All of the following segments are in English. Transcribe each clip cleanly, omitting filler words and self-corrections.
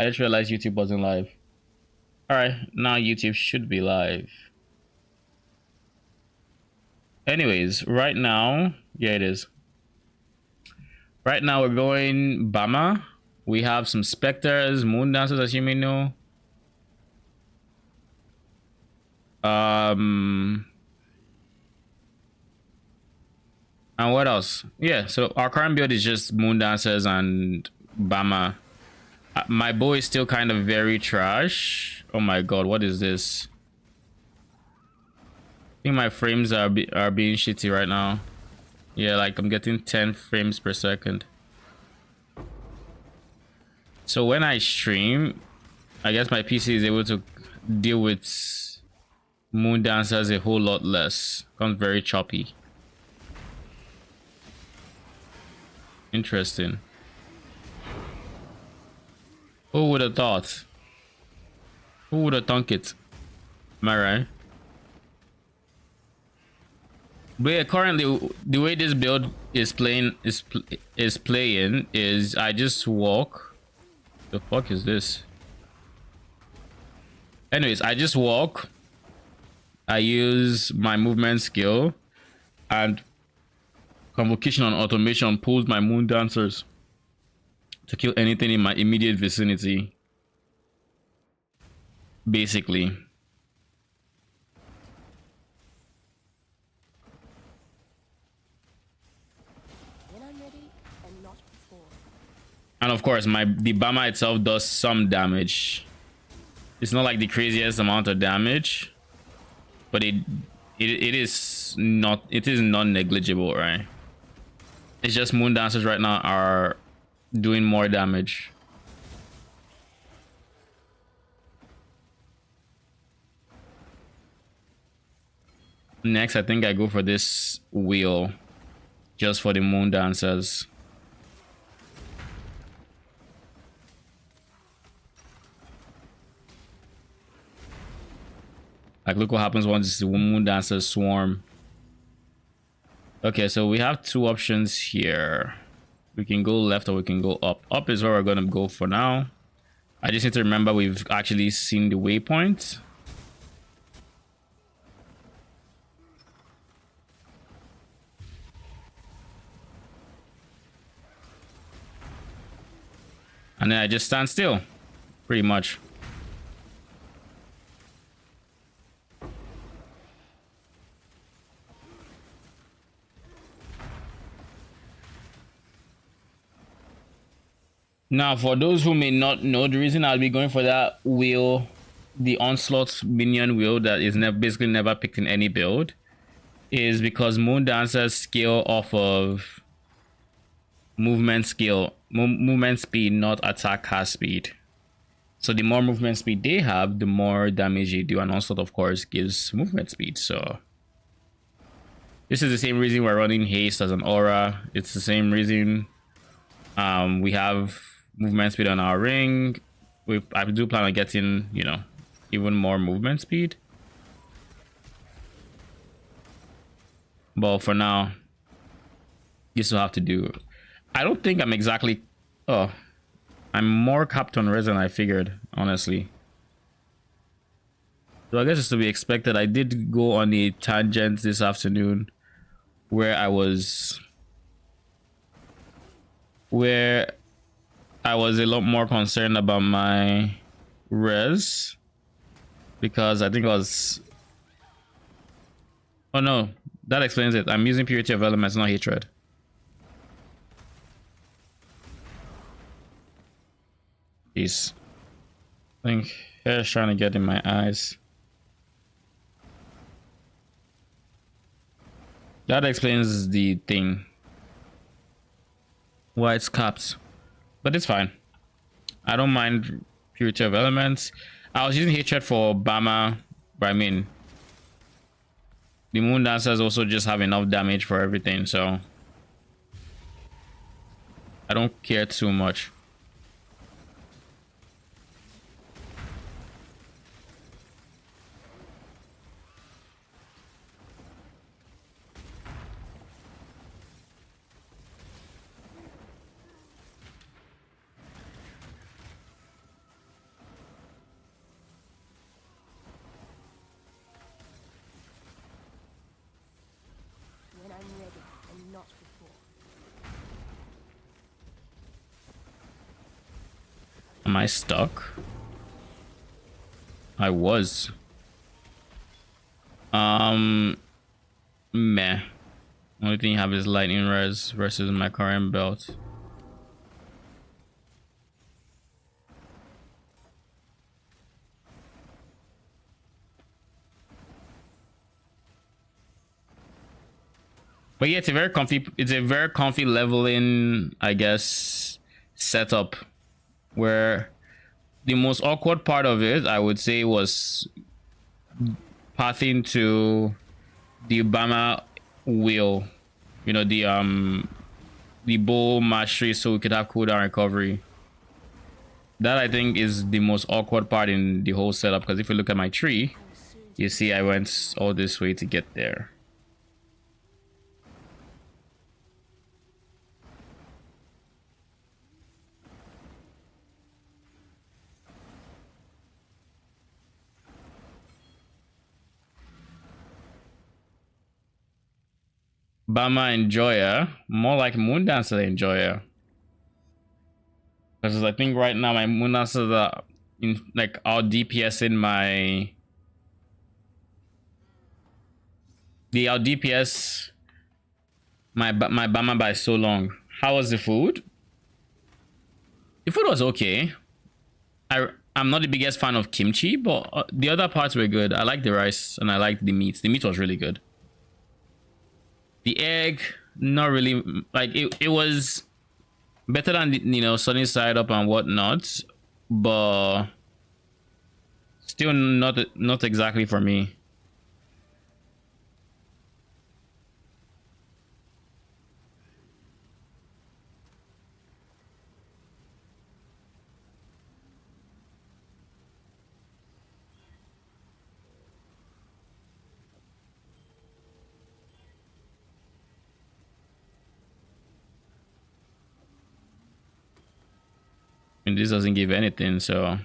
I just realized YouTube wasn't live. Alright, now YouTube should be live. Anyways, right now, yeah, it is. Right now, we're going Bama. We have some Spectres, Moon Dancers, as you may know. And what else? Yeah, so our current build is just Moon Dancers and Bama. My bow is still kind of very trash. Oh my god, what is this? I think my frames are being shitty right now. Yeah, like I'm getting 10 frames per second. So when I stream, I guess my PC is able to deal with Moon Dancers a whole lot less. Becomes very choppy. Interesting. Who would have thought? Who would have thunk it? Am I right? But yeah, currently the way this build is playing is I just walk. The fuck is this? Anyways, I just walk. I use my movement skill and convocation and automation pulls my Moon Dancers to kill anything in my immediate vicinity. Basically. And of course, the Bama itself does some damage. It's not like the craziest amount of damage, but it is not negligible, right? It's just Moon Dancers right now are doing more damage. Next, I think I go for this wheel just for the Moon Dancers. Like, look what happens once the Moon Dancers swarm. Okay, so we have two options here. We can go left or we can go up. Up is where we're gonna go for now. I just need to remember we've actually seen the waypoint. And then I just stand still, pretty much. Now, for those who may not know, the reason I'll be going for that wheel, the Onslaught minion wheel that is basically never picked in any build, is because Moon Dancers scale off of movement speed, not attack cast speed. So the more movement speed they have, the more damage they do, and Onslaught, of course, gives movement speed. So this is the same reason we're running haste as an aura. It's the same reason we have movement speed on our ring. I do plan on getting, you know, even more movement speed, but for now this will have to do. I don't think I'm exactly I'm more capped on res than I figured, honestly. So I guess it's to be expected. I did go on a tangent this afternoon where I was a lot more concerned about my res, because I think I was... Oh no, that explains it. I'm using purity of elements, not hatred. Jeez. I think hair's trying to get in my eyes. That explains the thing. Why it's capped. But it's fine. I don't mind purity of elements. I was using hatred for Bama, but I mean, the Moon Dancers also just have enough damage for everything, so I don't care too much. Am I stuck? I was. Meh. Only thing you have is lightning res versus my current belt. But yeah, it's a very comfy leveling, I guess, setup, where the most awkward part of it, I would say, was pathing to the Bama wheel, you know, the bow mastery, so we could have cooldown recovery. That, I think, is the most awkward part in the whole setup, because if you look at my tree, you see I went all this way to get there. Bama Enjoyer, more like Moondancer Enjoyer. Because I think right now my Moondancers are in, like, out DPS in my... They out DPS my Bama by so long. How was the food? The food was okay. I'm not the biggest fan of kimchi, but the other parts were good. I liked the rice and I liked the meat. The meat was really good. The egg, not really. Like, it was better than, you know, sunny side up and whatnot, but still not exactly for me. And this doesn't give anything, so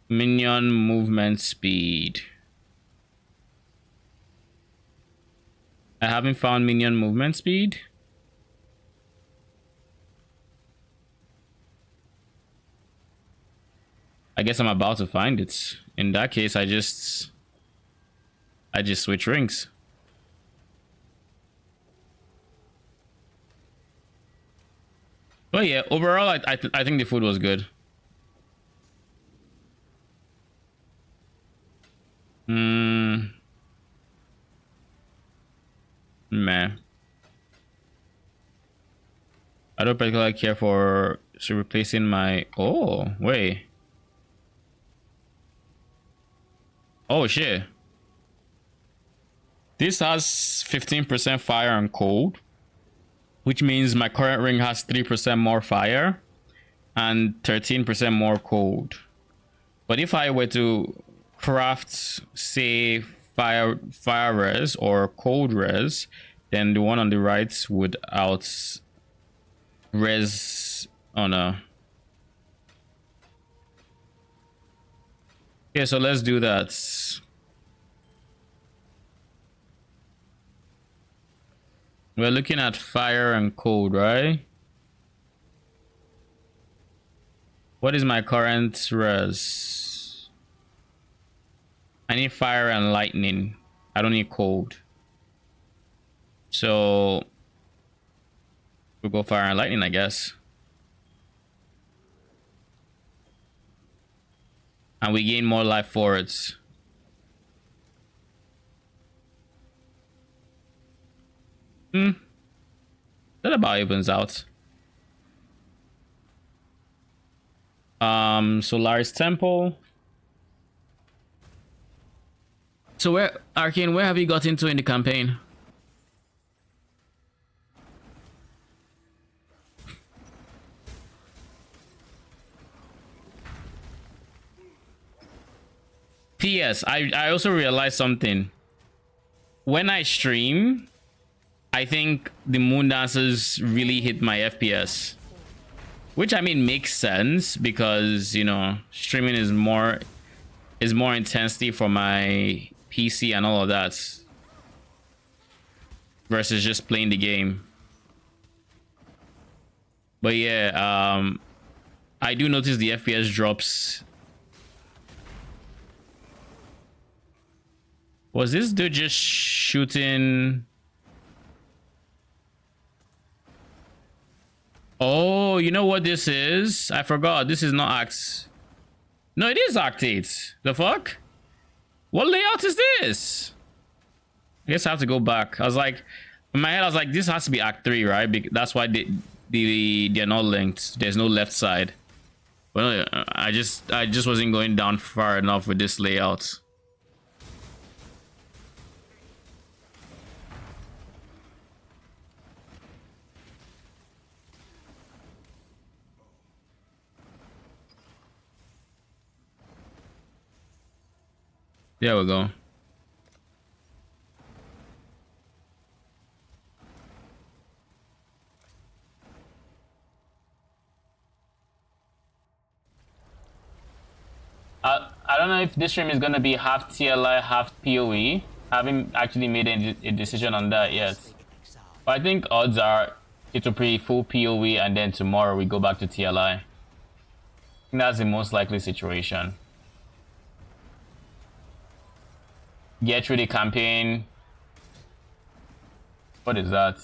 minion movement speed. I haven't found minion movement speed. I guess I'm about to find it. In that case, I just switch rings. But yeah, overall, I think the food was good. Meh. I don't particularly care for replacing my... Oh, wait. Oh, shit. This has 15% fire and cold, which means my current ring has 3% more fire and 13% more cold. But if I were to craft, say, fire res or cold res, then the one on the right would out res. Oh no. Okay, so let's do that. We're looking at fire and cold, right? What is my current res? I need fire and lightning. I don't need cold. So we'll go fire and lightning, I guess. And we gain more life for it. That about evens out. Solaris Temple. So where, Arcane, where have you got into in the campaign? P.S. I also realized something. When I stream, I think the Moon Dancers really hit my FPS. Which, I mean, makes sense because, you know, streaming is more intensity for my PC and all of that versus just playing the game. But yeah, I do notice the FPS drops. Was this dude just shooting? Oh, you know what this is? I forgot. This is not Act. No, it is Act 8. The fuck? What layout is this? I guess I have to go back. I was like, in my head, I was like, this has to be Act 3, right? That's why they're not linked. There's no left side. Well, I just wasn't going down far enough with this layout. There we go. I don't know if this stream is gonna be half TLI, half PoE. I haven't actually made a decision on that yet. But I think odds are it'll be full PoE and then tomorrow we go back to TLI. I think that's the most likely situation. Get through the campaign. What is that?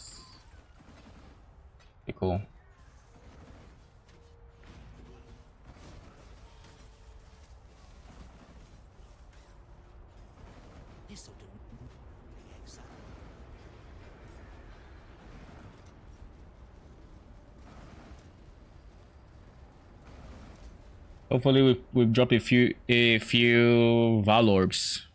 Okay, cool. Hopefully we've dropped a few Val orbs.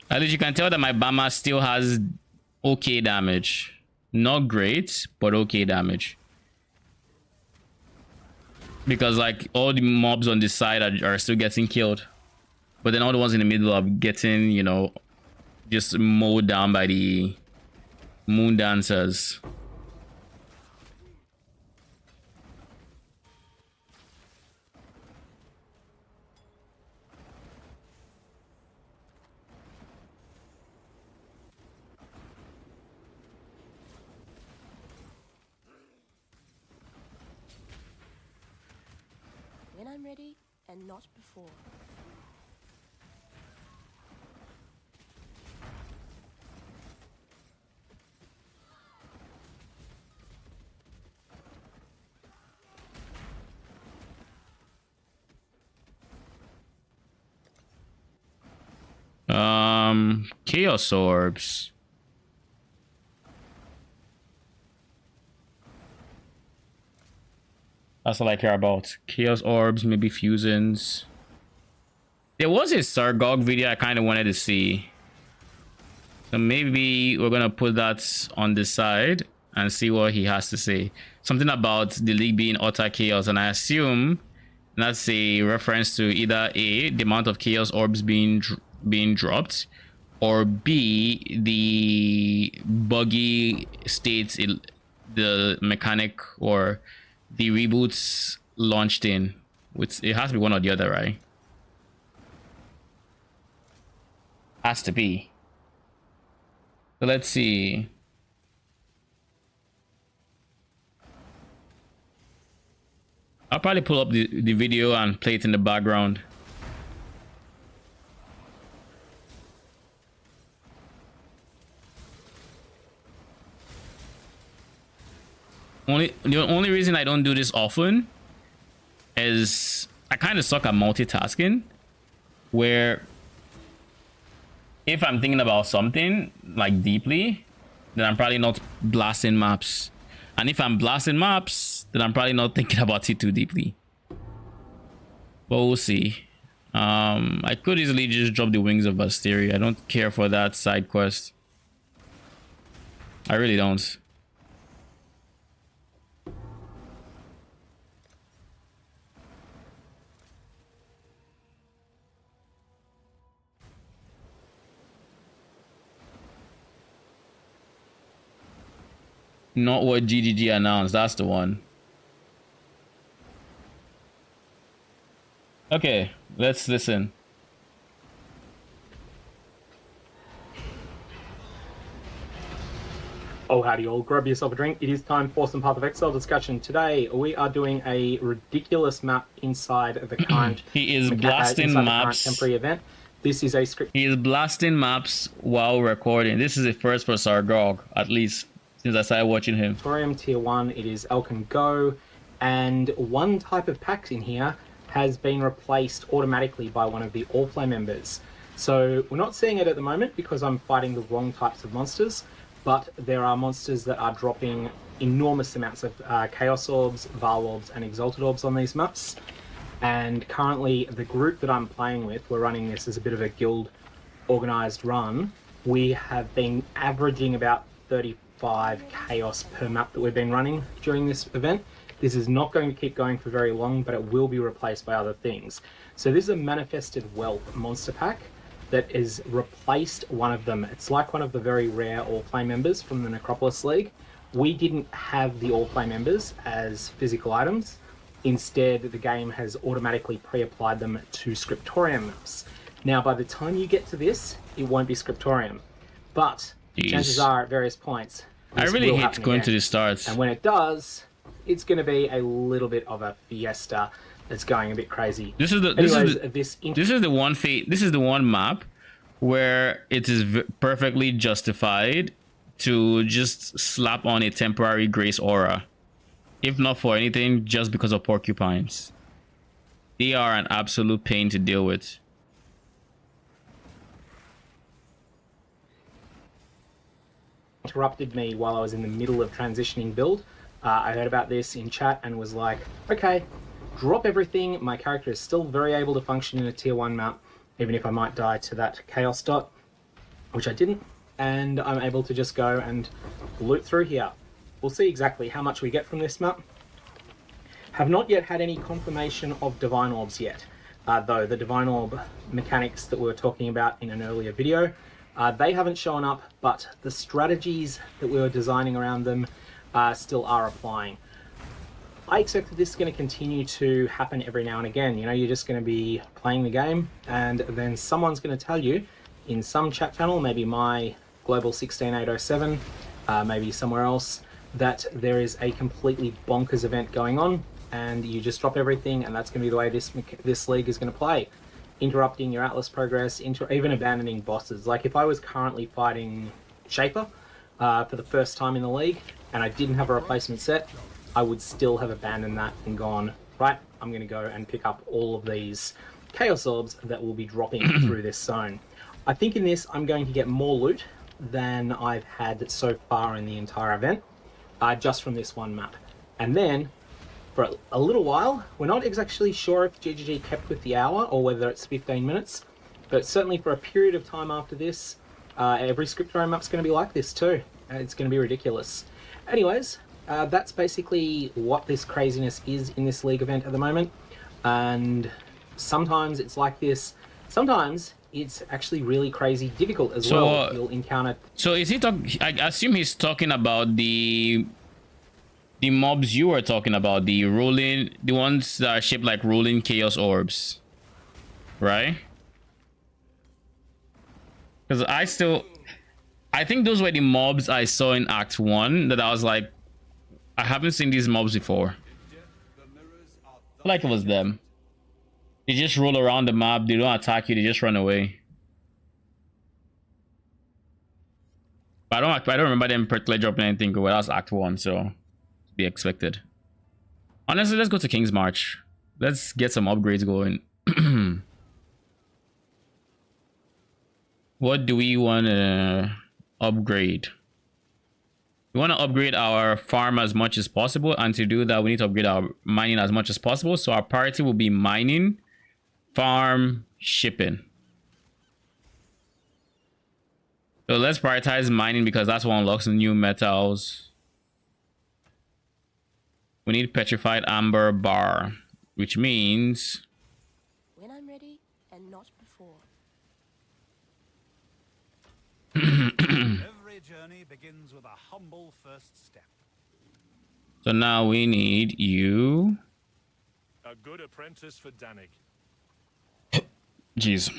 At least you can tell that my Bama still has okay damage. Not great, but okay damage. Because like all the mobs on this side are still getting killed. But then all the ones in the middle are getting, you know, just mowed down by the moon dancers. When I'm ready and not before. Chaos orbs. That's all I care about. Chaos orbs, maybe fusions. There was a Sargog video I kind of wanted to see. So maybe we're going to put that on the side and see what he has to say. Something about the league being utter chaos. And I assume that's a reference to either A, the amount of chaos orbs being dropped, or B, the buggy states the mechanic or the reboots launched in. It has to be one or the other, right? Has to be. So let's see. I'll probably pull up the video and play it in the background. The only reason I don't do this often is I kind of suck at multitasking, where if I'm thinking about something like deeply, then I'm probably not blasting maps. And if I'm blasting maps, then I'm probably not thinking about it too deeply. But we'll see. I could easily just drop the Wings of Basteria. I don't care for that side quest. I really don't. Not what GGG announced. That's the one. Okay, let's listen. Oh, howdy all. Grab yourself a drink. It is time for some Path of Exile discussion. Today, we are doing a ridiculous map inside the current... He is blasting inside maps. The current temporary event. This is a script... He is blasting maps while recording. This is a first for Sargog, at least since I started watching him. Torium Tier 1, it is Elkin Go, and one type of pact in here has been replaced automatically by one of the All-Play members. So, we're not seeing it at the moment because I'm fighting the wrong types of monsters, but there are monsters that are dropping enormous amounts of Chaos Orbs, Val Orbs, and Exalted Orbs on these maps. And currently, the group that I'm playing with, we're running this as a bit of a guild organised run. We have been averaging about 35 Chaos per map that we've been running during this event. This is not going to keep going for very long, but it will be replaced by other things. So this is a Manifested Wealth monster pack that has replaced one of them. It's like one of the very rare All-Play members from the Necropolis League. We didn't have the All-Play members as physical items. Instead, the game has automatically pre-applied them to Scriptorium maps. Now, by the time you get to this, it won't be Scriptorium. But chances are, at various points, I really hate going to the starts. And when it does, it's going to be a little bit of a fiesta. It's going a bit crazy. This is the one map where it is perfectly justified to just slap on a temporary grace aura, if not for anything, just because of porcupines. They are an absolute pain to deal with. Interrupted me while I was in the middle of transitioning build. I heard about this in chat and was like, okay, drop everything. My character is still very able to function in a tier 1 map, even if I might die to that chaos dot, which I didn't, and I'm able to just go and loot through here. We'll see exactly how much we get from this map. Have not yet had any confirmation of Divine Orbs yet, though the Divine Orb mechanics that we were talking about in an earlier video, they haven't shown up, but the strategies that we were designing around them still are applying. I expect that this is going to continue to happen every now and again. You know, you're just going to be playing the game, and then someone's going to tell you in some chat channel, maybe my Global 16807, maybe somewhere else, that there is a completely bonkers event going on, and you just drop everything, and that's going to be the way this league is going to play. Interrupting your Atlas progress, even abandoning bosses. Like if I was currently fighting Shaper for the first time in the league, and I didn't have a replacement set, I would still have abandoned that and gone, right, I'm going to go and pick up all of these Chaos Orbs that will be dropping through this zone. I think in this I'm going to get more loot than I've had so far in the entire event, just from this one map. And then, for a little while, we're not exactly sure if GGG kept with the hour or whether it's 15 minutes, but certainly for a period of time after this, every Scriptorium map's going to be like this too. It's going to be ridiculous. Anyways, that's basically what this craziness is in this league event at the moment, and sometimes it's like this, sometimes it's actually really crazy difficult as well. You'll encounter... So is he talking... I assume he's talking about the mobs you were talking about, the rolling, the ones that are shaped like rolling chaos orbs, right? Because I think those were the mobs I saw in Act 1 that I was like, I haven't seen these mobs before. I like it was them. They just roll around the map, they don't attack you, they just run away. But I don't remember them particularly dropping anything good. That was Act 1, so to be expected. Honestly, let's go to King's March. Let's get some upgrades going. What do we want to upgrade? We want to upgrade our farm as much as possible, and to do that we need to upgrade our mining as much as possible. So our priority will be mining, farm, shipping. So let's prioritize mining because that's what unlocks the new metals. We need petrified amber bar, which means When I'm ready and not before. Every journey begins with a humble first step. So now we need you. A good apprentice for Danik. Jeez.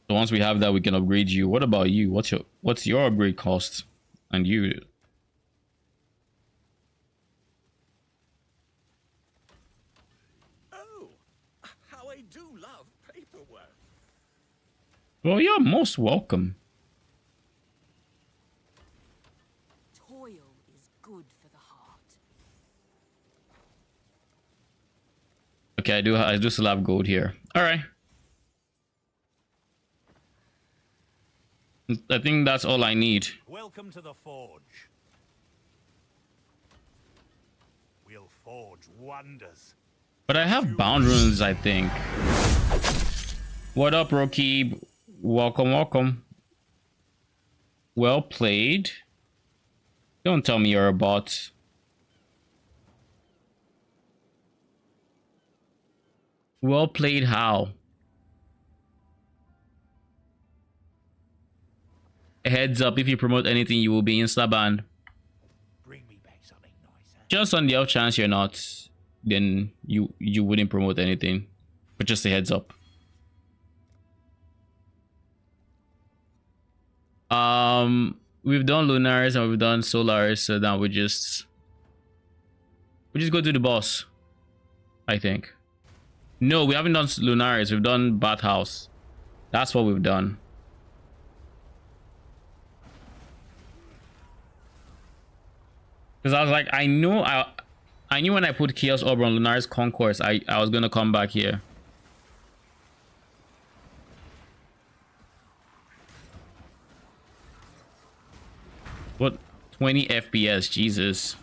So once we have that, we can upgrade you. What about you? What's your upgrade cost? And you? Oh, how I do love paperwork. Well, you're most welcome. Toil is good for the heart. Okay, I do still have gold here. All right. I think that's all I need. Welcome to the forge. We'll forge wonders. But I have bound runes, I think. What up, Rookie? Welcome, welcome. Well played. Don't tell me you're a bot. Well played how? Heads up, if you promote anything, you will be insta-banned. Bring me back something nicer. Just on the off chance you're not, then you wouldn't promote anything. But just a heads up. We've done Lunaris and we've done Solaris, so now we just go to the boss, I think. No, we haven't done Lunaris, we've done Bathhouse. That's what we've done. Because I was like, I knew when I put Chaos Orb on Lunaris Concourse, I was gonna come back here. What? 20 FPS, Jesus.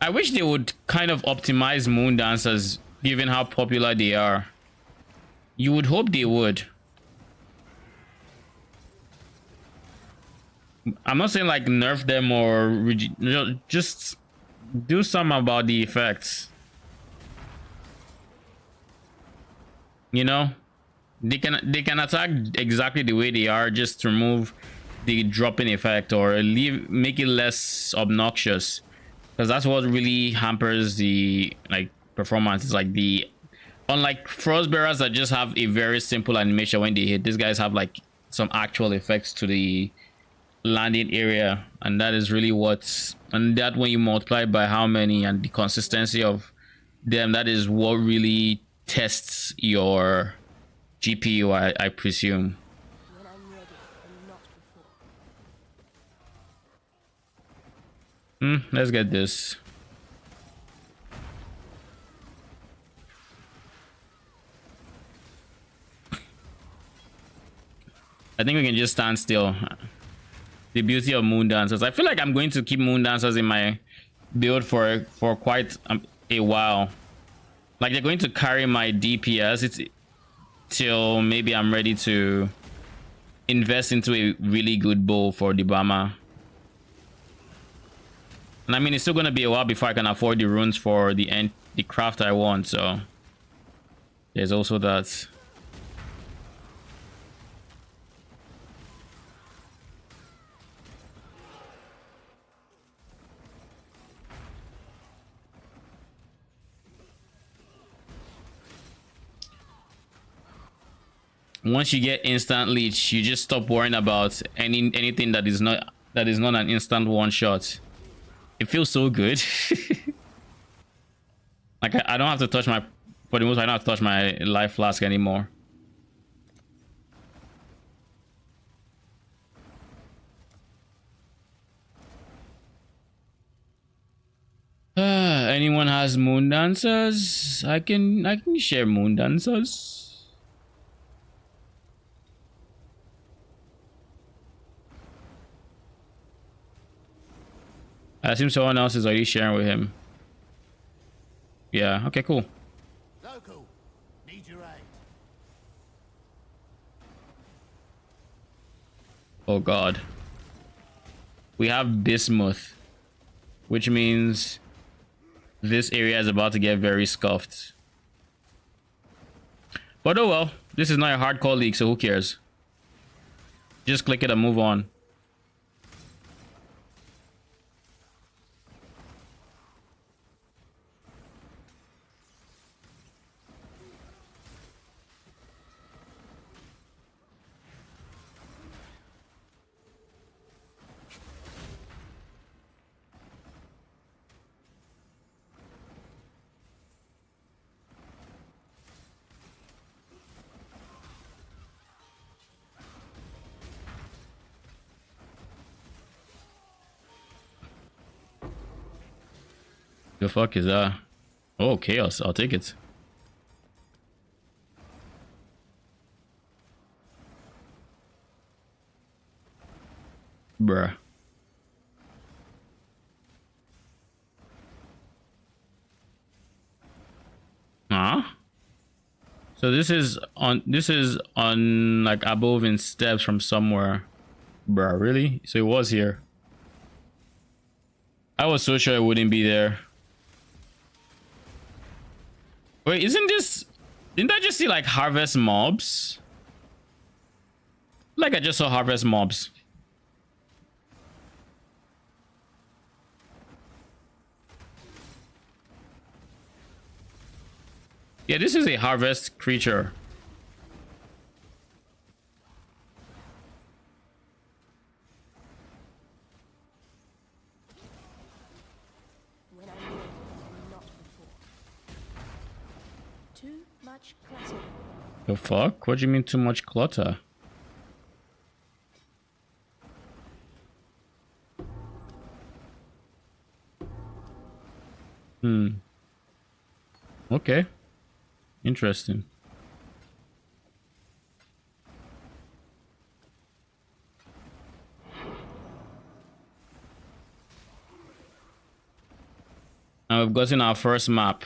I wish they would kind of optimize Moon Dancers, given how popular they are. You would hope they would. I'm not saying like nerf them or just do something about the effects. You know, they can attack exactly the way they are, just remove the dropping effect or make it less obnoxious, because that's what really hampers the performance. It's like unlike Frostbearers that just have a very simple animation when they hit, these guys have like some actual effects to the landing area, and that is really that when you multiply by how many and the consistency of them, that is what really tests your GPU, I presume. When I'm ready and not before. Let's get this. I think we can just stand still. The beauty of Moon Dancers. I feel like I'm going to keep Moon Dancers in my build for quite a while. Like, they're going to carry my DPS till maybe I'm ready to invest into a really good bow for the Bama. And I mean, it's still going to be a while before I can afford the runes for the craft I want, so there's also that. Once you get instant leech, you just stop worrying about anything that is not an instant one shot. It feels so good. Like I don't have to touch for the most part, I don't have to touch my life flask anymore. Anyone has Moon Dancers? I can share Moon Dancers. I assume someone else is already sharing with him. Yeah, okay, cool. Local, need your aid. Oh god. We have Bismuth, which means this area is about to get very scuffed. But oh well, this is not a hardcore league, so who cares? Just click it and move on. The fuck is that? Oh, chaos. I'll take it. Bruh. Huh? So this is on like above in steps from somewhere. Bruh, really? So it was here. I was so sure it wouldn't be there. Wait, didn't I just see like harvest mobs? Like I just saw harvest mobs. Yeah, this is a harvest creature. When I'm ready, not before. Too much clutter. The fuck? What do you mean too much clutter? Okay. Interesting. Now we've gotten our first map.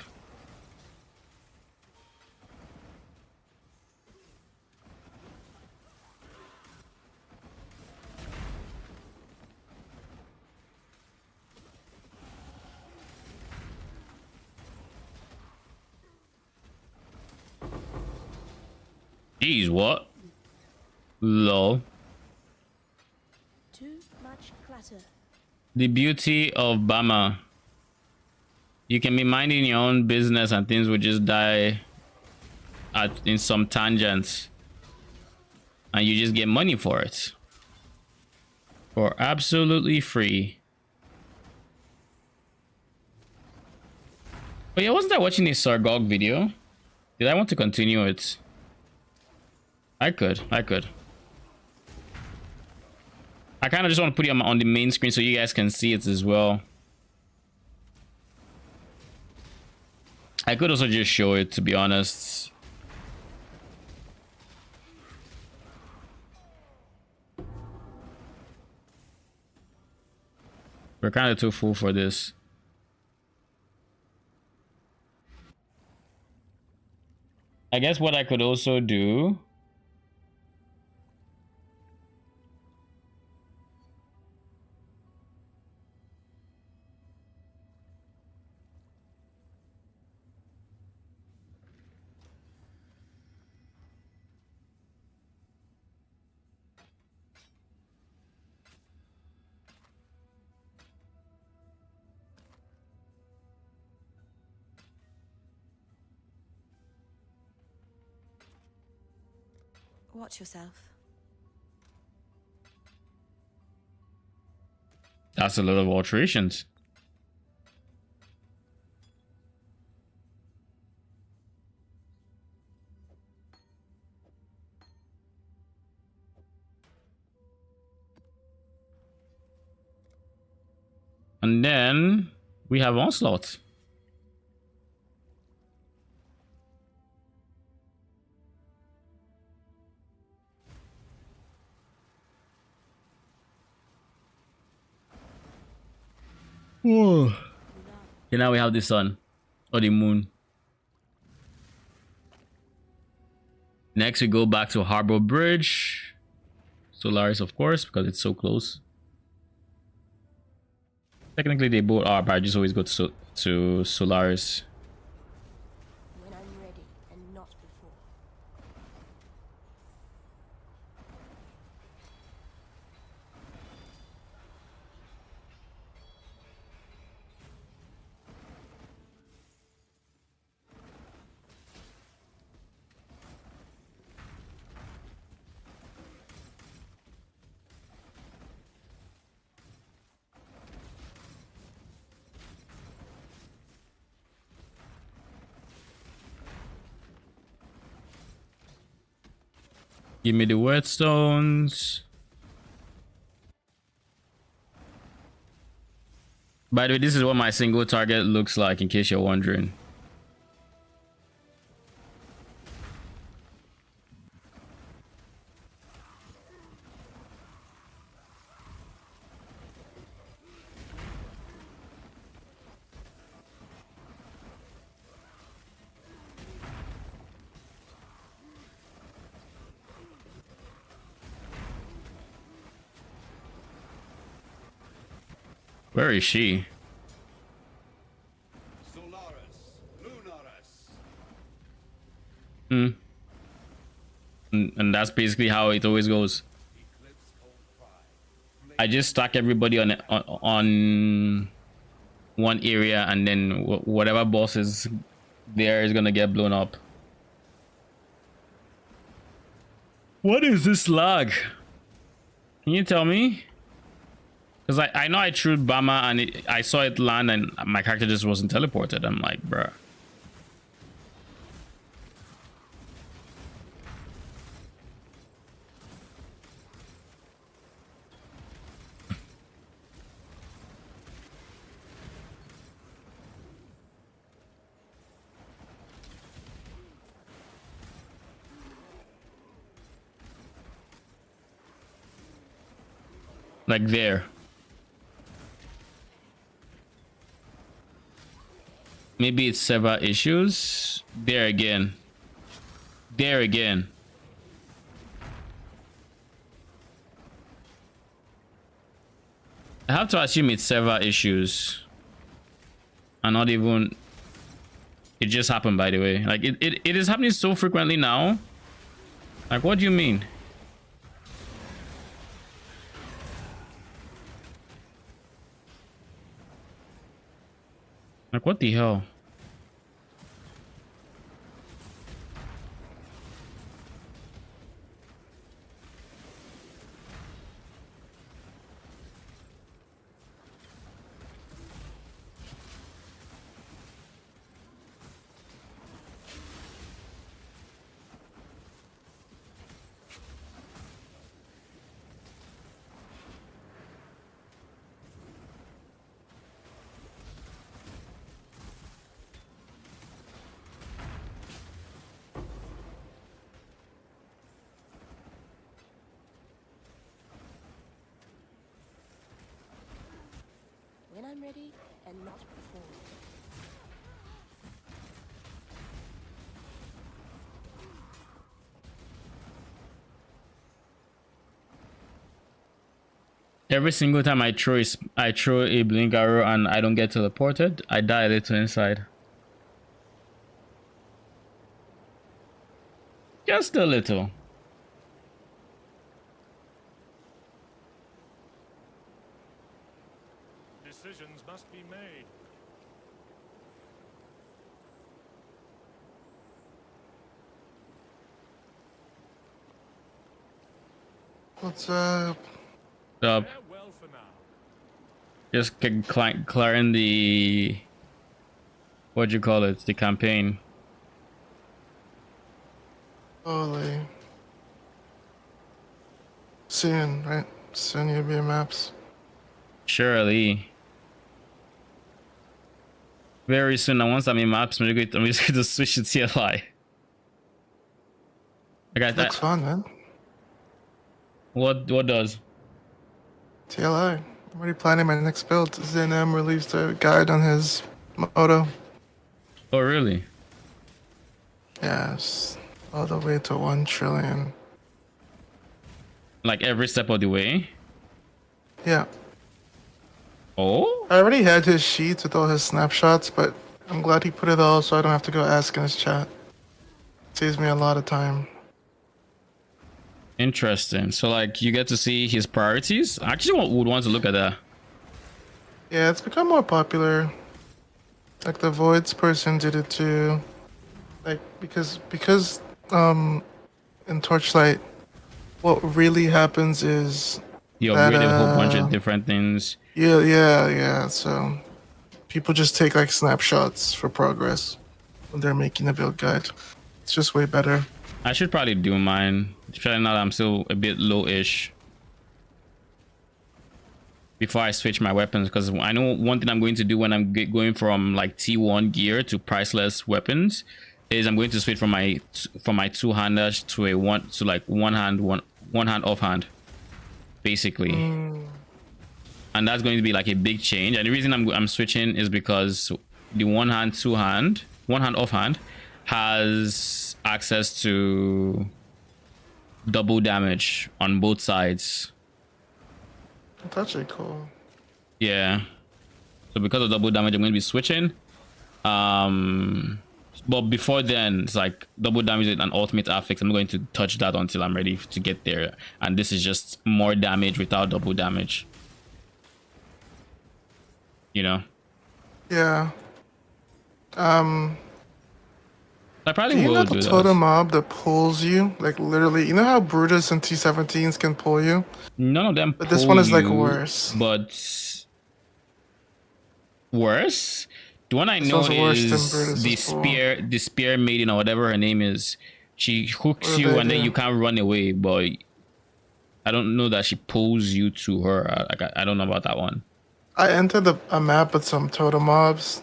Jeez, what? Lol. Too much clutter. The beauty of Bama. You can be minding your own business and things will just die in some tangents. And you just get money for it. For absolutely free. But yeah, wasn't I watching a Sargog video? Did I want to continue it? I could. I kind of just want to put it on the main screen so you guys can see it as well. I could also just show it, to be honest. We're kind of too full for this. I guess what I could also do... Watch yourself. That's a lot of alterations. And then we have Onslaught. Whoa. Okay, now we have the sun or the moon. Next, we go back to Harbor Bridge. Solaris, of course, because it's so close. Technically, they both are, but I just always go to Solaris. When I'm ready and not before. Give me the whetstones. By the way, this is what my single target looks like, in case you're wondering. Where is she? And that's basically how it always goes. I just stack everybody on one area, and then whatever boss is there is gonna get blown up. What is this lag? Can you tell me? Because I know I threw Bama and I saw it land and my character just wasn't teleported. I'm like, bruh. Like there. Maybe it's server issues. There again. There again. I have to assume it's server issues. And not even... It just happened, by the way. Like, it is happening so frequently now. Like, what do you mean? Like, what the hell? When I'm ready, and not before. Every single time I throw a blink arrow and I don't get teleported, I die a little inside. Just a little. Decisions must be made. What's up? So, Farewell for now. just clearing the... What do you call it? The campaign. Holy. Soon, right? Soon you'll be in maps. Surely. Very soon, and once I'm in maps, I'm just going to switch to TLI. Like Looks fun, man. what does? TLI. I'm already planning my next build. ZNM released a guide on his moto. Oh, really? Yes. All the way to 1 trillion. Like every step of the way? Yeah. Oh? I already had his sheets with all his snapshots, but I'm glad he put it all so I don't have to go ask in his chat. Saves me a lot of time. Interesting. So, like, you get to see his priorities? I actually would want to look at that. Yeah, it's become more popular. Like the Voids person did it too. Like because in Torchlight, what really happens is You that, upgrade a whole bunch of different things. yeah. So people just take like snapshots for progress when they're making a build guide. It's just way better. I should probably do mine. Especially now that I'm still a bit low-ish. Before I switch my weapons, because I know one thing I'm going to do when I'm going from like T1 gear to priceless weapons is I'm going to switch from my two-handers to a one hand offhand, basically. And that's going to be like a big change. And the reason I'm switching is because the one hand offhand has access to double damage on both sides. That's actually cool. Yeah. So because of double damage, I'm going to be switching. But before then, it's like double damage and ultimate affix. I'm going to touch that until I'm ready to get there. And this is just more damage without double damage. You know? Yeah. I probably Do you will know do the that. totem mob that pulls you? Like literally, you know how Brutus and T17s can pull you? None of them But this pull one is like you, worse. but worse. The one I This know one's worse than is Brutus's pull. the spear maiden or whatever her name is. She hooks What do you they and then do? you can't run away, but I don't know that she pulls you to her. I don't know about that one. I entered a map with some totem mobs,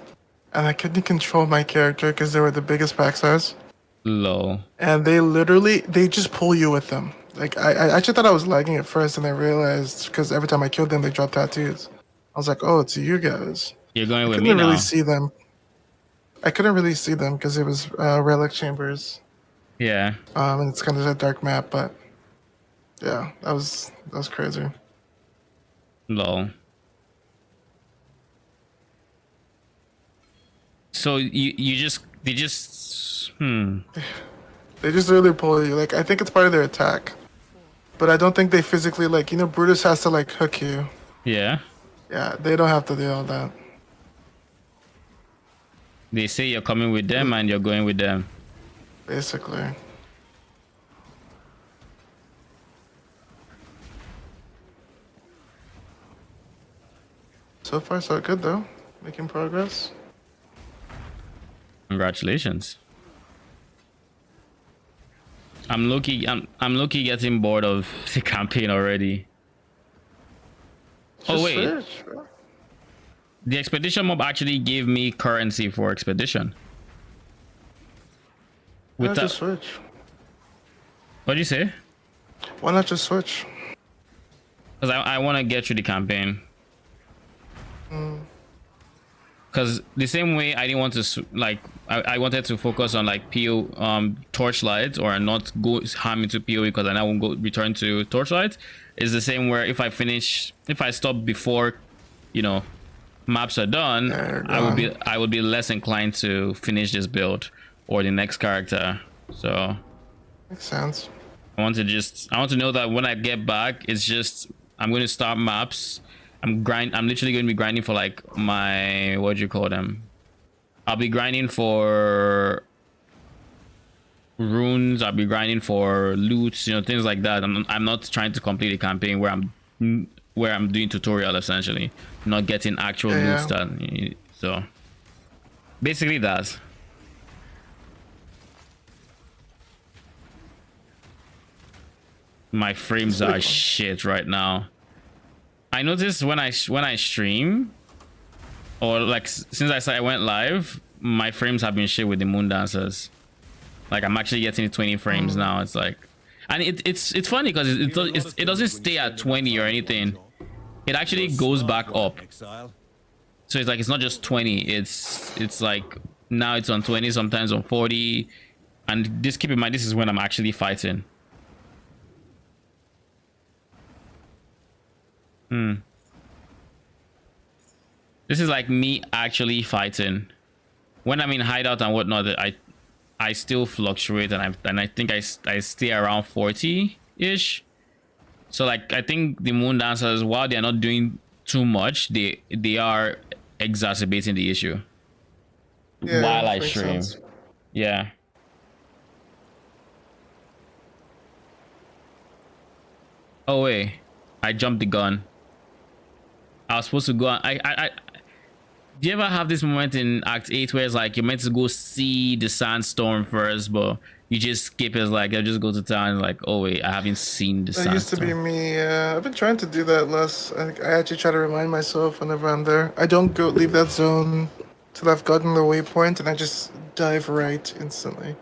and I couldn't control my character because they were the biggest pack size. Low. And they just pull you with them. Like I actually thought I was lagging at first, and I realized because every time I killed them, they dropped tattoos. I was like, oh, it's you guys. You're going I with me couldn't really now. see them. I couldn't really see them because it was relic chambers. Yeah. And it's kind of a dark map, but yeah, that was crazy. Low. So they just They just really pull you. Like I think it's part of their attack, but I don't think they physically like Brutus has to like hook you. yeah. Yeah, they don't have to do all that. They say you're coming with them and you're going with them. Basically. So far, so good though. Making progress. Congratulations. I'm low-key getting bored of the campaign already. Oh Just wait, switch, bro. the expedition mob actually gave me currency for expedition. Why With not that, just switch? what'd you say? Why not just switch? Because I want to get through the campaign. Because the same way I didn't want to I wanted to focus on like PO torchlight or not go ham into PoE because I now won't go return to torchlight. Is the same where if I stop before, maps are done, They're I would be less inclined to finish this build or the next character. So Makes sense. I want to know that when I get back, it's just I'm going to start maps. I'm literally going to be grinding for like my, what do you call them? I'll be grinding for runes. I'll be grinding for loots, things like that. I'm not trying to complete a campaign where I'm doing tutorial essentially, not getting actual loots done. So basically that. My frames are shit right now. I noticed when I stream, or like since I went live, my frames have been shit with the moon dancers. Like I'm actually getting 20 frames now. It's like, and it's funny because it doesn't stay at 20 or anything. It actually goes back up. So it's like it's not just 20. It's like now it's on 20, sometimes on 40. And just keep in mind, this is when I'm actually fighting. This is like me actually fighting. When I'm in hideout and whatnot, I still fluctuate, and I think I stay around 40-ish. So like I think the moon dancers, while they're not doing too much, they are exacerbating the issue while I makes stream. sense. Yeah. Oh wait, I jumped the gun. I was supposed to go on. Do you ever have this moment in Act 8 where it's like you're meant to go see the sandstorm first, but you just skip it? It's like I just go to town and like, oh wait, I haven't seen the That used to be sandstorm. me. I've been trying to do that less. I actually try to remind myself whenever I'm there. I don't go leave that zone till I've gotten the waypoint, and I just dive right instantly.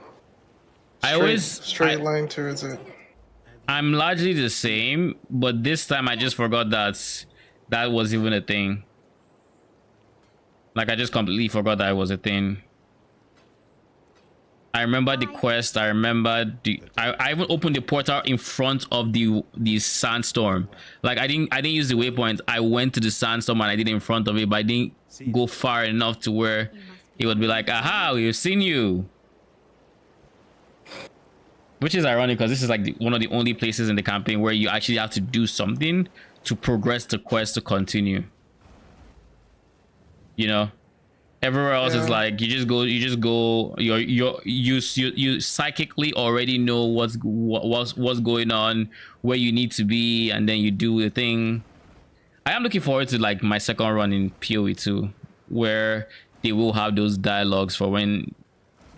Straight line towards it. I'm largely the same, but this time I just forgot that was even a thing. Like I just completely forgot that it was a thing. I remember the quest. I remember I even opened the portal in front of the sandstorm. Like I didn't use the waypoint. I went to the sandstorm and I did it in front of it, but I didn't go far enough to where it would be like, aha, we've seen you. Which is ironic because this is like one of the only places in the campaign where you actually have to do something to progress the quest to continue. You know, everywhere else is like you just go. You psychically already know what's going on, where you need to be, and then you do the thing. I am looking forward to like my second run in PoE 2, where they will have those dialogues for when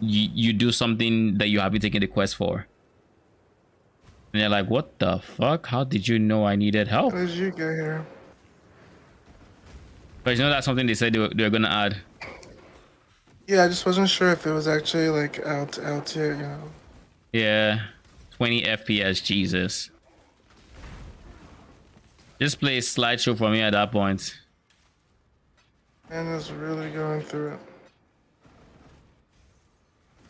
you do something that you haven't taken the quest for. And they're like, what the fuck? How did you know I needed help? How did you get here? But you know that's something they said they were gonna add. Yeah, I just wasn't sure if it was actually like out here, you know. Yeah, 20 FPS, Jesus. Just play a slideshow for me at that point. And it's really going through it.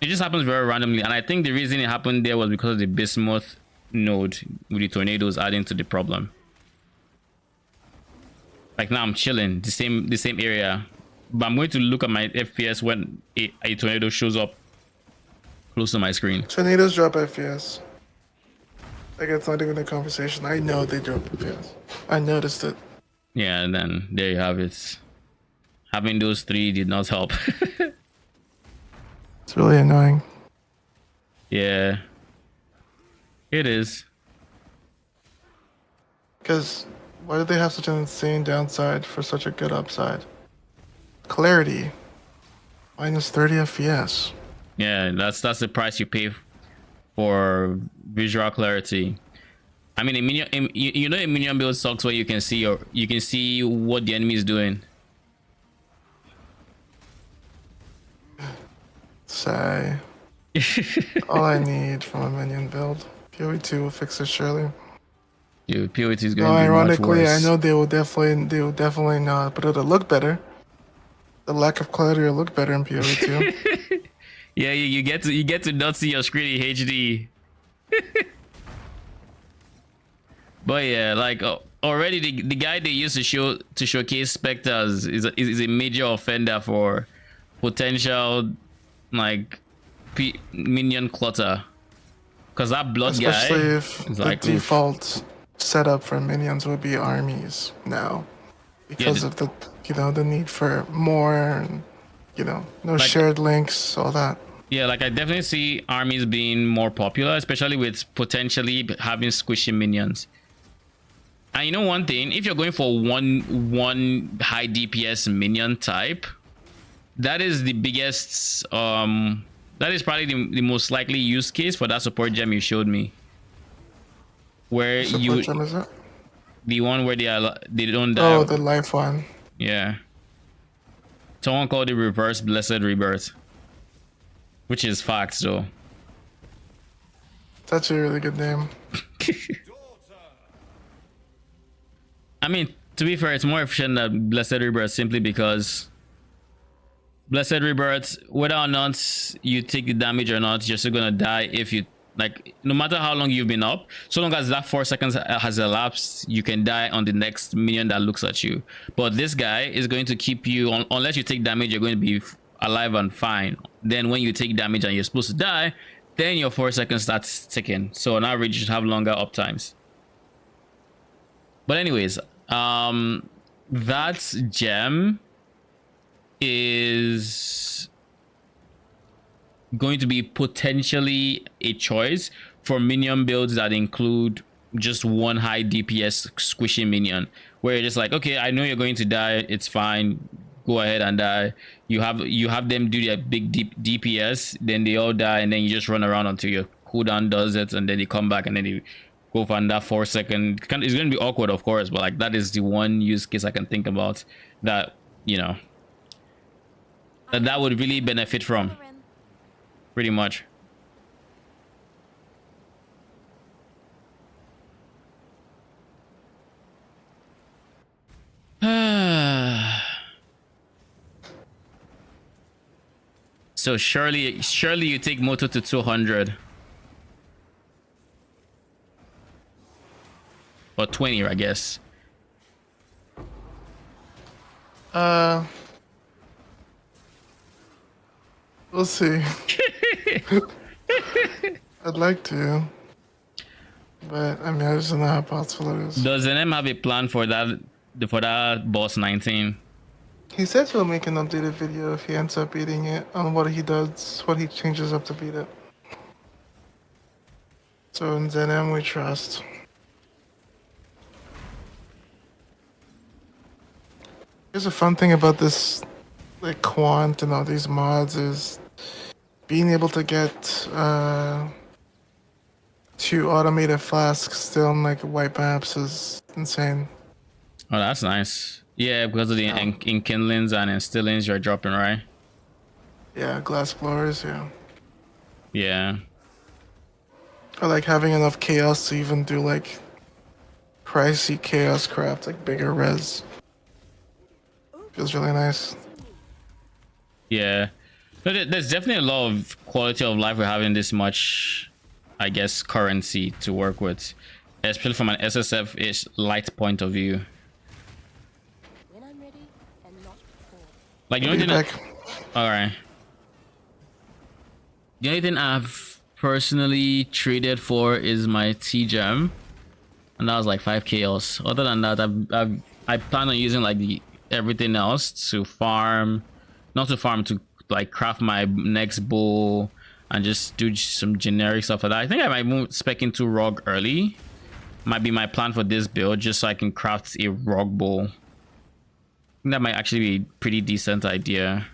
It just happens very randomly, and I think the reason it happened there was because of the bismuth node with the tornadoes adding to the problem. Like now I'm chilling the same area, but I'm going to look at my FPS when a tornado shows up close to my screen. Tornadoes drop FPS. Like it's not even a conversation. I know they drop FPS. I noticed it. Yeah, and then there you have it. Having those three did not help. It's really annoying. Yeah, it is. Because why do they have such an insane downside for such a good upside? Clarity. Minus 30 FPS. Yeah, that's the price you pay for visual clarity. I mean, you know, a minion build sucks where you can see what the enemy is doing. Say. All I need from a minion build. PoE 2 will fix it surely. Dude, PoE is going to be ironically, much worse. I know they will definitely not, but it'll look better. The lack of clarity will look better in PoE 2. Yeah, you get to not see your screen in HD. But yeah, like already the guy they used to showcase specters is a major offender for potential like minion clutter. Cause that blood Especially guy if is the like default setup for minions would be armies now, because of the the need for more, and no like, shared links, all that. Yeah, like I definitely see armies being more popular, especially with potentially having squishy minions. And you know one thing, if you're going for one high DPS minion type, that is the biggest that is probably the most likely use case for that support gem you showed me. Where Support gem is it? The one where they don't die. Oh, the life one. Yeah. Someone called it reverse blessed rebirth. Which is facts though. It's actually a really good name. I mean, to be fair, it's more efficient than Blessed Rebirth simply because Blessed Rebirth, whether or not you take the damage or not, you're still gonna die if you like. No matter how long you've been up, so long as that 4 seconds has elapsed, you can die on the next minion that looks at you. But this guy is going to keep you unless you take damage. You're going to be alive and fine. Then when you take damage and you're supposed to die, then your 4 seconds starts ticking. So on average, you should have longer up times. But anyways, that gem is going to be potentially a choice for minion builds that include just one high DPS squishy minion, where you're just like, okay, I know you're going to die, it's fine, go ahead and die. You have them do their big deep DPS, then they all die, and then you just run around until your cooldown does it, and then you come back and then you go for that 4 second. It's gonna be awkward, of course, but like that is the one use case I can think about that that would really benefit from, pretty much. So surely you take moto to 200 or 20, I guess. We'll see. I'd like to, but I mean, I just don't know how possible it is. Does NM have a plan for that boss 19? He says he'll make an updated video if he ends up beating it on what he does, what he changes up to beat it. So in ZM we trust. Here's a fun thing about this, like Quant and all these mods, is being able to get 2 automated flasks still in like white maps is insane. Oh, that's nice. Yeah, because of the enkindlings and instillings you're dropping, right? Yeah, glass blowers, yeah. Yeah. Or like having enough chaos to even do like pricey chaos craft, like bigger res. Feels really nice. Yeah. But there's definitely a lot of quality of life we're having this much, I guess, currency to work with, especially from an SSF-ish light point of view. When I'm ready and not before. Like, the only thing alright. The only thing I've personally traded for is my T-Gem, and that was like 5 chaos. Other than that, I plan on using like everything else to farm, not to farm, to like craft my next bow and just do some generic stuff like that. I think I might move spec into Rogue early. Might be my plan for this build, just so I can craft a Rogue bow. I think that might actually be a pretty decent idea.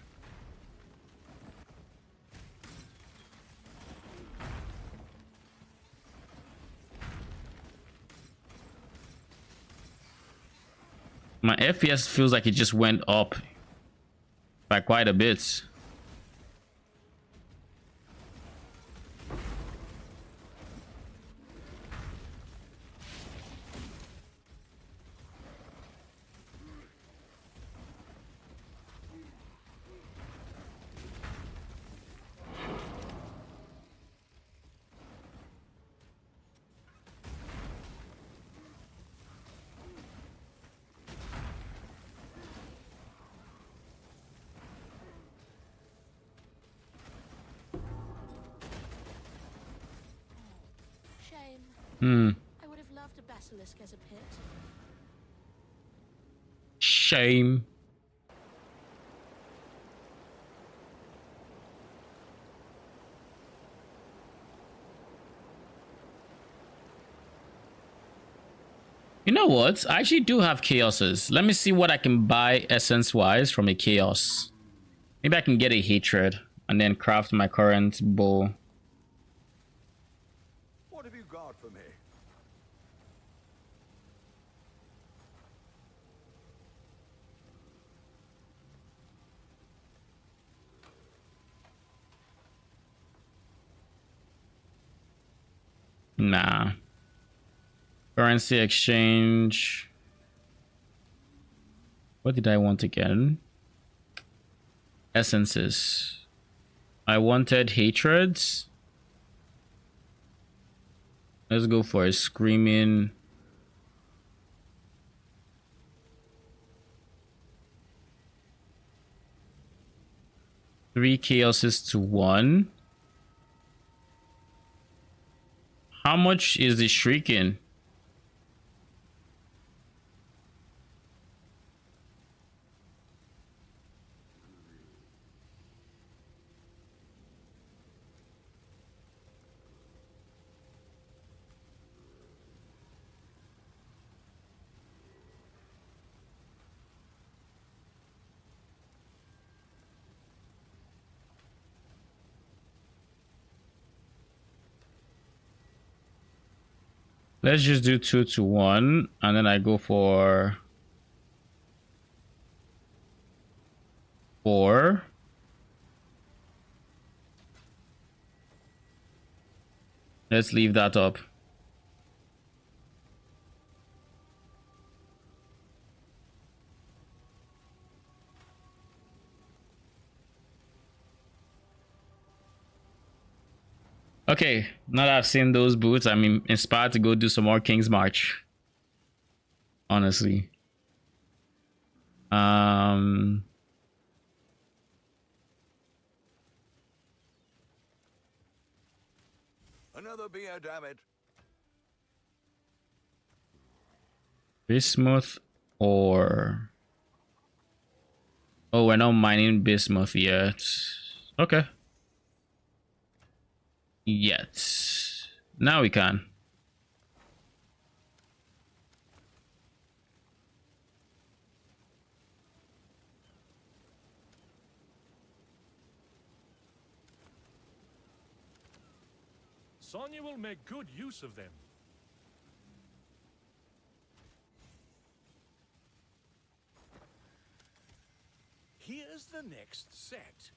My FPS feels like it just went up by quite a bit. I would have loved a basilisk as a pet. Shame. You know what? I actually do have chaoses. Let me see what I can buy essence-wise from a chaos. Maybe I can get a hatred and then craft my current bow. What have you got for me? Nah. Currency exchange. What did I want again? Essences. I wanted hatreds. Let's go for a screaming. Three chaoses to 1. How much is the shrieking? Let's just do 2 to 1, and then I go for 4. Let's leave that up. Okay, now that I've seen those boots, I'm inspired to go do some more King's March. Honestly. Another beer, damn it. Bismuth or... Oh, we're not mining bismuth yet. Okay. Yet. Now we can. Sonya will make good use of them. Here's the next set.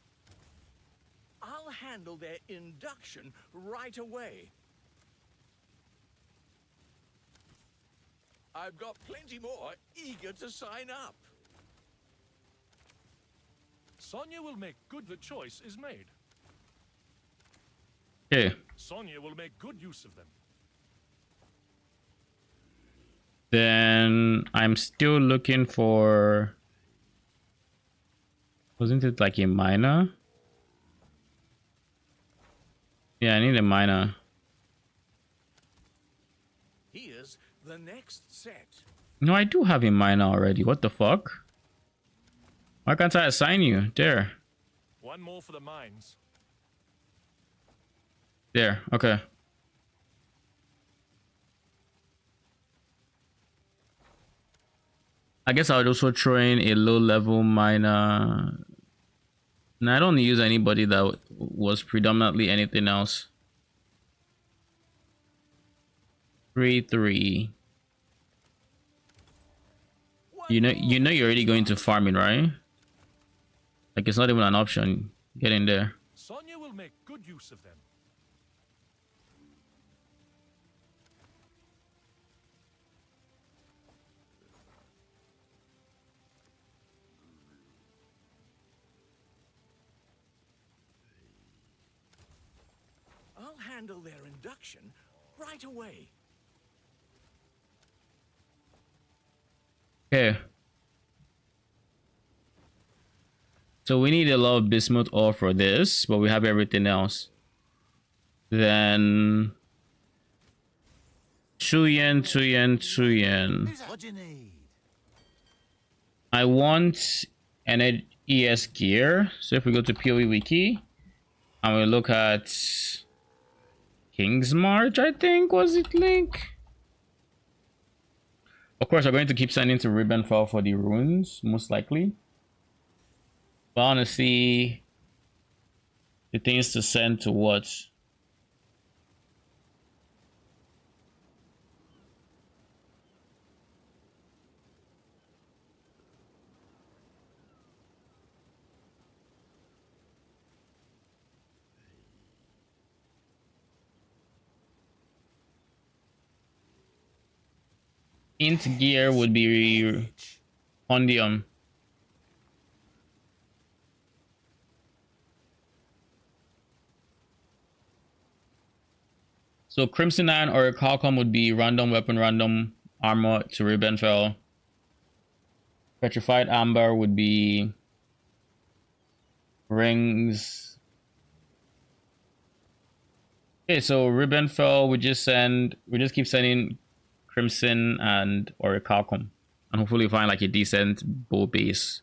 I'll handle their induction right away. I've got plenty more eager to sign up. Sonya will make good. The choice is made. Okay. Sonya will make good use of them. Then I'm still looking for... Wasn't it like a miner? Yeah, I need a miner. Here's the next set. No, I do have a miner already. What the fuck? Why can't I assign you? There. One more for the mines. There. Okay. I guess I would also throw in a low-level miner. No, I don't use anybody that was predominantly anything else. 3-3. You know you're already going to farming, right? Like, it's not even an option. Get in there. Sonya will make good use of them. I'll handle their induction right away. Okay. So we need a lot of bismuth ore for this, but we have everything else. Then 2 yen, 2 yen, 2 yen. What do you need? I want an ES gear. So if we go to PoE Wiki and we look at King's March, I think was it link. Of course, we're going to keep sending to Ribbenfell for the runes, most likely. But I want to see the things to send to what. Int gear would be Pondium. So Crimson Iron or Calcom would be random weapon, random armor to Ribbenfell. Petrified Amber would be rings. Okay, so Ribbenfell we just keep sending Crimson and Orichalcum, and hopefully find like a decent bow base.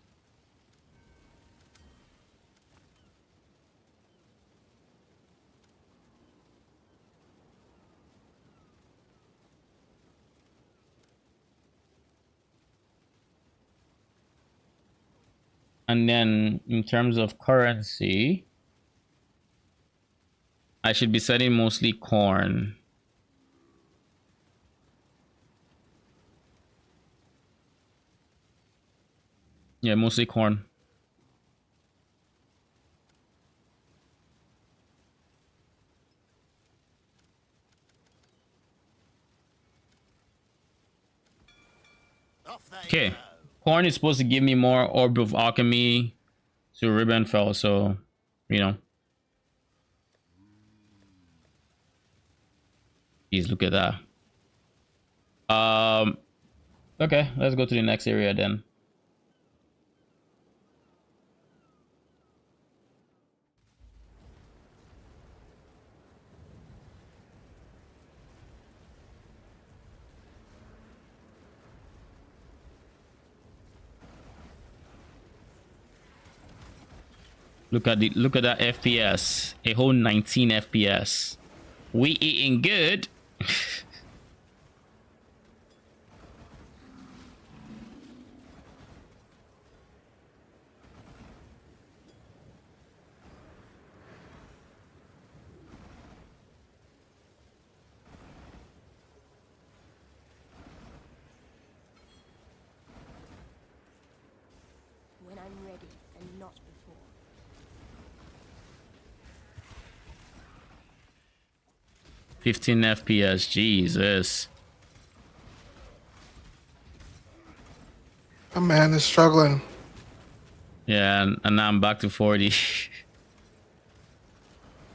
And then in terms of currency, I should be selling mostly corn. Yeah, mostly corn. Okay. Corn is supposed to give me more Orb of Alchemy to Ribbon Fell, so, you know. Please look at that. Okay, let's go to the next area then. Look at that FPS. A whole 19 FPS. We eating good. When I'm ready and not before. $15 FPS. Jesus. Oh man, is struggling. Yeah, and now I'm back to 40.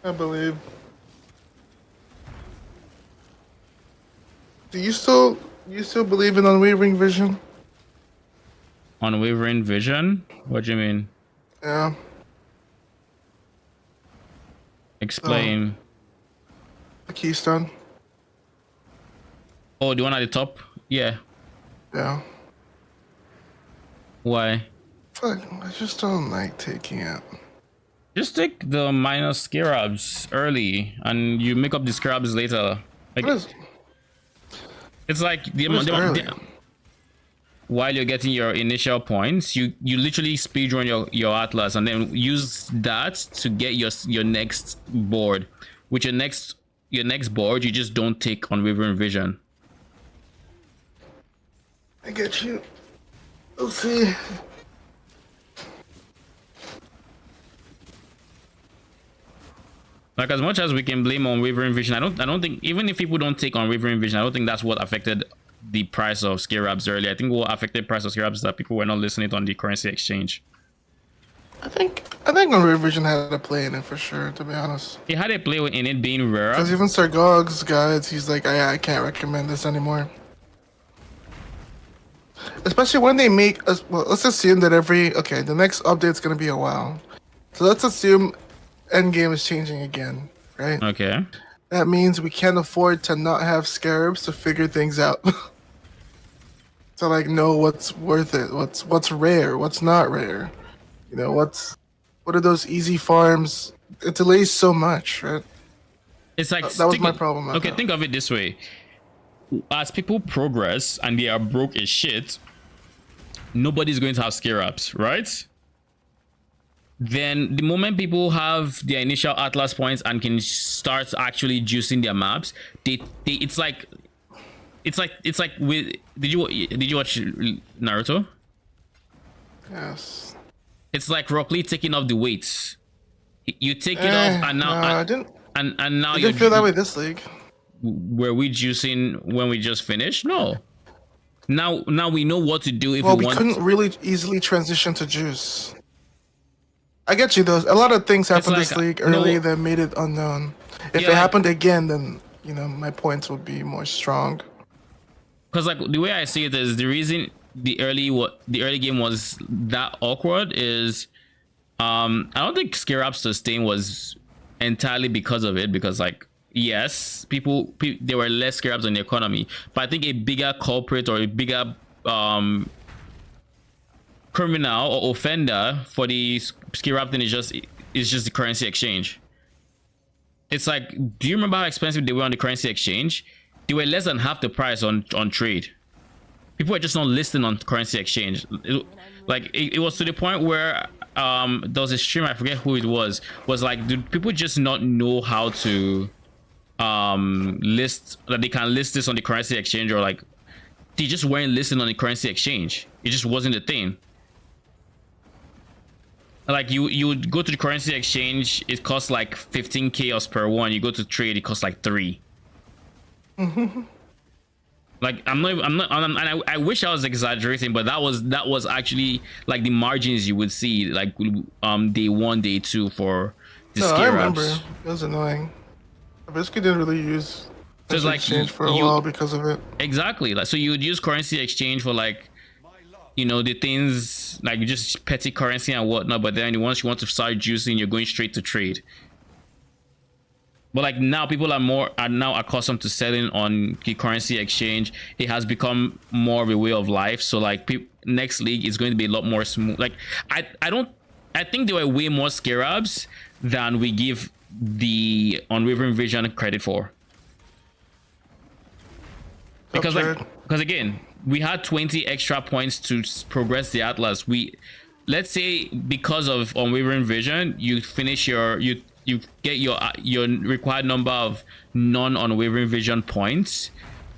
I believe. Do you still believe in unwavering vision? Unwavering vision? What do you mean? Yeah. Explain. The keystone. Oh, the one at the top? Yeah. Yeah. Why? Fuck, I just don't like taking it. Just take the minor scarabs early, and you make up the scarabs later. Like, What is, it's like what is early? while you're getting your initial points, you literally speedrun your atlas, and then use that to get your next board. With your next board, you just don't take unwavering vision. I get you. Let's see. Like, as much as we can blame unwavering vision, I don't think, even if people don't take unwavering vision, I don't think that's what affected the price of scarabs earlier. I think what affected price of scarabs is that people were not listening on the currency exchange. I think unwavering vision had a play in it for sure, to be honest. He had a play in it being rare. Because even Sir Gog's guides, he's like, I can't recommend this anymore. Especially when they make us. Well, let's assume that the next update's gonna be a while. So let's assume endgame is changing again, right? Okay. That means we can't afford to not have scarabs to figure things out. To like know what's worth it, what's rare, what's not rare. You know, what are those easy farms? It delays so much, right? It's like, that was my problem. Okay, think of it this way. As people progress and they are broke as shit, nobody's going to have scarabs, right? Then the moment people have their initial atlas points and can start actually juicing their maps, it's like with did you watch Naruto? Yes. It's like Rock Lee taking off the weights. You take it off, and now no, I didn't. And now I you didn't feel that way this league. Were we juicing when we just finished? No. Now we know what to do if Well, we we want. couldn't really easily transition to juice. I get you though. A lot of things happened like, this league no- early that made it unknown. If Yeah, it happened again, then my points would be more strong. Because like the way I see it is the reason the early game was that awkward is I don't think Scarab sustain was entirely because of it, because like yes, people there were less Scarabs in the economy, but I think a bigger culprit or a bigger criminal or offender for the Scarab thing is just the currency exchange. It's like, do you remember how expensive they were on the currency exchange? They were less than half the price on trade. People were just not listing on currency exchange. It was to the point where there was a stream, I forget who it was like, do people just not know how to list, that they can list this on the currency exchange, or like they just weren't listing on the currency exchange? It just wasn't a thing. Like you would go to the currency exchange, it costs like 15 chaos per one. You go to trade, it costs like 3. Like and I wish I was exaggerating, but that was actually like the margins you would see like day 1, day 2 for the No, I scare remember. ups. It was annoying. I basically didn't really use So it's currency like exchange for a while because of it. Exactly. Like so you would use currency exchange for like the things like just petty currency and whatnot, but then once you want to start juicing, you're going straight to trade. But like now people are now accustomed to selling on the currency exchange. It has become more of a way of life. So like next league is going to be a lot more smooth. Like I think there were way more scarabs than we give the Unwavering Vision credit for. Because again, we had 20 extra points to progress the Atlas. Let's say because of Unwavering Vision, you finish you get your required number of non-Unwavering Vision points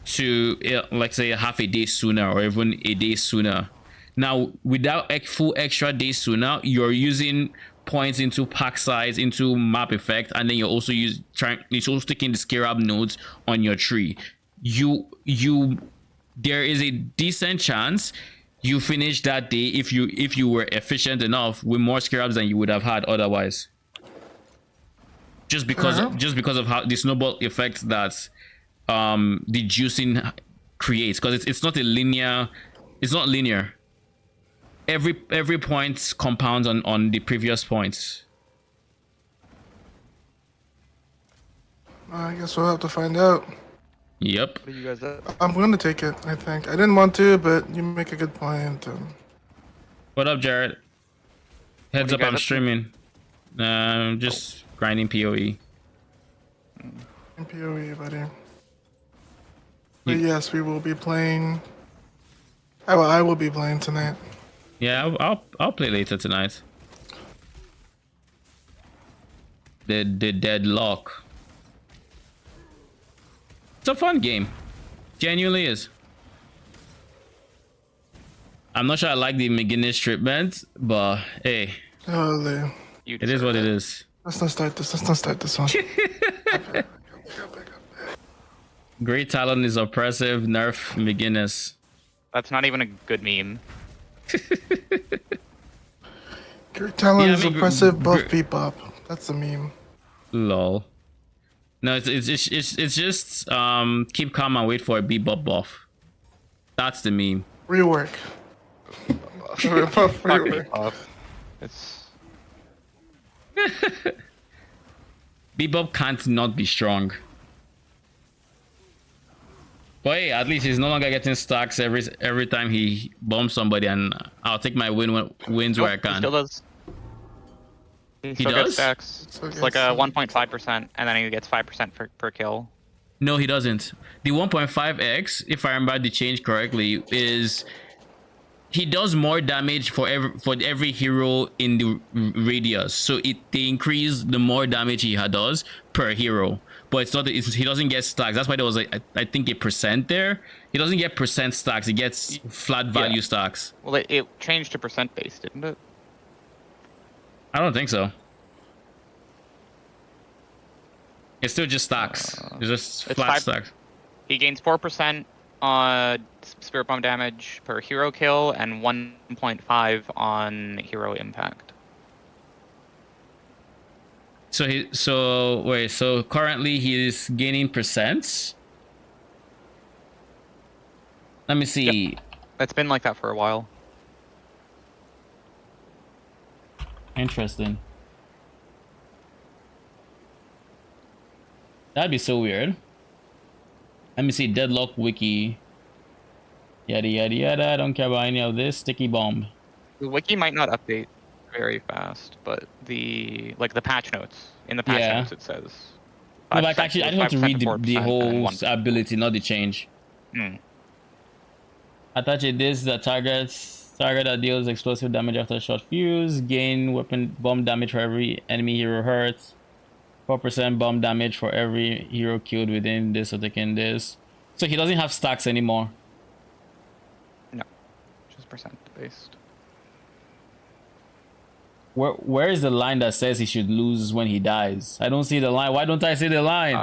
to like say half a day sooner or even a day sooner. Now without full extra day sooner, you're using points into pack size, into map effect, and then you're also taking the scarab nodes on your tree. There is a decent chance you finish that day if you were efficient enough with more scarabs than you would have had otherwise. Just because of how the snowball effect that the juicing creates, because it's not linear. Every point compounds on the previous points. I guess we'll have to find out. Yep. What are you guys at? I'm going to take it, I think. I didn't want to, but you make a good point. What up, Jared? Heads up, I'm streaming. Just grinding PoE. In PoE, buddy. But yes, we will be playing. I will be playing tonight. Yeah, I'll play later tonight. The Deadlock. It's a fun game. Genuinely is. I'm not sure I like the McGinnis treatment, but hey. Holy. It is what it is. Let's not start this one. Great Talon is oppressive. Nerf McGinnis. That's not even a good meme. Great talent is oppressive. Buff bebop. That's the meme. Lol. No, it's just keep calm and wait for a bebop buff. That's the meme. Rework. Rework. It's Bebop can't not be strong. But hey, at least he's no longer getting stacks every time he bombs somebody, and I'll take my wins where I can. He still does. He still does? gets stacks. It's like a 1.5%, and then he gets 5% per kill. No, he doesn't. The 1.5x, if I remember the change correctly, is he does more damage for every hero in the radius. So they increase the more damage he does per hero. But it's not. He doesn't get stacks. That's why there was I think a percent there. He doesn't get percent stacks. He gets flat value stacks. Well, it changed to percent based, didn't it? I don't think so. It's still just stacks. It's just flat stacks. He gains 4% on Spirit Bomb damage per hero kill and 1.5 on hero impact. So currently he's gaining percents. Let me see. Yep. It's been like that for a while. Interesting. That'd be so weird. Let me see. Deadlock wiki. Yada yada yada. I don't care about any of this. Sticky bomb. The wiki might not update very fast, but the patch notes in the patch notes it says. No, but actually, I just want to read the whole ability, not the change. Attach this that target that deals explosive damage after a shot fuse. Gain weapon bomb damage for every enemy hero hurt. 4% bomb damage for every hero killed within this or taking this. So he doesn't have stacks anymore. No, just percent based. Where is the line that says he should lose when he dies? I don't see the line. Why don't I see the line?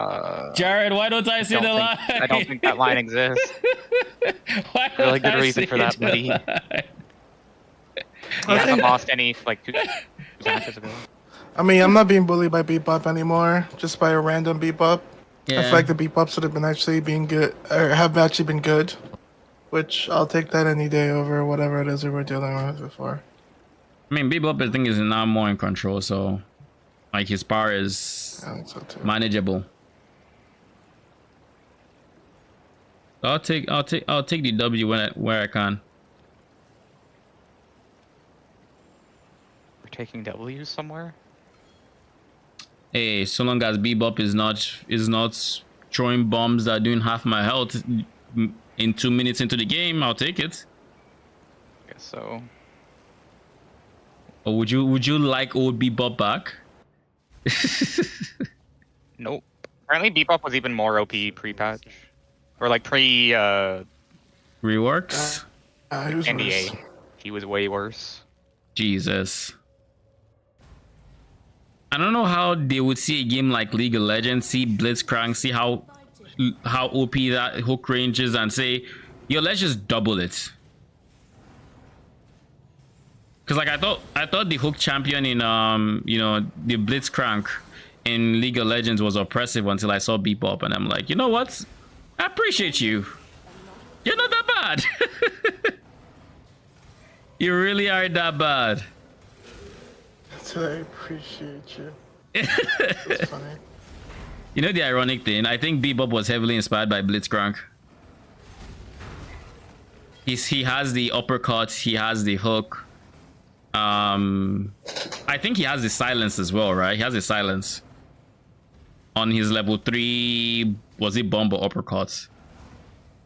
Jared, why don't I see the line? I don't think that line exists. Why Really don't good I reason for see that, the buddy. line? He hasn't lost any like 2 matches ago. I mean, I'm not being bullied by Bebop anymore, just by a random Bebop. I Yeah. feel like the Bebops would have been actually being good, or have actually been good, which I'll take that any day over whatever it is we were dealing with before. I mean, Bebop, I think, is now more in control, so like his power is I think so too. manageable. I'll take the W where I can. We're taking W's somewhere. Hey, so long as Bebop is not throwing bombs that are doing half my health in 2 minutes into the game, I'll take it. Guess so. Or would you like old Bebop back? Nope. Apparently Bebop was even more OP pre-patch. Or like pre Reworks? He was NBA. worse. He was way worse. Jesus. I don't know how they would see a game like League of Legends, see Blitzcrank, see how OP that hook range is, and say, yo, let's just double it. Cause like I thought the hook champion in the Blitzcrank in League of Legends was oppressive until I saw Bebop, and I'm like, you know what? I appreciate you. You're not that bad. You really are that bad. So I appreciate you. That's funny. You know the ironic thing? I think Bebop was heavily inspired by Blitzcrank. He has the uppercut, he has the hook. I think he has the silence as well, right? He has the silence on his level 3. Was it bomb or uppercut?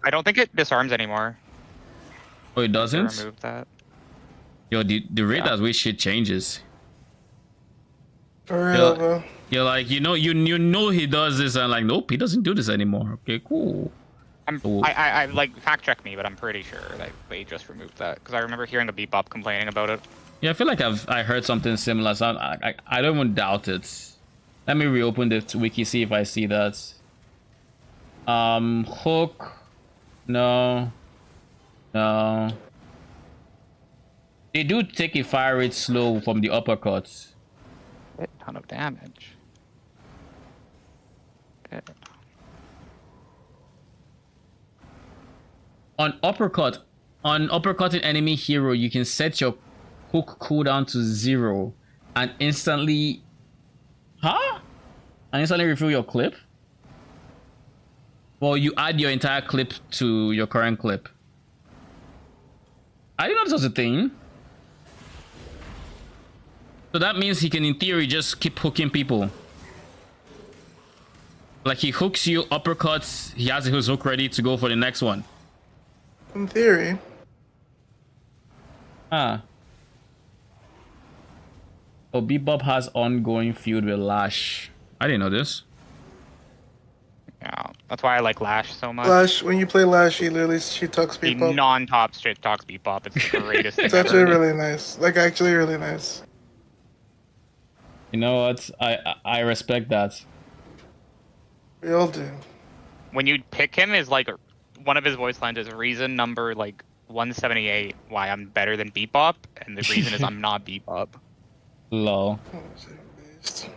I don't think it disarms anymore. Oh, it They doesn't? removed that. Yo, the rate at which shit changes. For real, Yeah. bro. You're like, you know he does this, and like, nope, he doesn't do this anymore. Okay, cool. Oh. I like fact check me, but I'm pretty sure that they just removed that because I remember hearing the Bebop complaining about it. Yeah, I feel like I heard something similar, so I don't even doubt it. Let me reopen the wiki, see if I see that. Hook. No. They do take a fire rate slow from the uppercuts. A ton of damage. Okay. On uppercutting enemy hero, you can set your hook cooldown to 0 and instantly refill your clip. Well, you add your entire clip to your current clip. I didn't know this was a thing. So that means he can, in theory, just keep hooking people. Like he hooks you, uppercuts, he has his hook ready to go for the next one. In theory. Oh, Bebop has ongoing feud with Lash. I didn't know this. Yeah, that's why I like Lash so much. Lash, when you play Lash, she talks The Bebop. non-top shit talks Bebop. It's the greatest thing It's actually ever. really nice. Like, actually really nice. You know what? I respect that. We all do. When you pick him, is like one of his voice lines is reason number like 178 why I'm better than Bebop, and the reason is I'm not Bebop. Lol. Oh, is it based?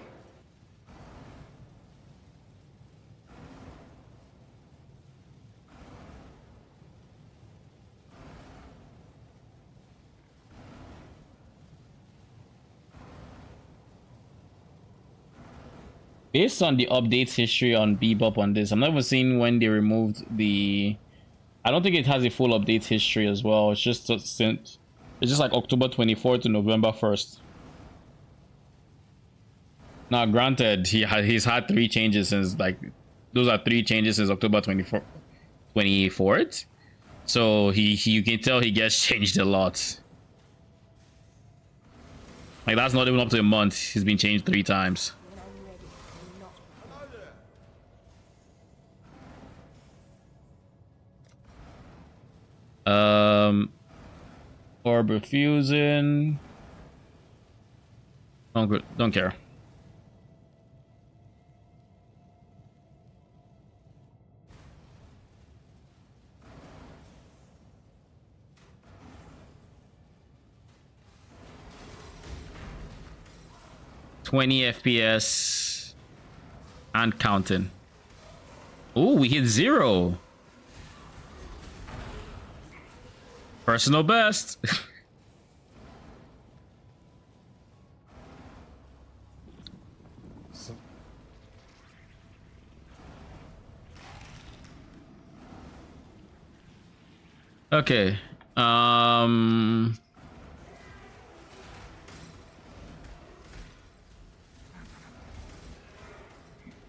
Based on the updates history on Bebop on this, I'm not even seeing when they removed the. I don't think it has a full update history as well. It's just like October 24th to November 1st. Now, granted, he's had 3 changes since like those are 3 changes since October 24th. So you can tell he gets changed a lot. Like that's not even up to a month. He's been changed 3 times. Orb refusing. Don't care. $20 FPS and counting. Oh, we hit 0. Personal best. Okay.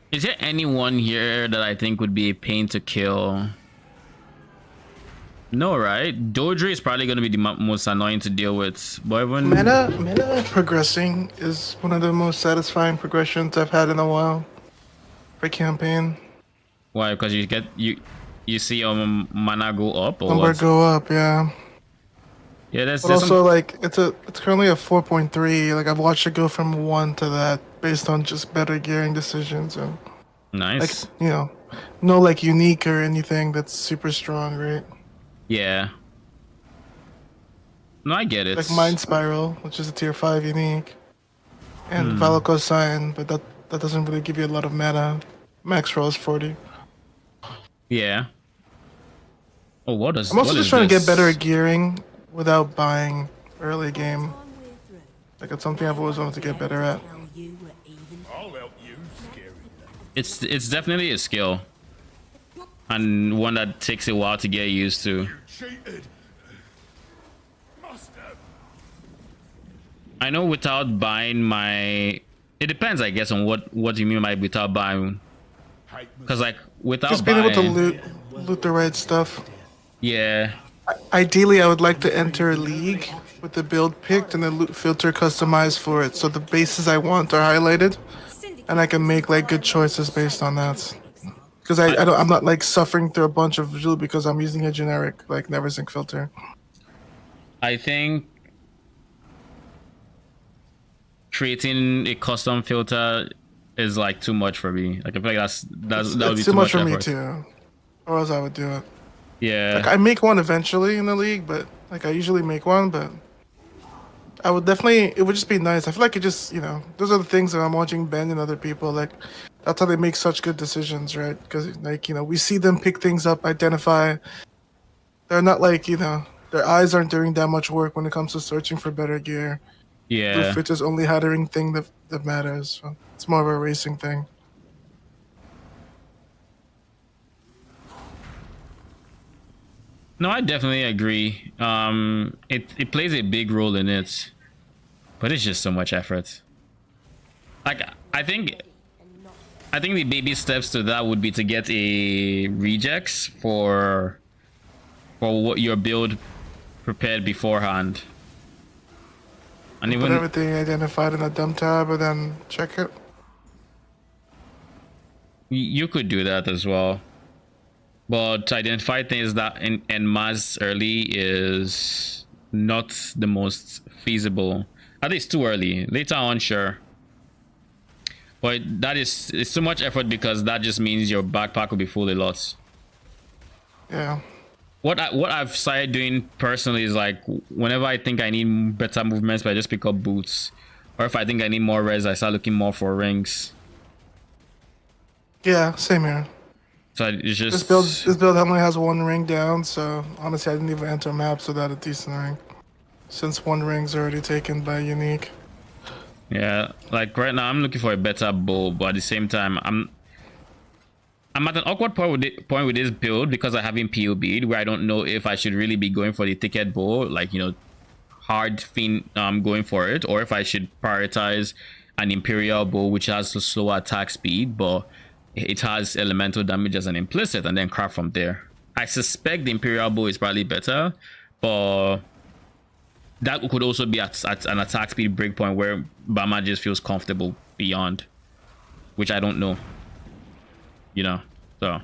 Is there anyone here that I think would be a pain to kill? No, right? Dodri is probably going to be the most annoying to deal with. But when Meta progressing is one of the most satisfying progressions I've had in a while for campaign. Why? Because you see your mana go up or Number what? go up, yeah. Yeah, that's But also like it's currently a 4.3. Like I've watched it go from 1 to that based on just better gearing decisions and like nice. no like unique or anything that's super strong, right? Yeah. No, I get it. Like Mind Spiral, which is a tier 5 unique, and Valakos Sign, but that doesn't really give you a lot of mana. Max roll is 40. Yeah. Oh, what is? I'm also what just is trying to this? get better at gearing without buying early game. Like it's something I've always wanted to get better at. I'll help you, scary. It's definitely a skill, and one that takes a while to get used to. Cheated. Must have. I know without buying my. It depends, I guess, on what you mean by without buying. Because like without Just being buying, able to loot the right stuff. yeah, Ideally, I would like to enter a league with the build picked and the loot filter customized for it, so the bases I want are highlighted, and I can make like good choices based on that. Because I'm not like suffering through a bunch of loot because I'm using a generic like never sync filter. I think creating a custom filter is like too much for me. Like I feel like that would be It's too much for effort. me too, or else I would do it. Yeah. Like I make one eventually in the league, but like I usually make one, but I would definitely. It would just be nice. I feel like it just those are the things that I'm watching Ben and other people like. That's how they make such good decisions, right? Because like we see them pick things up, identify. They're not like their eyes aren't doing that much work when it comes to searching for better gear. Yeah. Fit is only hiring thing that matters. So it's more of a racing thing. No, I definitely agree. It plays a big role in it, but it's just so much effort. Like I think the baby steps to that would be to get a regex for what your build prepared beforehand, and Put even everything identified in a dump tab and then check it. you could do that as well. But to identify things that in mass early is not the most feasible. At least too early. Later on, sure. But it's so much effort because that just means your backpack will be full a lot. Yeah. What I've started doing personally is like whenever I think I need better movements, I just pick up boots. Or if I think I need more res, I start looking more for rings. Yeah, same here. So it's just This build only has one ring down, so honestly I didn't even enter maps without a decent ring. Since one ring's already taken by unique. yeah, like right now I'm looking for a better bow, but at the same time I'm at an awkward point with this build because I haven't PoB'd where I don't know if I should really be going for the thicket bow, like hard fin going for it, or if I should prioritize an imperial bow which has a slower attack speed but it has elemental damage as an implicit, and then craft from there. I suspect the imperial bow is probably better, but that could also be at an attack speed breakpoint where Bama just feels comfortable beyond, which I don't know. So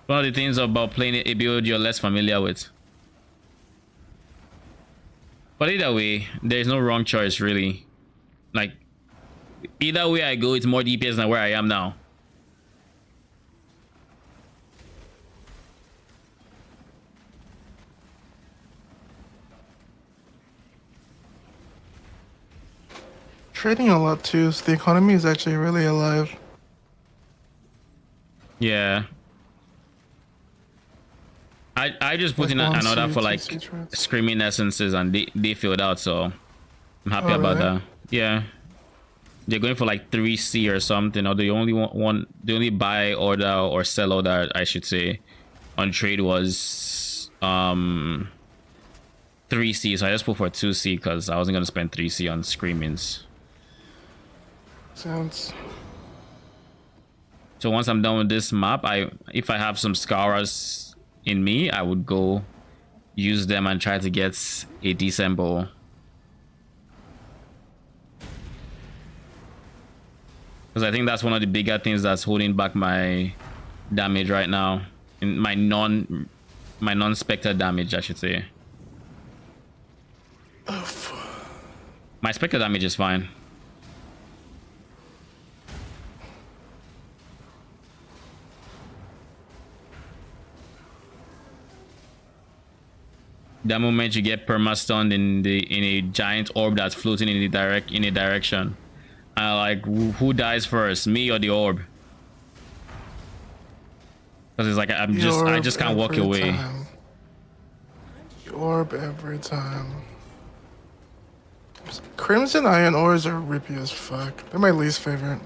one of the things about playing a build you're less familiar with. But either way, there's no wrong choice really. Like either way I go, it's more DPS than where I am now. Trading a lot too, so the economy is actually really alive. Yeah. I just put Like in one another seed, for two like seed trades. screaming essences and they filled out, so I'm happy Oh, about really? that. Yeah. They're going for like 3C or something, or the only one the only buy order or sell order I should say on trade was 3C, so I just put for 2C because I wasn't gonna spend 3C on screamings. Sounds. So once I'm done with this map, if I have some Scouras in me, I would go use them and try to get a decent bow. Because I think that's one of the bigger things that's holding back my damage right now. In my non-spectre damage, I should say. My spectre damage is fine. The moment you get perma-stunned in a giant orb that's floating in a direction, like who dies first, me or the orb? Because it's like I just can't walk every away. time. The orb every time. Crimson Iron ores are rippy as fuck. They're my least favorite.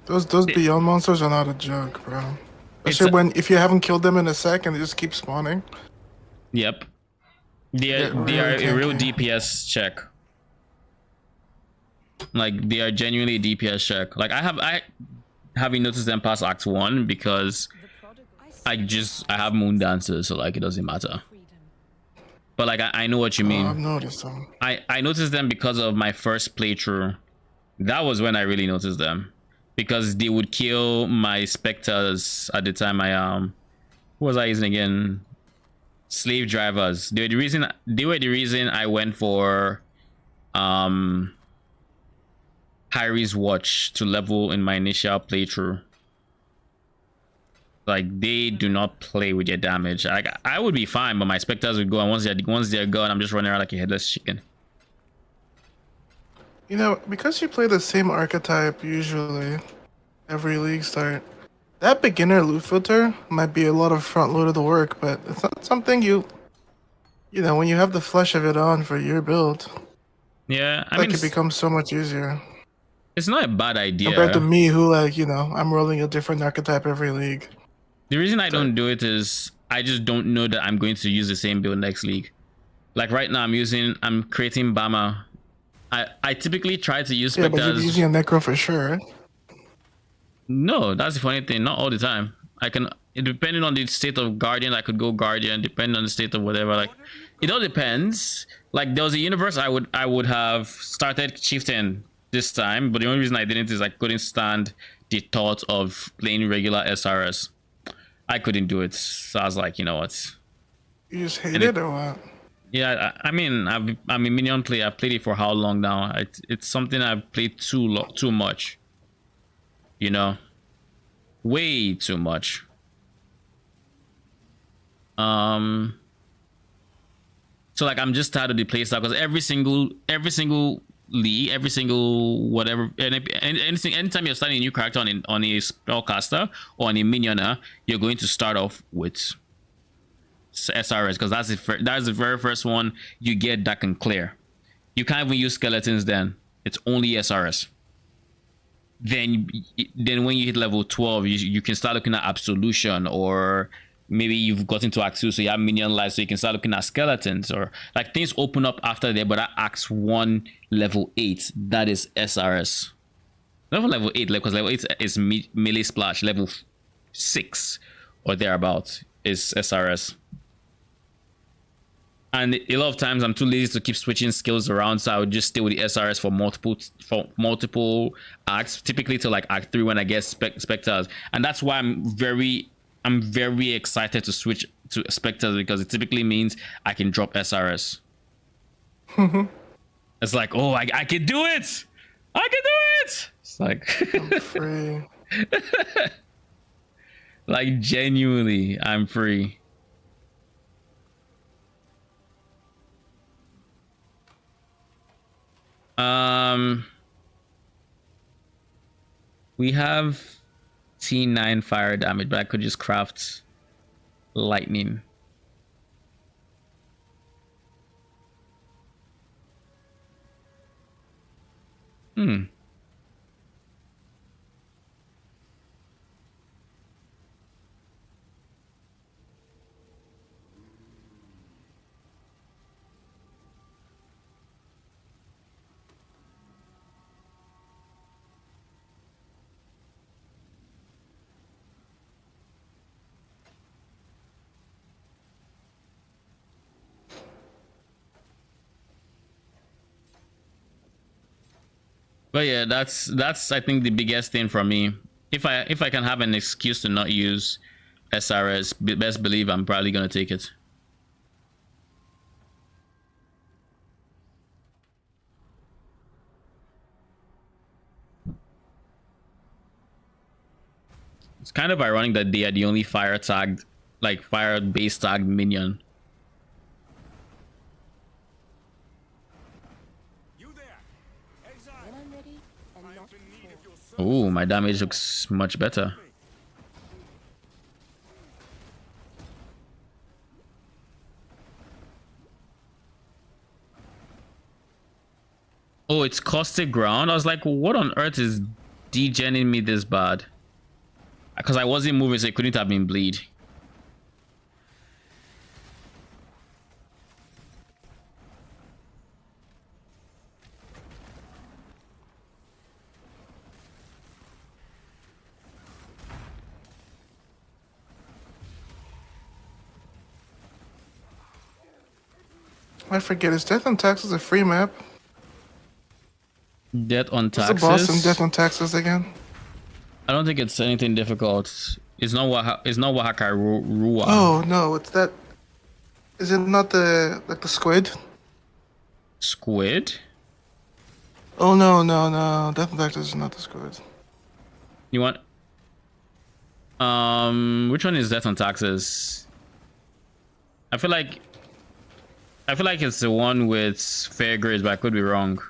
Those Beyond monsters are not a joke, bro. Especially if you haven't killed them in a sec and they just keep spawning. Yep. They are a real DPS check. Like they are genuinely a DPS check. Like I haven't noticed them past Act 1 because I have moon dancers, so like it doesn't matter. But like I know what you mean. I've noticed them. I noticed them because of my first playthrough. That was when I really noticed them. Because they would kill my specters at the time. Who was I using again? Slave drivers. They were the reason I went for Harry's watch to level in my initial playthrough. Like they do not play with your damage. I would be fine, but my specters would go, and once they're gone, I'm just running around like a headless chicken. You know, because you play the same archetype usually every league start, that beginner loot filter might be a lot of front load of the work, but it's not something you know, when you have the flesh of it on for your build. Yeah, I mean, it becomes so much easier. It's not a bad idea. Compared to me, who I'm rolling a different archetype every league. The reason I don't do it is I just don't know that I'm going to use the same build next league. Like right now, I'm creating Bama. I typically try to use specters. Yeah, but you're using a necro for sure, right? No, that's the funny thing. Not all the time. Depending on the state of Guardian, I could go Guardian. Depending on the state of whatever, like it all depends. Like there was a universe I would have started Chieftain this time, but the only reason I didn't is I couldn't stand the thought of playing regular SRS. I couldn't do it, so I was like, you know what? You just hate it or what? Yeah, I mean, I'm a minion player. I've played it for how long now? It's something I've played too much. You know, way too much. So like I'm just tired of the playstyle because every single league, every single whatever, anytime you're starting a new character on a spellcaster or on a minioner, you're going to start off with SRS because that's the very first one you get that can clear. You can't even use skeletons then. It's only SRS. Then when you hit level 12, you can start looking at absolution, or maybe you've got into Act 2, so you have minion life, so you can start looking at skeletons, or like things open up after there. But at Act 1 level 8, that is SRS. Not level 8, because level 8 is melee splash. Level 6 or thereabouts is SRS. And a lot of times I'm too lazy to keep switching skills around, so I would just stay with the SRS for multiple acts, typically to like Act 3 when I get specters. And that's why I'm very excited to switch to specters, because it typically means I can drop SRS. It's like, oh, I can do it. I can do it. It's like, I'm free. like genuinely, I'm free. We have T9 fire damage, but I could just craft lightning. But yeah, that's I think the biggest thing for me. If I can have an excuse to not use SRS, best believe I'm probably gonna take it. It's kind of ironic that they are the only fire tagged, like fire base tagged minion. You there? Exile. When I'm ready and I not am in need of before. your service. Oh, my damage looks much better. Oh, it's caustic ground. I was like, what on earth is degenning me this bad? Because I wasn't moving, so it couldn't have been bleed. I forget. Is Death on Texas a free map? Death on What's the boss in taxes. Death on Texas again? I don't think it's anything difficult. It's not Oaxaca Rua. Oh no, it's that. Is it not the like the squid? Squid? Oh no. Death on Texas is not the squid. You want? Which one is Death on Taxes? I feel like it's the one with fair grades, but I could be wrong.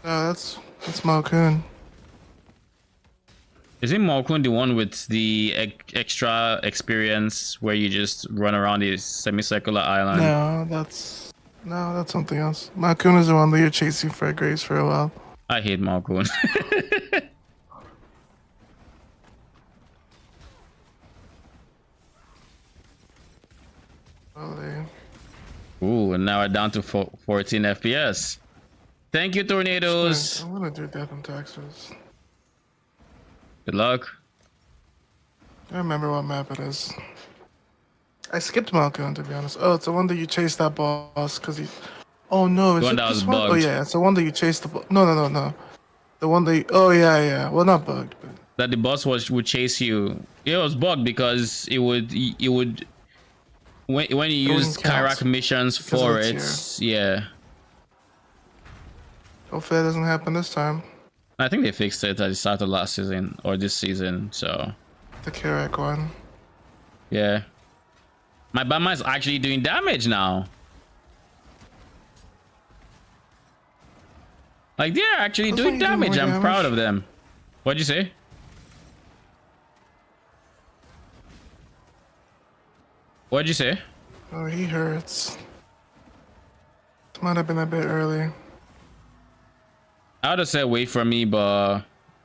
No, that's Malkoon. Is it Malkun the one with the extra experience where you just run around the semicircular island? No, that's something else. Malkoon is the one that you're chasing for grace for a while. I hate Malkun. Ooh, and now we're down to 14 FPS. Thank you, tornadoes. I'm gonna do Death on Texas. Good luck. I remember what map it is. I skipped Malkoon to be honest. Oh, it's the one that you chase that boss because he. Oh no, is The one it that this was one? Oh bugged. yeah, it's the one that you chase the. No. The one that. Oh yeah. Well, not bugged, but. That the boss would chase you. It was bugged because it would when you use counts Kyrak missions because for of the it. Yeah, Hopefully, it doesn't happen this time. I think they fixed it at the start of last season or this season. So The Kirak one. yeah, my Bama is actually doing damage now. Like they're actually Looks doing like you're doing damage. more I'm proud damage. of them. What'd you say? What'd you say? Oh, he hurts. Might have been a bit early. I would have said wait for me, but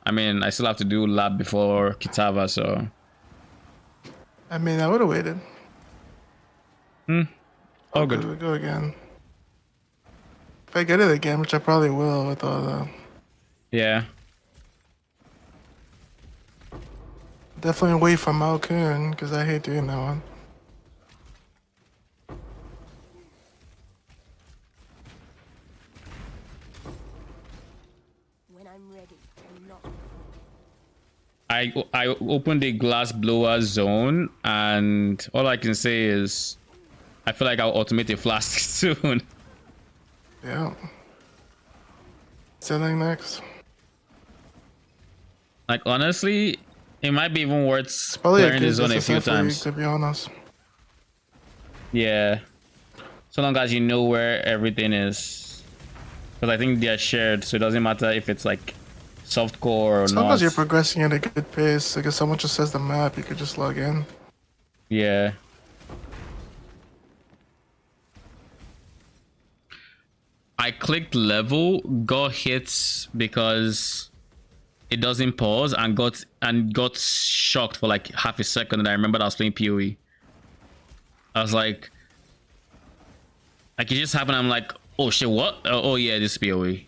I mean I still have to do lab before Kitava, so I mean, I would have waited. all good. We go again. If I get it again, which I probably will with all the. Yeah. Definitely wait for Malkoon, because I hate doing that one. When I'm ready and not I opened the glass blower zone, and all I can say is I feel like I'll automate a flask soon. Yeah. Selling next. Like honestly, it might be even worth It's probably a clearing the good zone a few SSF league, times. to be honest. Yeah. So long as you know where everything is. Because I think they are shared, so it doesn't matter if it's like soft core or As long not. as you're progressing at a good pace, like if someone just says the map, you could just log in. Yeah. I clicked level, got hits because it doesn't pause, and got shocked for like half a second, and I remembered I was playing PoE. I was like it just happened. I'm like, oh shit, what? Oh yeah, this is PoE.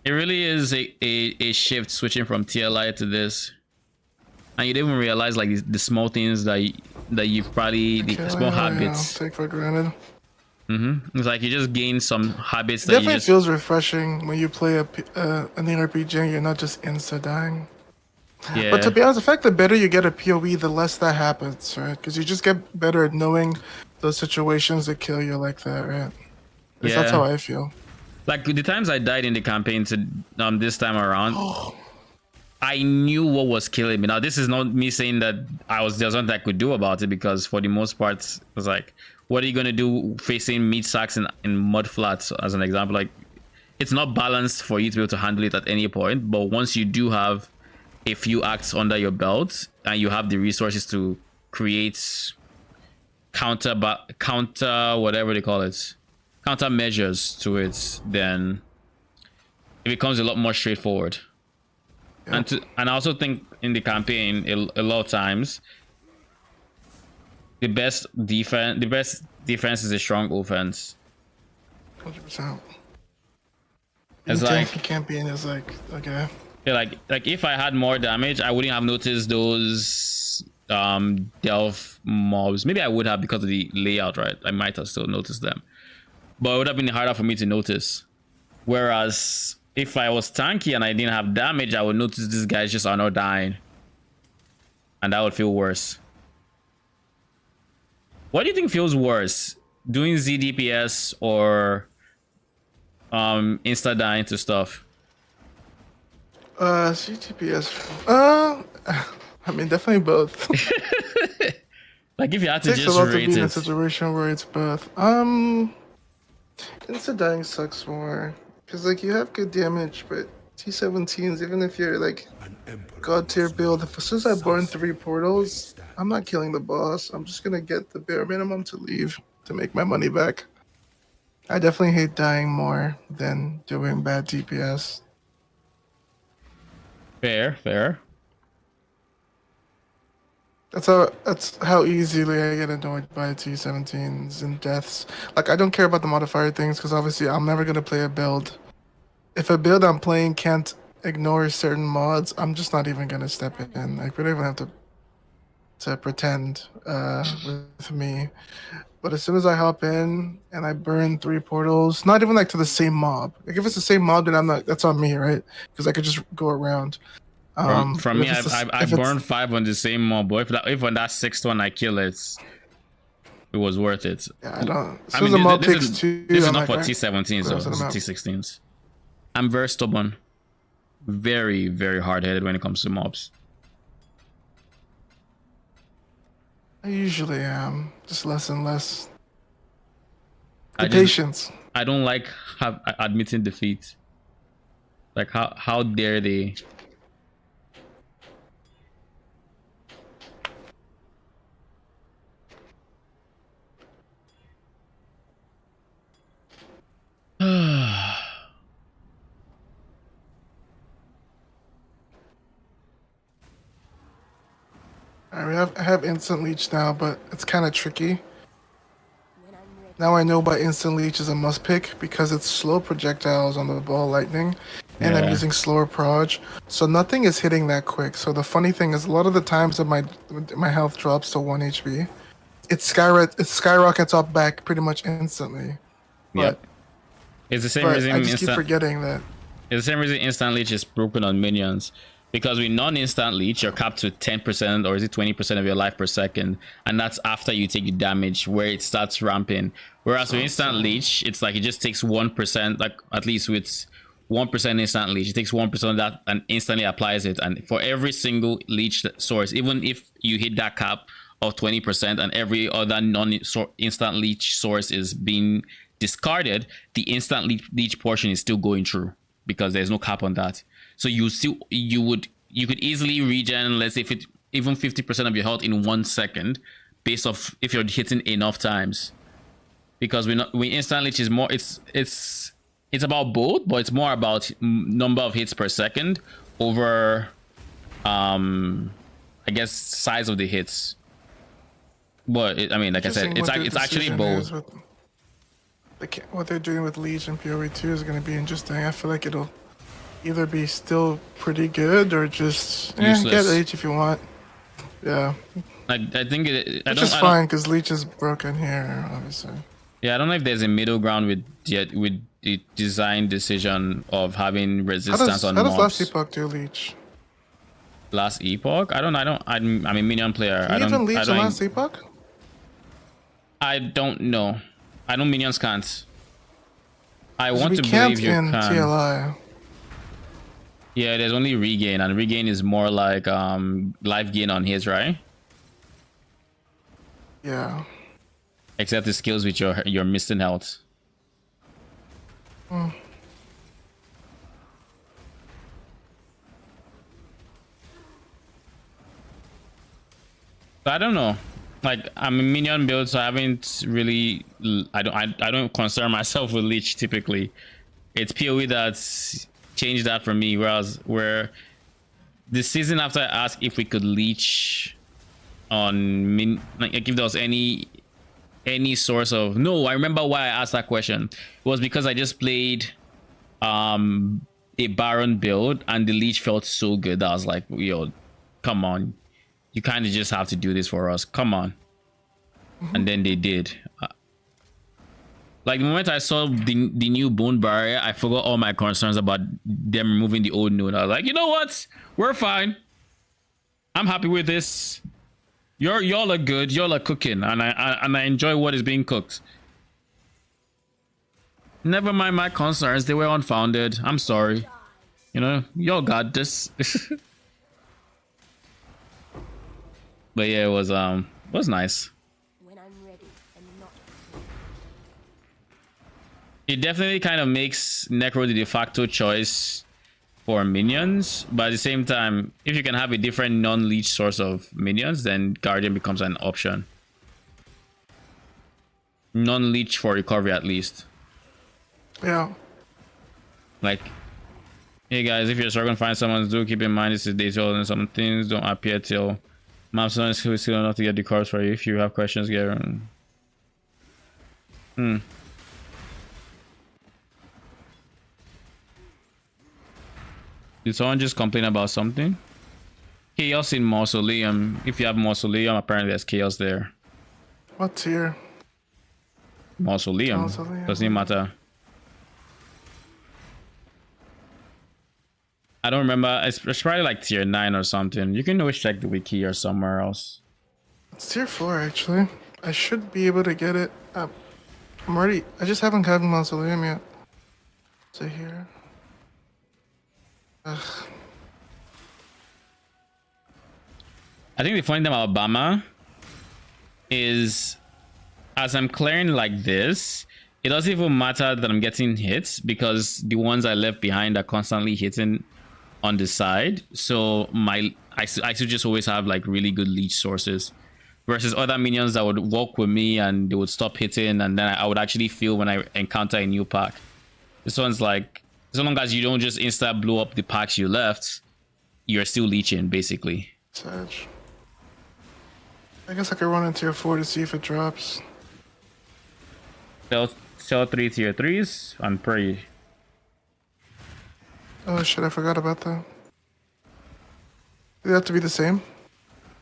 It really is a shift switching from TLI to this, and you don't even realize like the small things that you've probably the small habits. Take for granted. It's like you just gain some habits It that you definitely just feels refreshing when you play an RPG and you're not just insta dying. yeah. But to be honest, the fact that better you get at PoE, the less that happens, right? Because you just get better at knowing those situations that kill you like that, right? Yeah. That's how I feel. Like the times I died in the campaign to this time around, I knew what was killing me. Now this is not me saying that there's nothing I could do about it, because for the most part it was like, what are you gonna do facing meat sacks in mud flats, as an example? Like, it's not balanced for you to be able to handle it at any point. But once you do have a few acts under your belt and you have the resources to create counter whatever they call it, counter measures to it, then it becomes a lot more straightforward. Yep. And I also think in the campaign a lot of times the best defense is a strong offense. 100%. It's like campaign is like, okay. Yeah, like if I had more damage, I wouldn't have noticed those delve mobs. Maybe I would have because of the layout, right? I might have still noticed them, but it would have been harder for me to notice. Whereas if I was tanky and I didn't have damage, I would notice these guys just are not dying, and that would feel worse. What do you think feels worse, doing ZDPS or insta dying to stuff? CTPS. I mean, definitely both. Like if you had to It takes just a lot to rate be in a it. situation where it's both. Insta dying sucks more because like you have good damage, but T17s, even if you're like god tier build, as soon as I burn 3 portals, I'm not killing the boss. I'm just gonna get the bare minimum to leave to make my money back. I definitely hate dying more than doing bad DPS. Fair. That's how easily I get annoyed by T17s and deaths. Like, I don't care about the modifier things because obviously I'm never gonna play a build. If a build I'm playing can't ignore certain mods, I'm just not even gonna step in. Like, we don't even have to pretend with me. But as soon as I hop in and I burn 3 portals, not even like to the same mob. Like if it's the same mob, then I'm not. That's on me, right? Because I could just go around. From me, I burned 5 on the same mob, but if on that 6th one I kill it, it was worth it. Yeah, I don't. As I soon as mean, the mob this picks is 2, this is I'm not like, for right, T17s though. This is T16s. I'm very stubborn, very hard-headed when it comes to mobs. I usually am, just less and less. Patience. I don't like admitting defeat. Like how dare they? I have instant leech now, but it's kind of tricky. When I'm ready. Now I know by instant leech is a must pick because it's slow projectiles on the ball lightning, and I'm Yeah. using slower proj, so nothing is hitting that quick. So the funny thing is, a lot of the times that my health drops to 1 HP, it skyrockets up back pretty much instantly. Yep. It's the same But reason I just keep forgetting that. It's the same reason instant leech is broken on minions. Because with non-instant leech, you're capped to 10% or is it 20% of your life per second, and that's after you take the damage where it starts ramping. Whereas with instant leech, it's like it just takes 1%, like at least with 1% instant leech, it takes 1% of that and instantly applies it. And for every single leech source, even if you hit that cap of 20% and every other non-instant leech source is being discarded, the instant leech portion is still going through because there's no cap on that. So you could easily regen, let's say if it even 50% of your health in 1 second, based off if you're hitting enough times. Because we instant leech is more, it's about both, but it's more about number of hits per second over I guess size of the hits. But I mean, like I said, it's actually both. What they're doing with Leech and PoE 2 is going to be interesting. I feel like it'll either be still pretty good or just get Leech if you want. Yeah. I think which is fine because Leech is broken here, obviously. Yeah, I don't know if there's a middle ground with the design decision of having resistance on mobs. How does last epoch do Leech? Last epoch? I'm a minion player. Can you even Leech on last epoch? I don't know. I know minions can't. I want to believe you can. TLI. Yeah, there's only regain, and regain is more like life gain on his, right? Yeah. Except the skills with your missing health. Hmm. I don't know. Like, I'm a minion build, so I haven't really. I don't concern myself with leech typically. It's PoE that's changed that for me. Where the season after I asked if we could leech on like if there was any source of. No, I remember why I asked that question. It was because I just played a Baron build and the leech felt so good that I was like, yo, come on. You kind of just have to do this for us. Come on. And then they did. Like the moment I saw the new bone barrier, I forgot all my concerns about them removing the old node. I was like, you know what? We're fine. I'm happy with this. Y'all are good. Y'all are cooking, and I enjoy what is being cooked. Never mind my concerns. They were unfounded. I'm sorry. You know, y'all got this. But yeah, it was nice. When I'm ready and not It definitely kind of makes Necro the de facto choice for minions, but at the same time, if you can have a different non-leech source of minions, then Guardian becomes an option. Non-leech for recovery at least. Yeah. Like, hey guys, if you're struggling to find someone, do keep in mind this is day 12 and some things don't appear till Maps is still enough to get the cards for you. If you have questions, get Did someone just complain about something? Chaos in Mausoleum. If you have Mausoleum, apparently there's chaos there. What tier? Mausoleum. Doesn't matter. I don't remember. It's probably like tier 9 or something. You can always check the wiki or somewhere else. It's tier 4 actually. I should be able to get it. I just haven't gotten Mausoleum yet. So here. Ugh. I think the funny thing about Bama is as I'm clearing like this, it doesn't even matter that I'm getting hits because the ones I left behind are constantly hitting on the side. So I should just always have like really good leech sources versus other minions that would walk with me and they would stop hitting, and then I would actually feel when I encounter a new pack. This one's like, so long as you don't just insta blow up the packs you left, you're still leeching basically. Sage. I guess I could run in tier 4 to see if it drops. Sell 3 tier 3s and pray. Oh shit, I forgot about that. Do they have to be the same?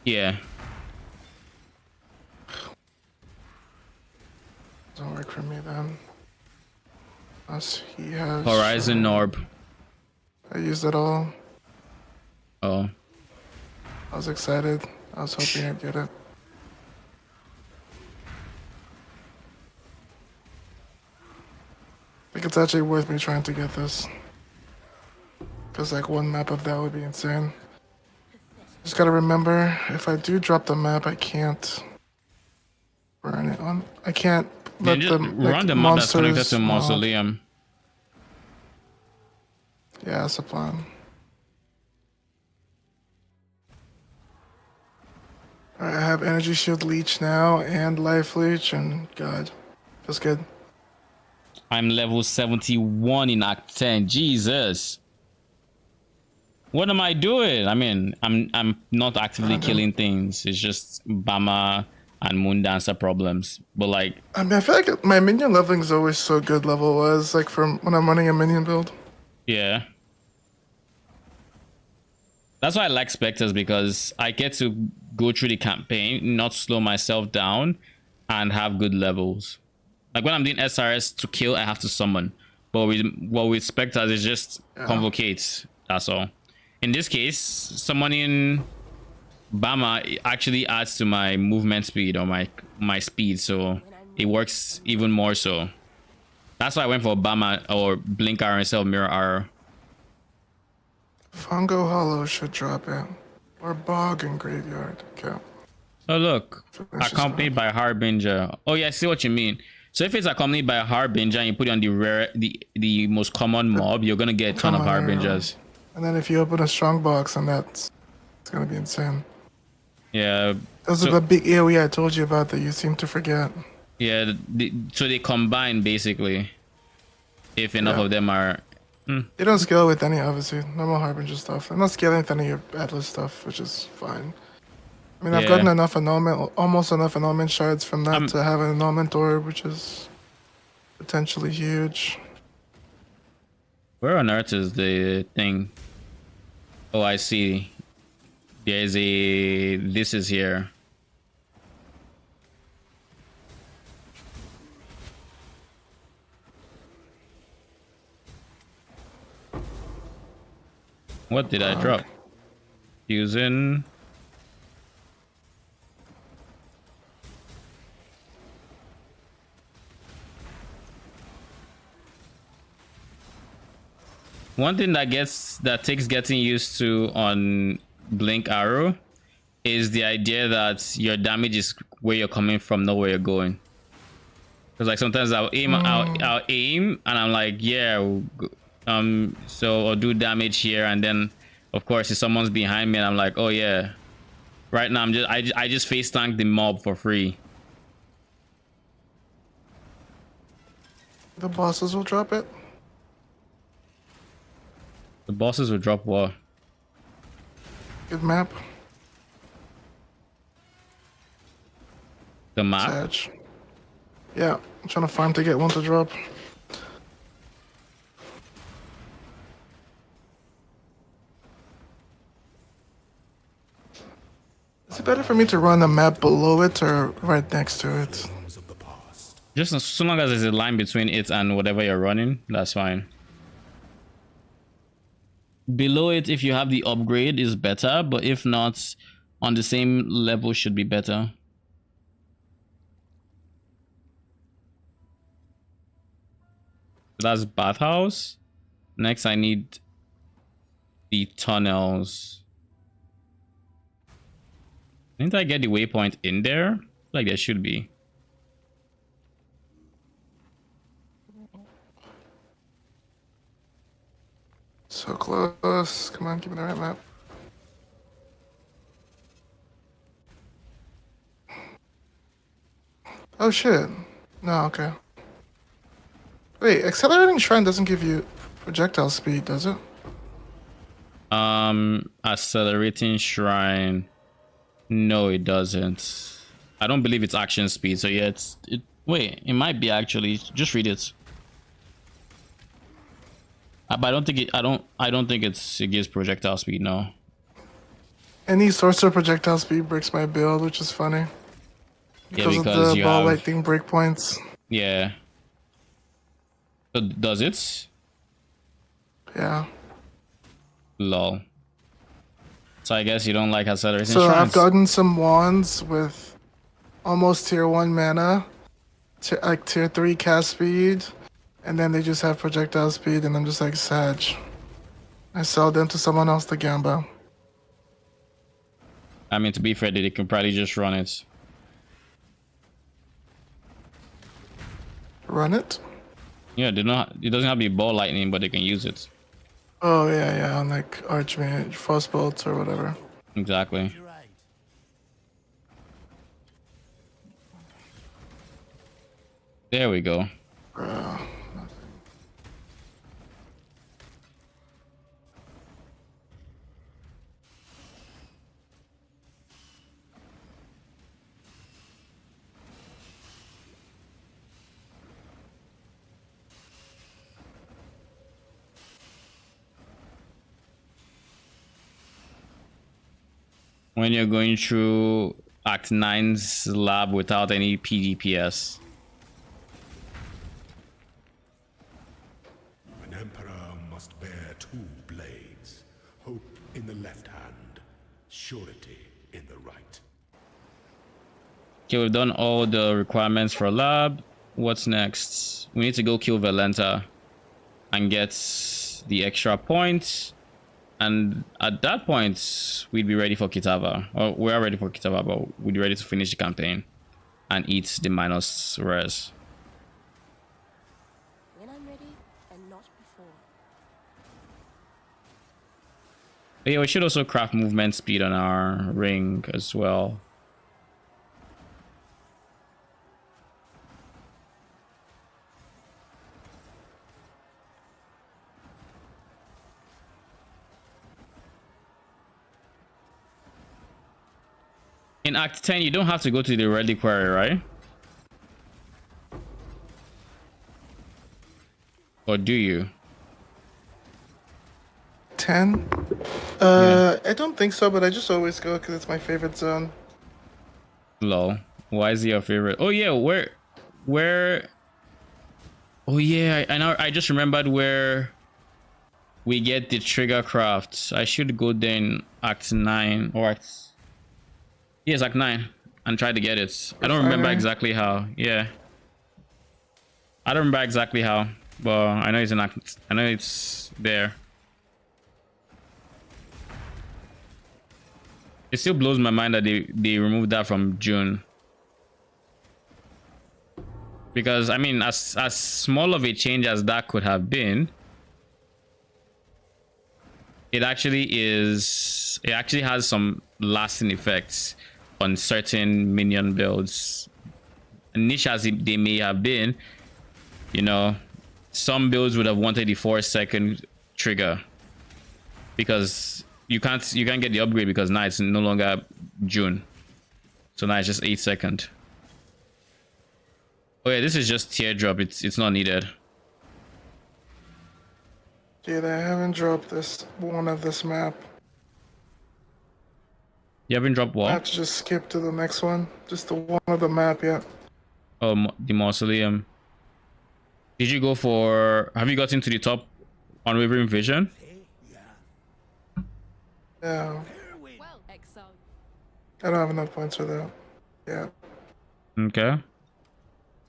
Yeah. Doesn't work for me then. Unless he has... Horizon Orb. I used it all. Oh. I was excited. I was hoping I'd get it. I think it's actually worth me trying to get this. Because like one map of that would be insane. Just gotta remember, if I do drop the map, I can't burn it on. I can't Then let just them run the map that's connected to Mausoleum. Yeah, that's the plan. Alright, I have Energy Shield Leech now and Life Leech, and God, feels good. I'm level 71 in Act 10. Jesus. What am I doing? I mean, I'm not actively killing things. It's just Bama and Moon Dancer problems. But like, I mean, I feel like my minion leveling is always so good level-wise, like from when I'm running a minion build. yeah. That's why I like Spectres, because I get to go through the campaign, not slow myself down, and have good levels. Like when I'm doing SRS to kill, I have to summon. But with Spectres, it just convocates. That's all. In this case, summoning Bama actually adds to my movement speed or my speed, so it works even more so. That's why I went for Bama or Blink Arrow instead of Mirror Arrow. Fungo Hollow should drop it. Or Bog and Graveyard. Okay. Oh look, Finish this accompanied by Harbinger. Oh yeah, I see what you mean. So if it's accompanied by a Harbinger and you put it on the rare, the most common mob, you're gonna get a ton of Harbingers. And then if you open a strong box, and it's gonna be insane. Yeah. Those are the big AoE I told you about that you seem to forget. Yeah, so they combine basically. If enough of them are. They don't scale with any, obviously, normal Harbinger stuff. I'm not scaling with any of your Atlas stuff, which is fine. I mean, I've gotten enough annulment, almost enough annulment shards from that to have an annulment orb, which is potentially huge. Where on earth is the thing? Oh, I see. There's a. This is here. What did I drop? Using. One thing that takes getting used to on Blink Arrow is the idea that your damage is where you're coming from, not where you're going. Because like sometimes I'll aim, I'll aim, and I'm like, yeah, so I'll do damage here, and then of course if someone's behind me, and I'm like, oh yeah, right now I just face tank the mob for free. The bosses will drop it. The bosses will drop what? Good map. The map? Sag. Yeah, I'm trying to farm to get one to drop. Is it better for me to run the map below it or right next to it? Just so long as there's a line between it and whatever you're running, that's fine. Below it, if you have the upgrade, is better, but if not, on the same level should be better. That's bathhouse. Next, I need the tunnels. Didn't I get the waypoint in there? Like there should be. So close. Come on, give me the right map. Oh shit. No, okay. Wait, accelerating shrine doesn't give you projectile speed, does it? Accelerating shrine. No, it doesn't. I don't believe it's action speed. So yeah, wait, it might be actually. Just read it. But I don't think it gives projectile speed. No. Any source of projectile speed breaks my build, which is funny. Because of the ball lightning breakpoints. Yeah. So does it? Yeah. Lol. So I guess you don't like Accelerating So I've Shrines. gotten some wands with almost tier 1 mana, like tier 3 cast speed, and then they just have projectile speed, and I'm just like, Sag. I sell them to someone else to Gamba. I mean, to be fair, they can probably just run it. Run it? Yeah, they don't. It doesn't have to be ball lightning, but they can use it. Oh, yeah, on like Archmage, Frostbolts, or whatever. Exactly. You're right. There we go. Bro. When you're going through Act 9's lab without any PDPS. An emperor must bear two blades. Hope in the left hand, surety in the right. Okay, we've done all the requirements for lab. What's next? We need to go kill Valenta and get the extra points. And at that point, we'd be ready for Kitava. Or we are ready for Kitava, but we'd be ready to finish the campaign and eat the minus res. When I'm ready, and not before. But yeah, we should also craft movement speed on our ring as well. In Act 10, you don't have to go to the reliquary, right? Or do you? 10? I don't think so, but I just always go because it's my favorite zone. Lol. Why is he your favorite? Oh yeah, where? Oh yeah, I know. I just remembered where we get the trigger crafts. I should go there in Act 9 or Act. Yes, Act 9 and try to get it. I don't remember exactly how. Yeah. I don't remember exactly how, but I know it's in Act. I know it's there. It still blows my mind that they removed that from June. Because I mean, as small of a change as that could have been, it actually is. It actually has some lasting effects on certain minion builds. Niche as they may have been, you know, some builds would have wanted the 4-second trigger because you can't get the upgrade because now it's no longer June, so now it's just 8-second. Oh yeah, this is just teardrop. It's not needed. Dude, I haven't dropped this one of this map. You haven't dropped I what? have to just skip to the next one. Just the one of the map, yeah. Oh, the mausoleum. Did you go for? Have you gotten to the top unwavering vision? Yeah. Well, Exo. I don't have enough points for that. Yeah. Okay. Time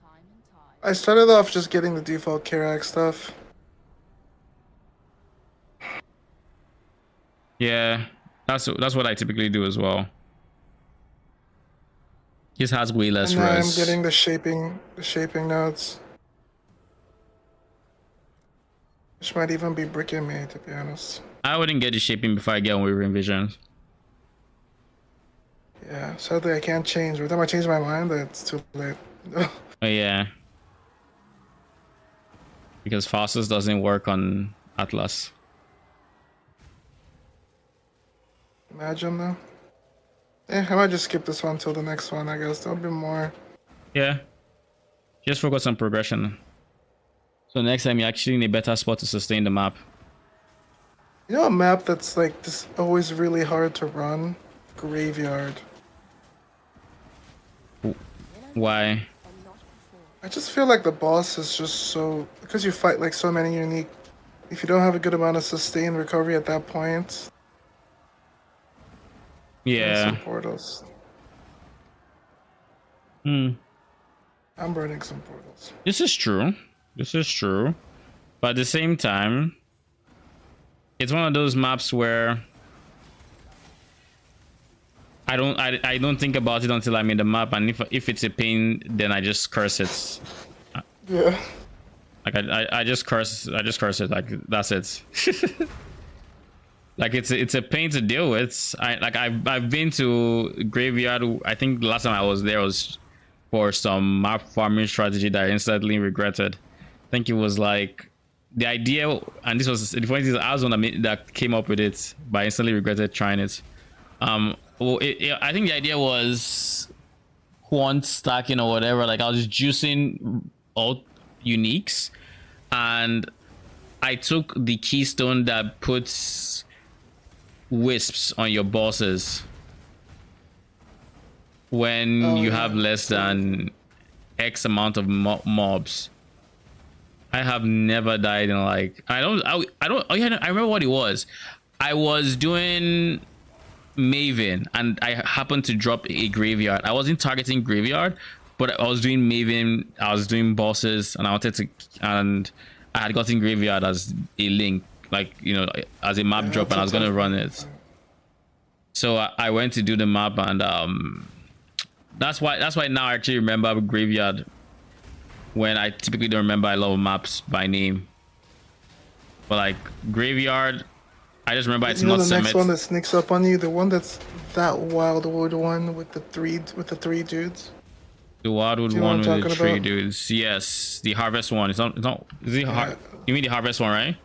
and tide. I started off just getting the default Karak stuff. Yeah, that's what I typically do as well. This has way less And now I'm res. getting the shaping nodes. Which might even be bricking me, to be honest. I wouldn't get the shaping before I get unwavering vision. Yeah, sadly I can't change. Every time I change my mind, it's too late. Oh yeah. Because Fossil doesn't work on Atlas. Imagine though. Yeah, I might just skip this one till the next one, I guess. There'll be more. Yeah. Just focus on progression. So next time you're actually in a better spot to sustain the map. You know a map that's like just always really hard to run? Graveyard. Why? And not before. I just feel like the boss is just so, because you fight like so many unique, if you don't have a good amount of sustained recovery at that point, Yeah. Some portals. Hmm. I'm burning some portals. This is true. This is true. But at the same time, it's one of those maps where I don't think about it until I'm in the map, and if it's a pain, then I just curse it. Yeah. Like I just curse it, like that's it. Like it's a pain to deal with. I've been to graveyard. I think the last time I was there was for some map farming strategy that I instantly regretted. I think it was like the idea, and this was the funny thing is I was one that came up with it, but I instantly regretted trying it. Well, I think the idea was quant stacking or whatever. Like I was juicing all uniques, and I took the keystone that puts wisps on your bosses when you have less than X amount of mobs. I have never died in like I don't oh yeah, I remember what it was. I was doing Maven and I happened to drop a graveyard. I wasn't targeting graveyard, but I was doing Maven, I was doing bosses, and I wanted to, and I had gotten graveyard as a link, like, you know, as a map drop, and I was gonna run it. So I went to do the map, and that's why now I actually remember graveyard when I typically don't remember a lot of maps by name. But like graveyard, I just remember it's You know not the next Summit. one that sneaks up on you, the one that's that Wildwood one with the three dudes. The Wildwood Do you know one what with I'm the talking three about? dudes. Yes, the Harvest one. It's not. Is it you mean the Harvest one, right?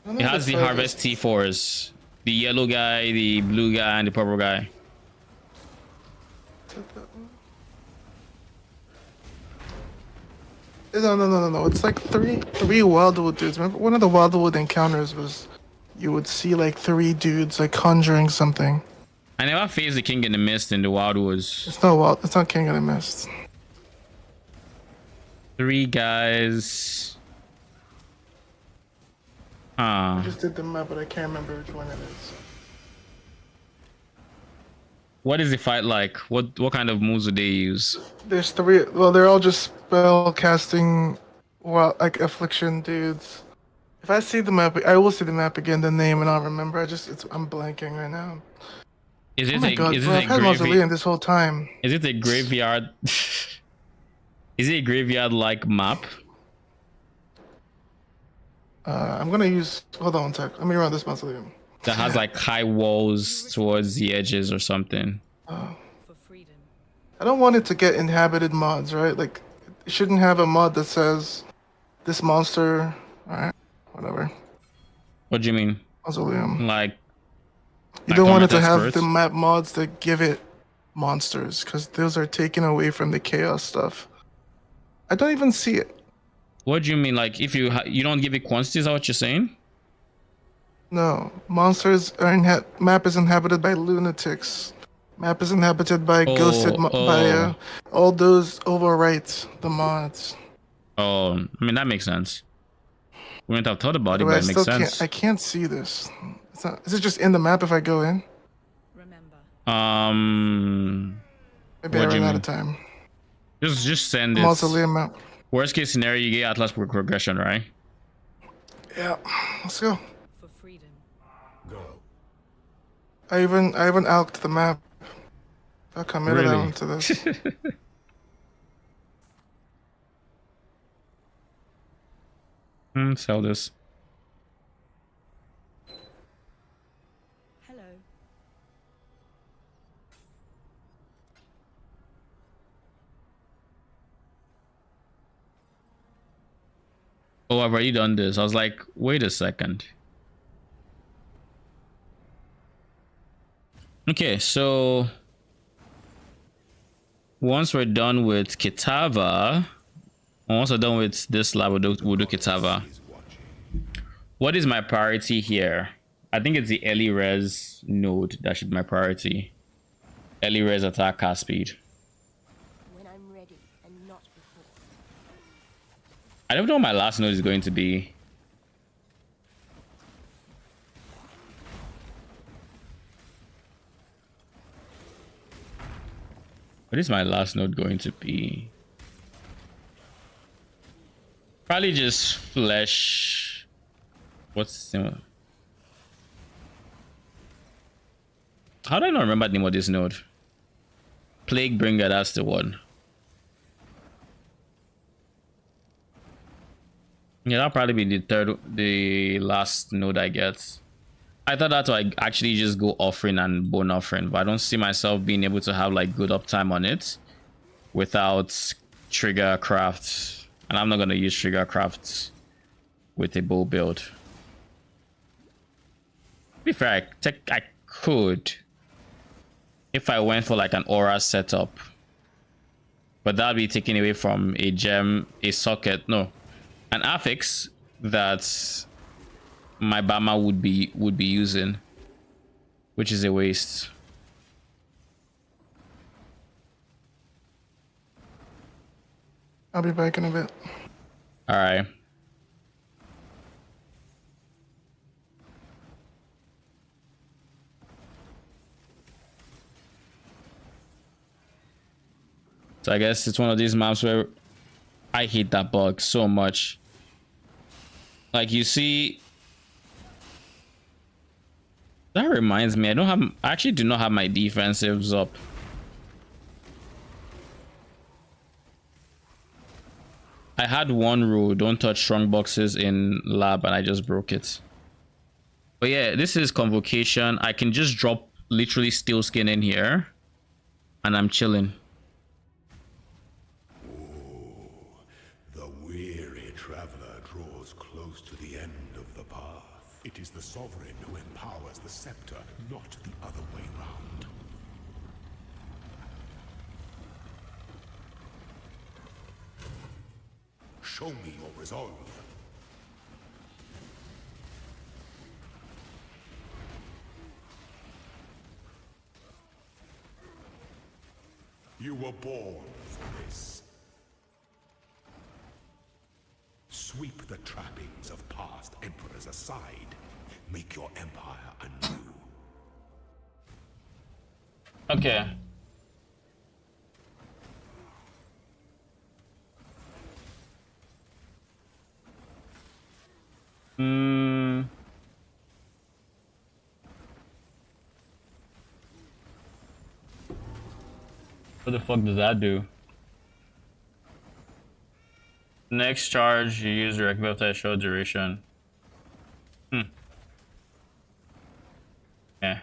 I don't It know has if the it's Harvest T4s. The yellow guy, the blue guy, and the purple guy. No. It's like three Wildwood dudes. Remember, one of the Wildwood encounters was you would see like three dudes like conjuring something. I never faced the King in the Mist in the Wildwoods. It's not King of the Mist. Three guys. I just did the map, but I can't remember which one it is. What is the fight like? What kind of moves do they use? There's three. Well, they're all just spell casting, well, like affliction dudes. If I see the map, I will see the map again, the name, and I'll remember. I'm blanking right now. Is it Oh my god, is bro! it I've a had Mausoleum this whole time. Is it a graveyard? Is it a graveyard like map? I'm gonna use. Hold on one sec. Let me run this Mausoleum. That has like high walls towards the edges or something. For freedom. I don't want it to get inhabited mods, right? Like, it shouldn't have a mod that says this monster. Alright, whatever. What do you mean? Mausoleum. Like You don't want it to Combat have Experts? the map mods that give it monsters, because those are taken away from the chaos stuff. I don't even see it. What do you mean? Like if you you don't give it quantity? Is that what you're saying? No, monsters are map is inhabited by lunatics. Map is inhabited by by all those overwrite the mods. Oh, I mean that makes sense. We wouldn't have thought about it, But but it makes sense. I can't see this. It's not. Is it just in the map if I go in? Remember. Maybe What I do you ran out mean? of time. Just send it. Mausoleum map. Worst case scenario, you get Atlas progression, right? Yeah, let's go. For freedom. Go. I even alked the map. I committed Really? into this. Sell this. Hello. Oh, I've already done this. I was like, wait a second. Okay, so once we're done with Kitava, once we're done with this lab, we'll do Kitava. What is my priority here? I think it's the early res node that should be my priority. Early res attack cast speed. When I'm ready and not before. I don't know what my last node is going to be. What is my last node going to be? Probably just flesh. What's similar? How do I not remember the name of this node? Plague Bringer, that's the one. Yeah, that'll probably be the last node I get. I thought that's why I actually just go offering and bone offering, but I don't see myself being able to have like good uptime on it without trigger craft, and I'm not gonna use trigger craft with a bow build. To be fair, I could if I went for like an aura setup, but that'd be taken away from a gem, a socket, no, an affix that my Bama would be using, which is a waste. I'll be back in a bit. All right. So I guess it's one of these maps where I hate that bug so much. Like, you see, that reminds me, I actually do not have my defensives up. I had one rule, don't touch strong boxes in lab, and I just broke it. But yeah, this is Convocation. I can just drop literally steel skin in here and I'm chilling. The weary traveler draws close to the end of the path. It is the sovereign who empowers the scepter, not the other way round. Show me your resolve. You were born for this. Sweep the trappings of past emperors aside. Make your empire anew. Okay. What the fuck does that do? Next charge, you use direct build short duration. Yeah.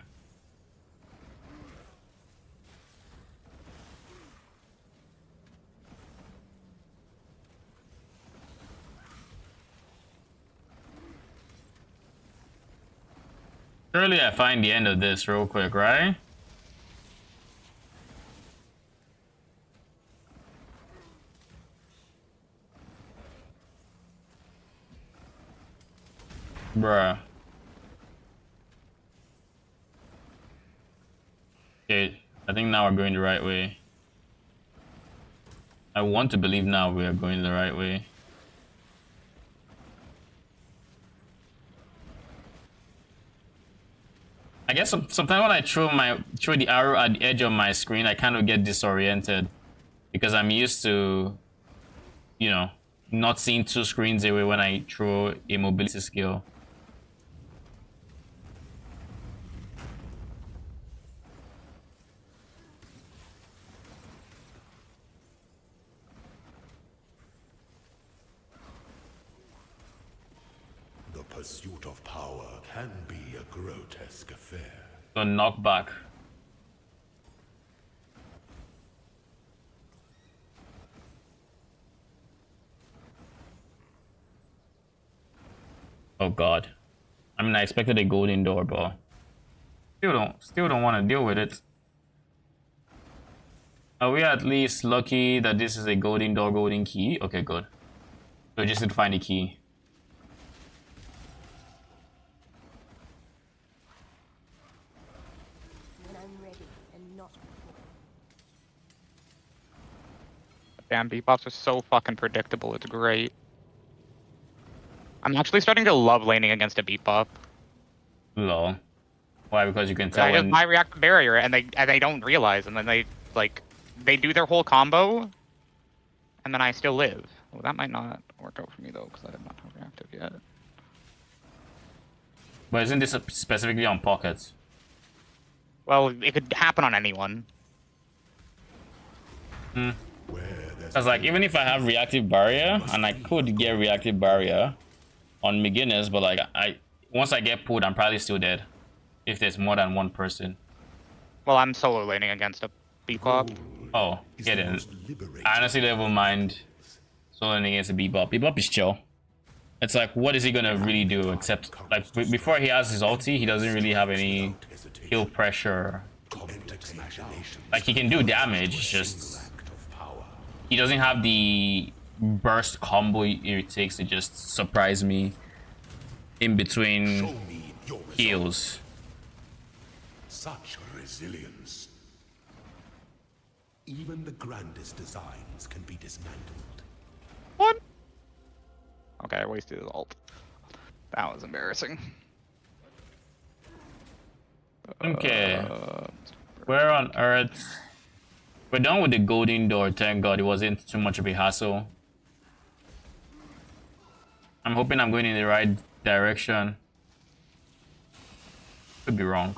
Surely I find the end of this real quick, right? Bruh. Okay, I think now we're going the right way. I want to believe now we are going the right way. I guess sometimes when I throw the arrow at the edge of my screen, I kind of get disoriented because I'm used to, you know, not seeing two screens away when I throw a mobility skill. The pursuit of power can be a grotesque affair. So knockback. Oh god. I mean, I expected a golden door, but still don't want to deal with it. Are we at least lucky that this is a golden door, golden key? Okay, good. So we just need to find a key. When I'm ready and not before. Damn, beatbox are so fucking predictable. It's great. I'm actually starting to love laning against a beat buff. Lol. Why? Because you can tell I when... just react to barrier and they don't realize, and then they like they do their whole combo, and then I still live. Well, that might not work out for me though, because I did not have reactive yet. But isn't this specifically on pockets? Well, it could happen on anyone. Because like even if I have reactive barrier, and I could get reactive barrier on beginners, but like once I get pulled, I'm probably still dead. If there's more than one person. Well, I'm solo laning against a Bebop. Oh, get in. I honestly don't mind soloing against a Bebop. Bebop is chill. It's like, what is he gonna really do except like before he has his ulti, he doesn't really have any heal pressure. Like he can do damage, it's just he doesn't have the burst combo it takes to just surprise me in between heals. Such resilience. Even the grandest designs can be dismantled. What? Okay, I wasted his ult. That was embarrassing. Okay. Where on earth? We're done with the golden door, thank god. It wasn't too much of a hassle. I'm hoping I'm going in the right direction. Could be wrong.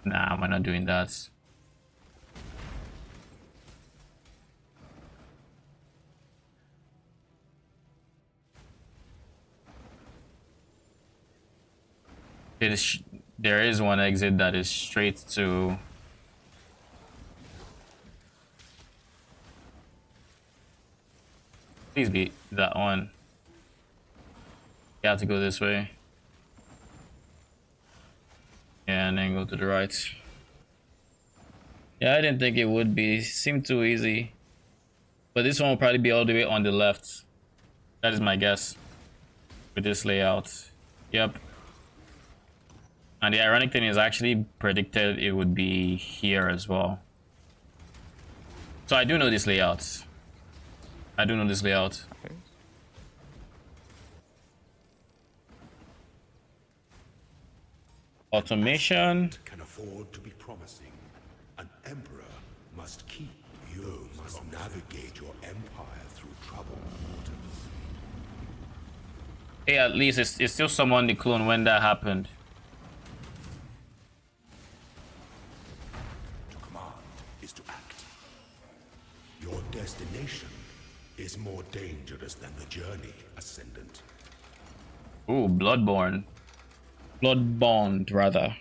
Nah, we're not doing that. There is one exit that is straight to... Please be that one. You have to go this way. Yeah, and then go to the right. Yeah, I didn't think it would be. It seemed too easy. But this one will probably be all the way on the left. That is my guess. With this layout. Yep. And the ironic thing is I actually predicted it would be here as well. So I do know this layout. I do know this layout. Okay. Automation. Can afford to be promising. An emperor must keep. You must navigate your empire through troubled waters. Hey, at least it's still someone the clone when that happened. To command is to act. Your destination is more dangerous than the journey, Ascendant. Ooh, Bloodborne. Bloodbond, rather.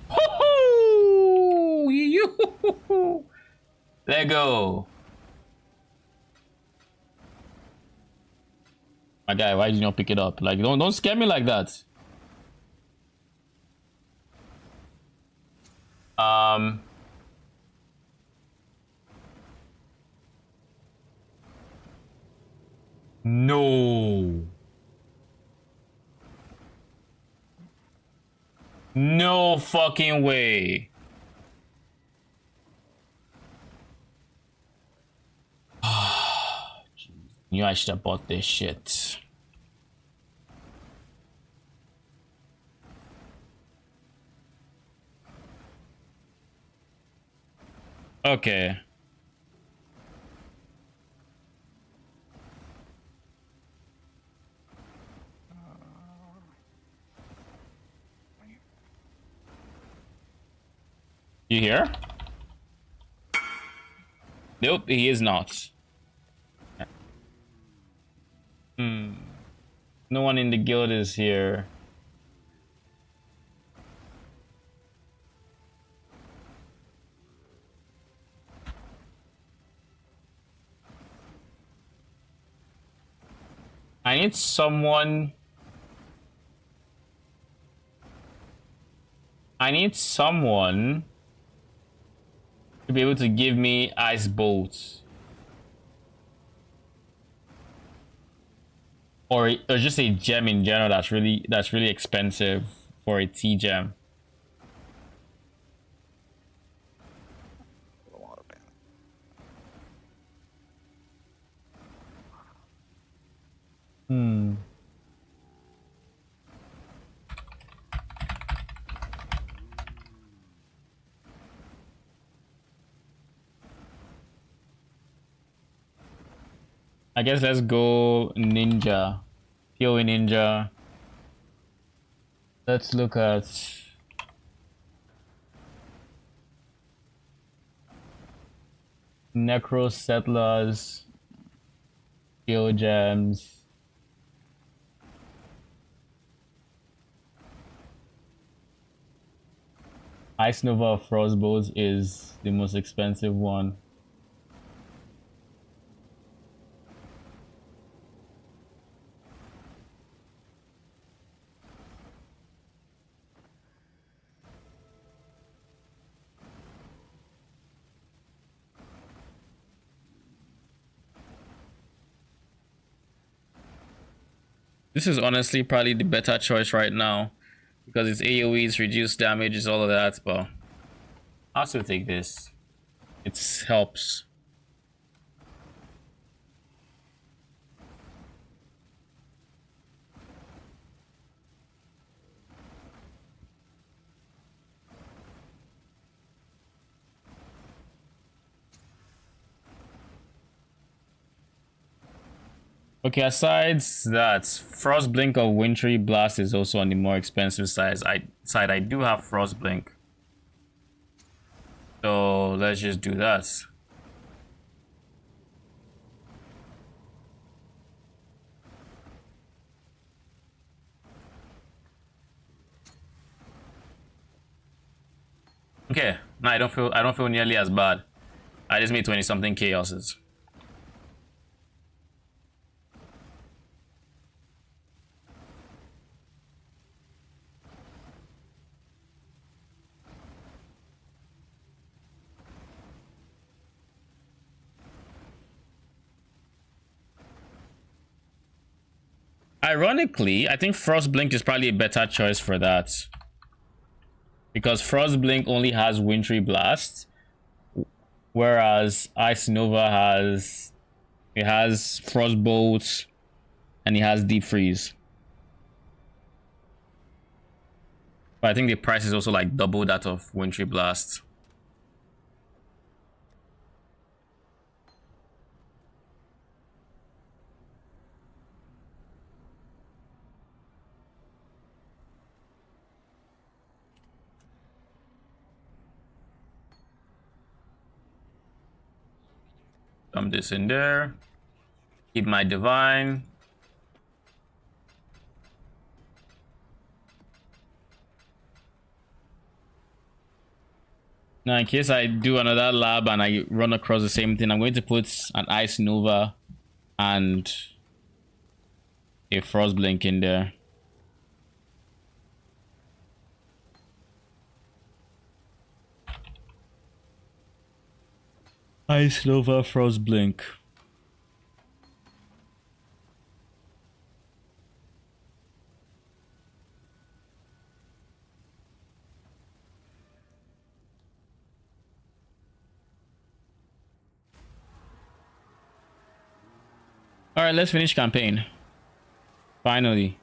Ho-ho! You! There go. My guy, why did you not pick it up? Like, don't scare me like that. No. No fucking way. Knew I should have bought this shit. Okay. You here? Nope, he is not. No one in the guild is here. I need someone. I need someone to be able to give me ice bolts. or just a gem in general that's really expensive for a T gem. A lot of damage. Hmm. I guess let's go ninja. PoE ninja. Let's look at Necro Settlers, PO gems. Ice Nova Frostbolt is the most expensive one. This is honestly probably the better choice right now because it's AoE, it's reduced damage, it's all of that, but I'll still take this. It helps. Okay, aside that, Frost Blink or Wintry Blast is also on the more expensive side. I do have Frost Blink. So let's just do that. Okay, no, I don't feel nearly as bad. I just made 20 something chaoses. Ironically, I think Frost Blink is probably a better choice for that. Because Frost Blink only has Wintry Blast, whereas Ice Nova has Frostbolt and it has Deep Freeze. But I think the price is also like double that of Wintry Blast. Dump this in there. Keep my divine. Now, in case I do another lab and I run across the same thing, I'm going to put an Ice Nova and a Frost Blink in there. Ice Nova, Frost Blink. All right, let's finish campaign. Finally.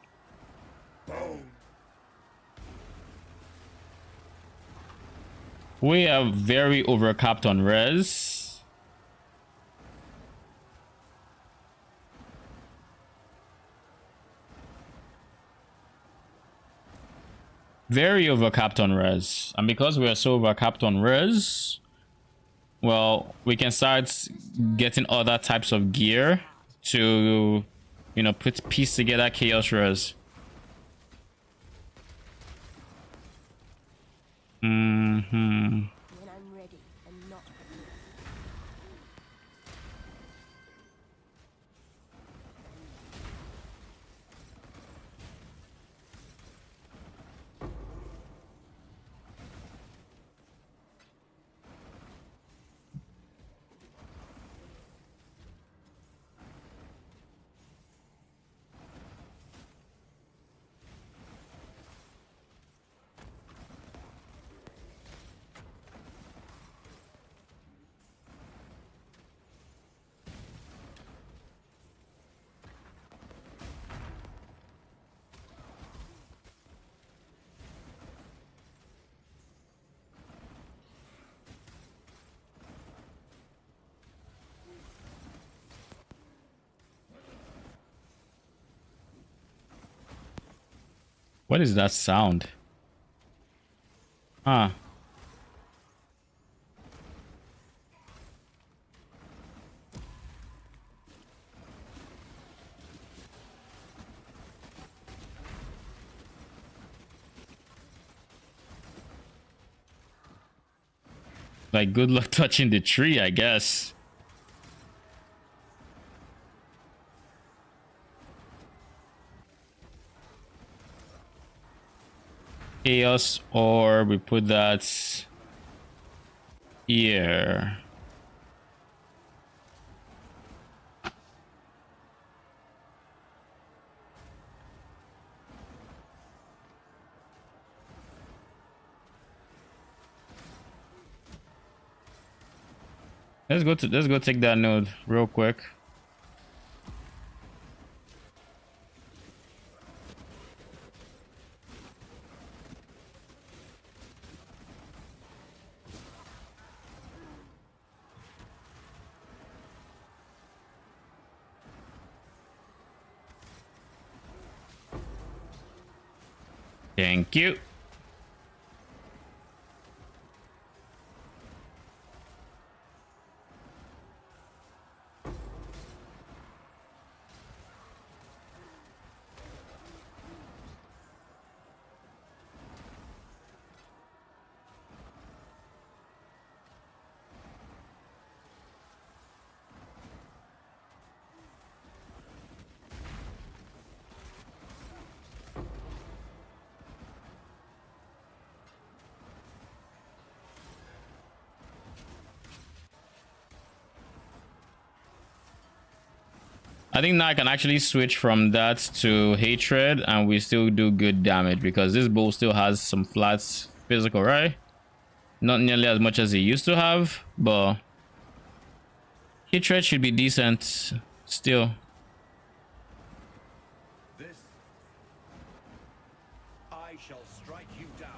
We are very overcapped on res. Very overcapped on res. And because we are so overcapped on res, well, we can start getting other types of gear to, you know, piece together chaos res. When I'm ready and not before. What is that sound? Huh. Like, good luck touching the tree, I guess. Chaos, or we put that here. Let's go take that node real quick. Thank you. I think now I can actually switch from that to hatred and we still do good damage because this bull still has some flats physical, right? Not nearly as much as he used to have, but hatred should be decent still. This, I shall strike you down.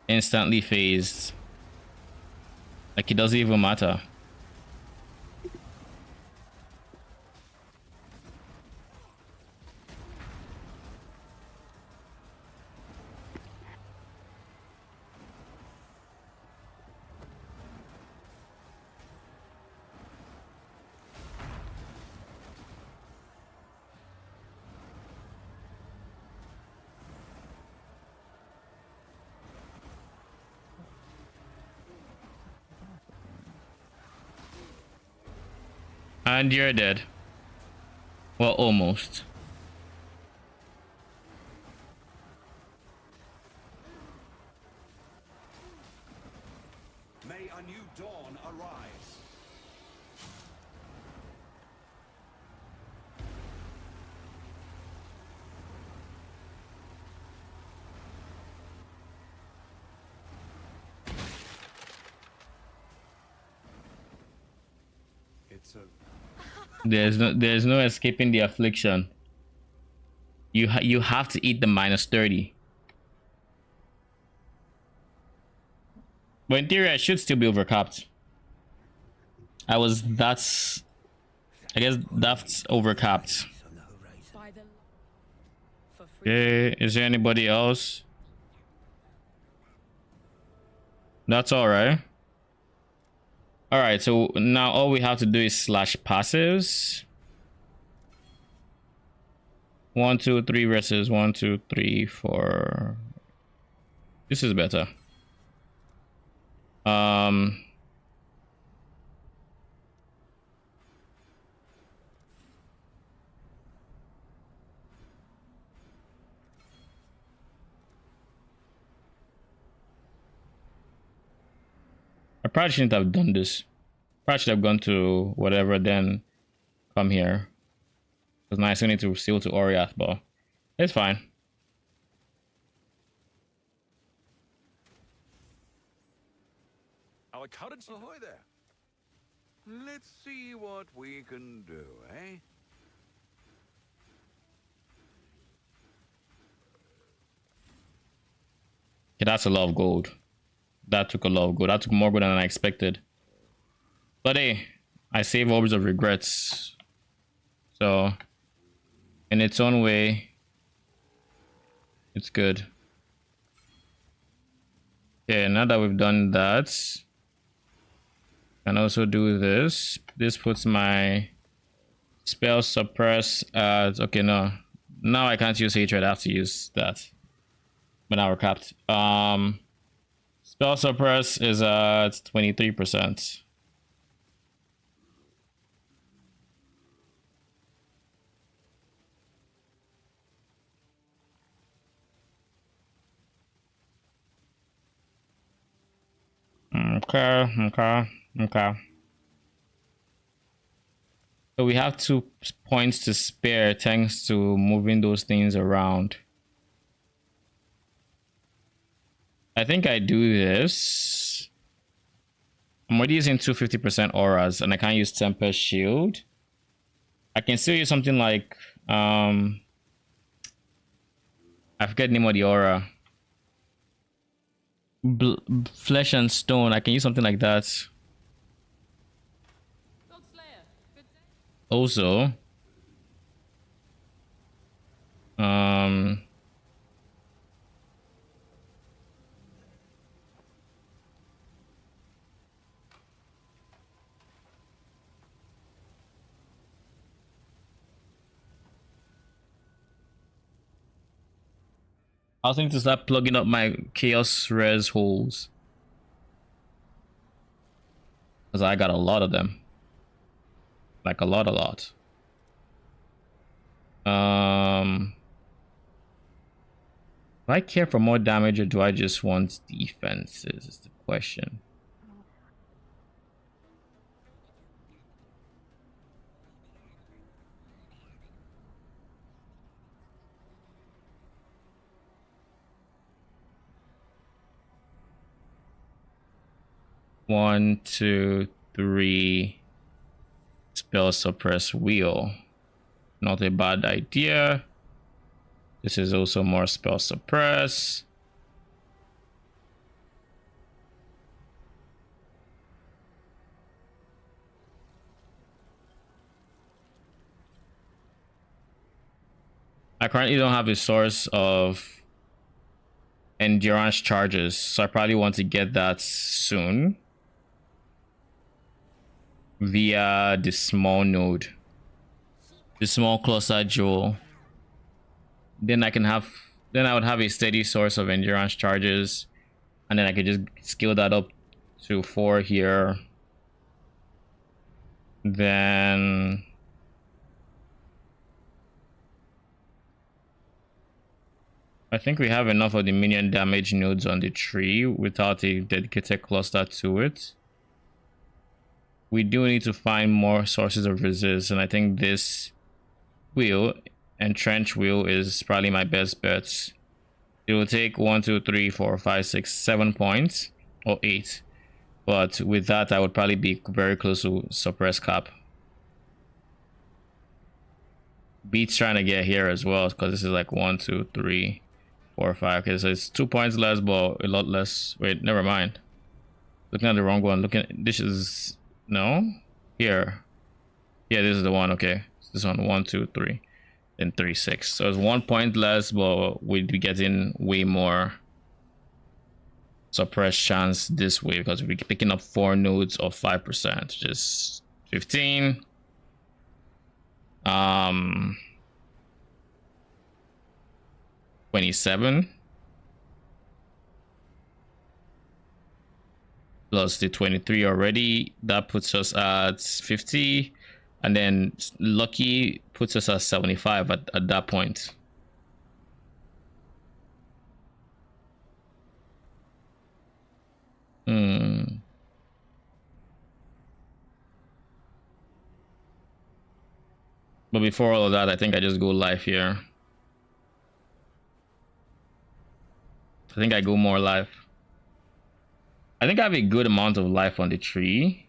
Instantly phased. Like it doesn't even matter. And you're dead. Well, almost. May a new dawn arise. It's a There's no escaping the affliction. You have to eat the -30. But in theory, I should still be overcapped. I guess that's overcapped. By the for free. Okay, is there anybody else? That's all right. All right, so now all we have to do is slash passives. 1, 2, 3 versus 1, 2, 3, 4. This is better. probably shouldn't have done this. Probably should have gone to whatever, then come here. Because now I still need to steal to Oriath, but it's fine. Our currency. Ahoy there. Let's see what we can do, eh? Yeah, that's a lot of gold. That took a lot of gold. That took more gold than I expected. But hey, I save Orbs of Regrets. So, in its own way, it's good. Okay, now that we've done that, I can also do this. This puts my spell suppress at, okay, no. Now I can't use hatred, I have to use that. But now we're capped. Spell suppress is at 23%. Okay. So we have 2 points to spare thanks to moving those things around. I think I do this. I'm already using 250% auras and I can't use Tempest Shield. I can still use something like I forget the name of the aura. Flesh and Stone. I can use something like that. Also, I was thinking to start plugging up my Chaos Res holes. Because I got a lot of them. Like a lot. Do I care for more damage or do I just want defenses is the question. One, two, three. Spell suppress wheel. Not a bad idea. This is also more spell suppress. I currently don't have a source of endurance charges, so I probably want to get that soon via the small node, the small cluster jewel. Then I would have a steady source of endurance charges, and then I could just scale that up to 4 here. Then I think we have enough of the minion damage nodes on the tree without a dedicated cluster to it. We do need to find more sources of resist, and I think this wheel and trench wheel is probably my best bet. It will take 1, 2, 3, 4, 5, 6, 7 points or 8, but with that I would probably be very close to suppress cap. Beats trying to get here as well because this is like 1, 2, 3, 4, 5. Okay, so it's 2 points less, but a lot less. Wait, never mind. Looking at the wrong one. Looking at this is no here. Yeah, this is the one. Okay, this one 1, 2, 3, then 3, 6. So it's 1 point less, but we'd be getting way more suppress chance this way because we're picking up 4 nodes of 5%, just 15. 27 plus the 23 already, that puts us at 50, and then lucky puts us at 75 at that point. But before all of that, I think I just go life here. I think I go more life. I think I have a good amount of life on the tree.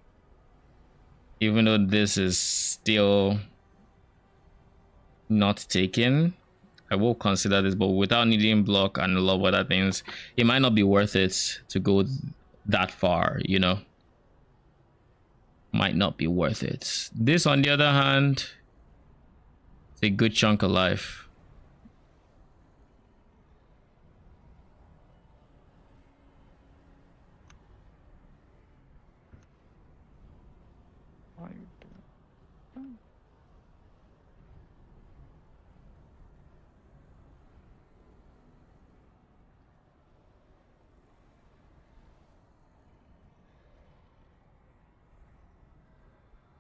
Even though this is still not taken, I will consider this, but without needing block and a lot of other things, it might not be worth it to go that far, you know. Might not be worth it. This, on the other hand, it's a good chunk of life.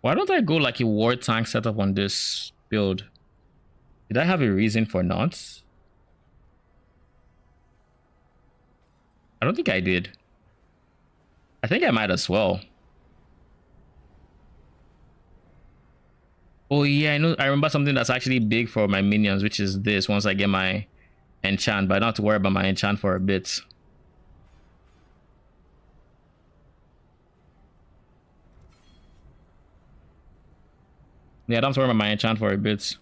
Why don't I go like a war tank setup on this build? Did I have a reason for not? I don't think I did. I think I might as well. Oh yeah, I know. I remember something that's actually big for my minions, which is this. Once I get my enchant, but I don't have to worry about my enchant for a bit. Yeah, I don't have to worry about my enchant for a bit.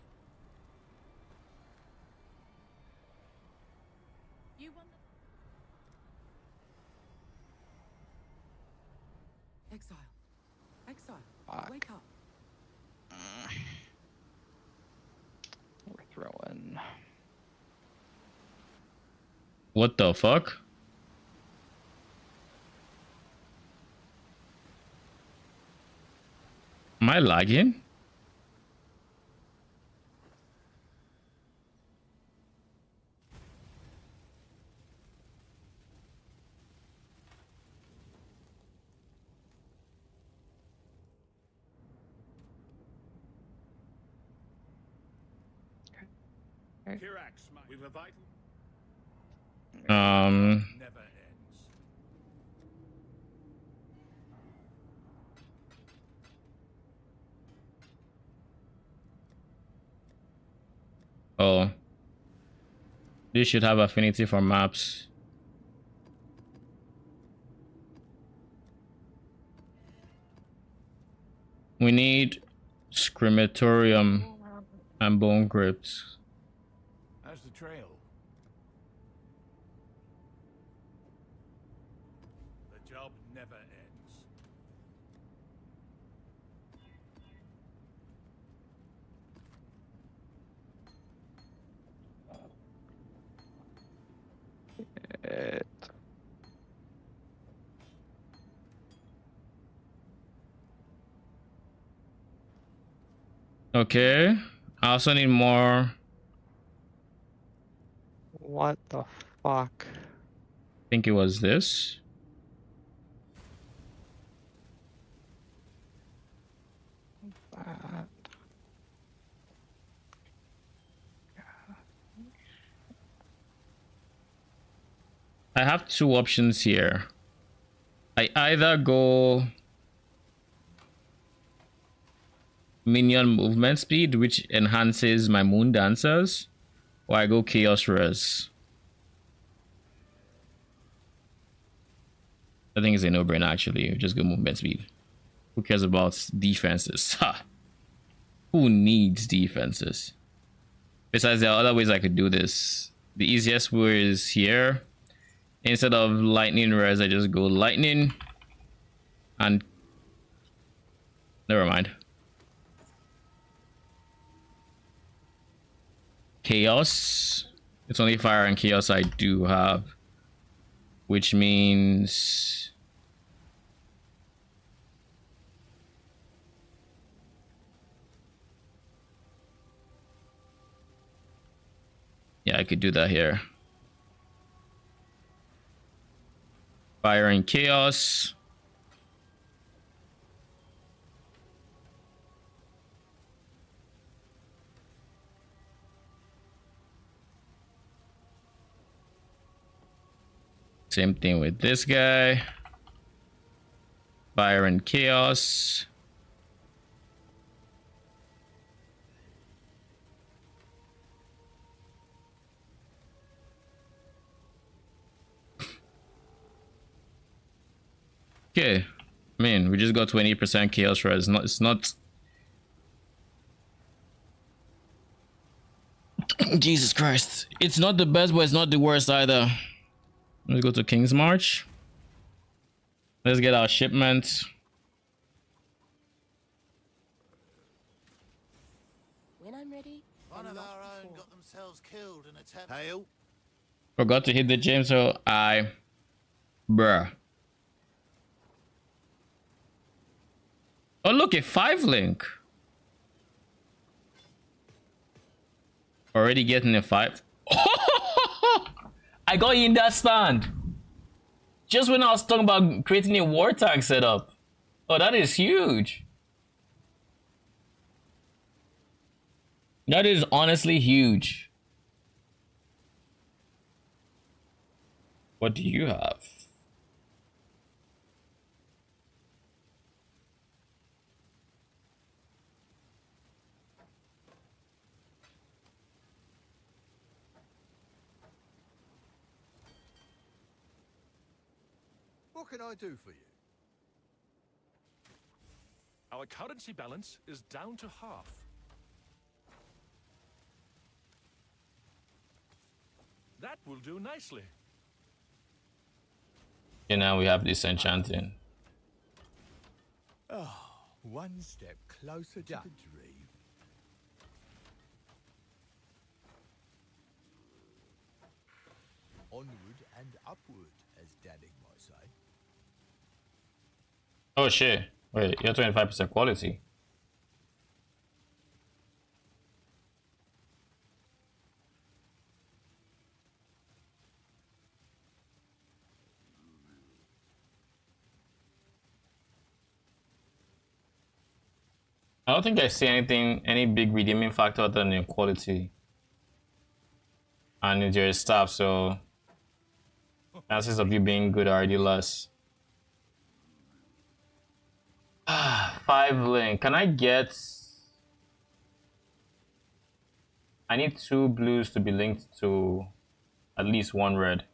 Exile. Exile. Fuck. Wake up. We're throwing. What the fuck? Am I lagging? Kirax, we've a vital. Never ends. Oh. This should have affinity for maps. We need Scrematorium and Bone Crypts. How's the trail? The job never ends. Okay. I also need more. What the fuck? I think it was this. That. I have two options here. I either go minion movement speed, which enhances my moon dancers, or I go chaos res. I think it's a no-brainer actually. Just go movement speed. Who cares about defenses? Ha! Who needs defenses? Besides, there are other ways I could do this. The easiest way is here. Instead of lightning res, I just go lightning and never mind. Chaos. It's only fire and chaos I do have, which means yeah, I could do that here. Fire and chaos. Same thing with this guy. Fire and chaos. Okay. I mean, we just got 20% chaos res. It's not Jesus Christ. It's not the best, but it's not the worst either. Let's go to King's March. Let's get our shipment. When I'm ready, One of our own got themselves killed in a attempt. Hail. Forgot to hit the gym, so bruh. Oh, look, a 5 link. Already getting a 5. I got in that stand. Just when I was talking about creating a war tank setup. Oh, that is huge. That is honestly huge. What do you have? What can I do for you? Our currency balance is down to half. That will do nicely. Okay, now we have this enchanting. One step closer to the dream. Onward and upward, as Dadding might say. Oh shit. Wait, you're 25% quality. I don't think I see any big redeeming factor other than your quality. And your stuff, so chances of you being good are already less. 5 link. Can I get... I need 2 blues to be linked to at least 1 red.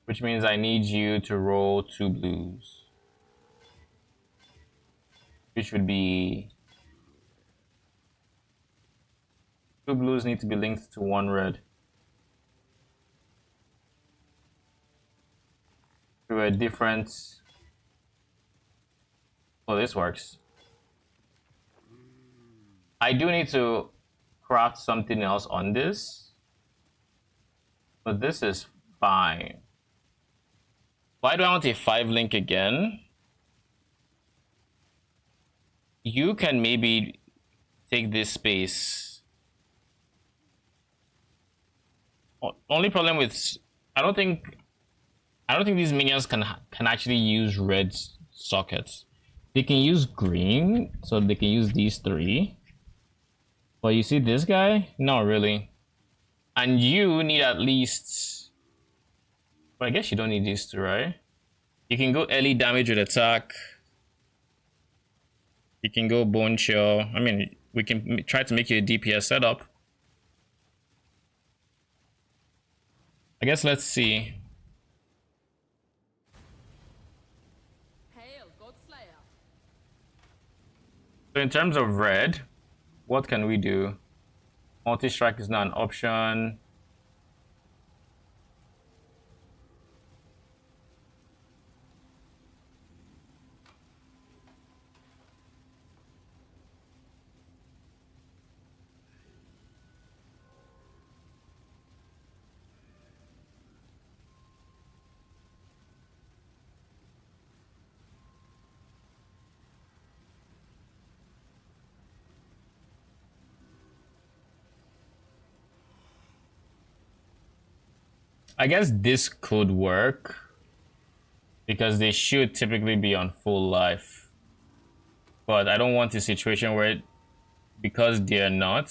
Which means I need you to roll 2 blues. Which would be... 2 blues need to be linked to 1 red. To a different... Oh, this works. I do need to craft something else on this. But this is fine. Why do I want a 5 link again? You can maybe take this space. Only problem with... I don't think these minions can actually use red sockets. They can use green, so they can use these 3. But you see this guy? Not really. And you need at least... But I guess you don't need these 2, right? You can go early damage with attack. You can go bone chill. I mean, we can try to make you a DPS setup. I guess let's see. hail, Godslayer. So in terms of red, what can we do? Multi-strike is not an option. I guess this could work because they should typically be on full life. But I don't want a situation where because they're not,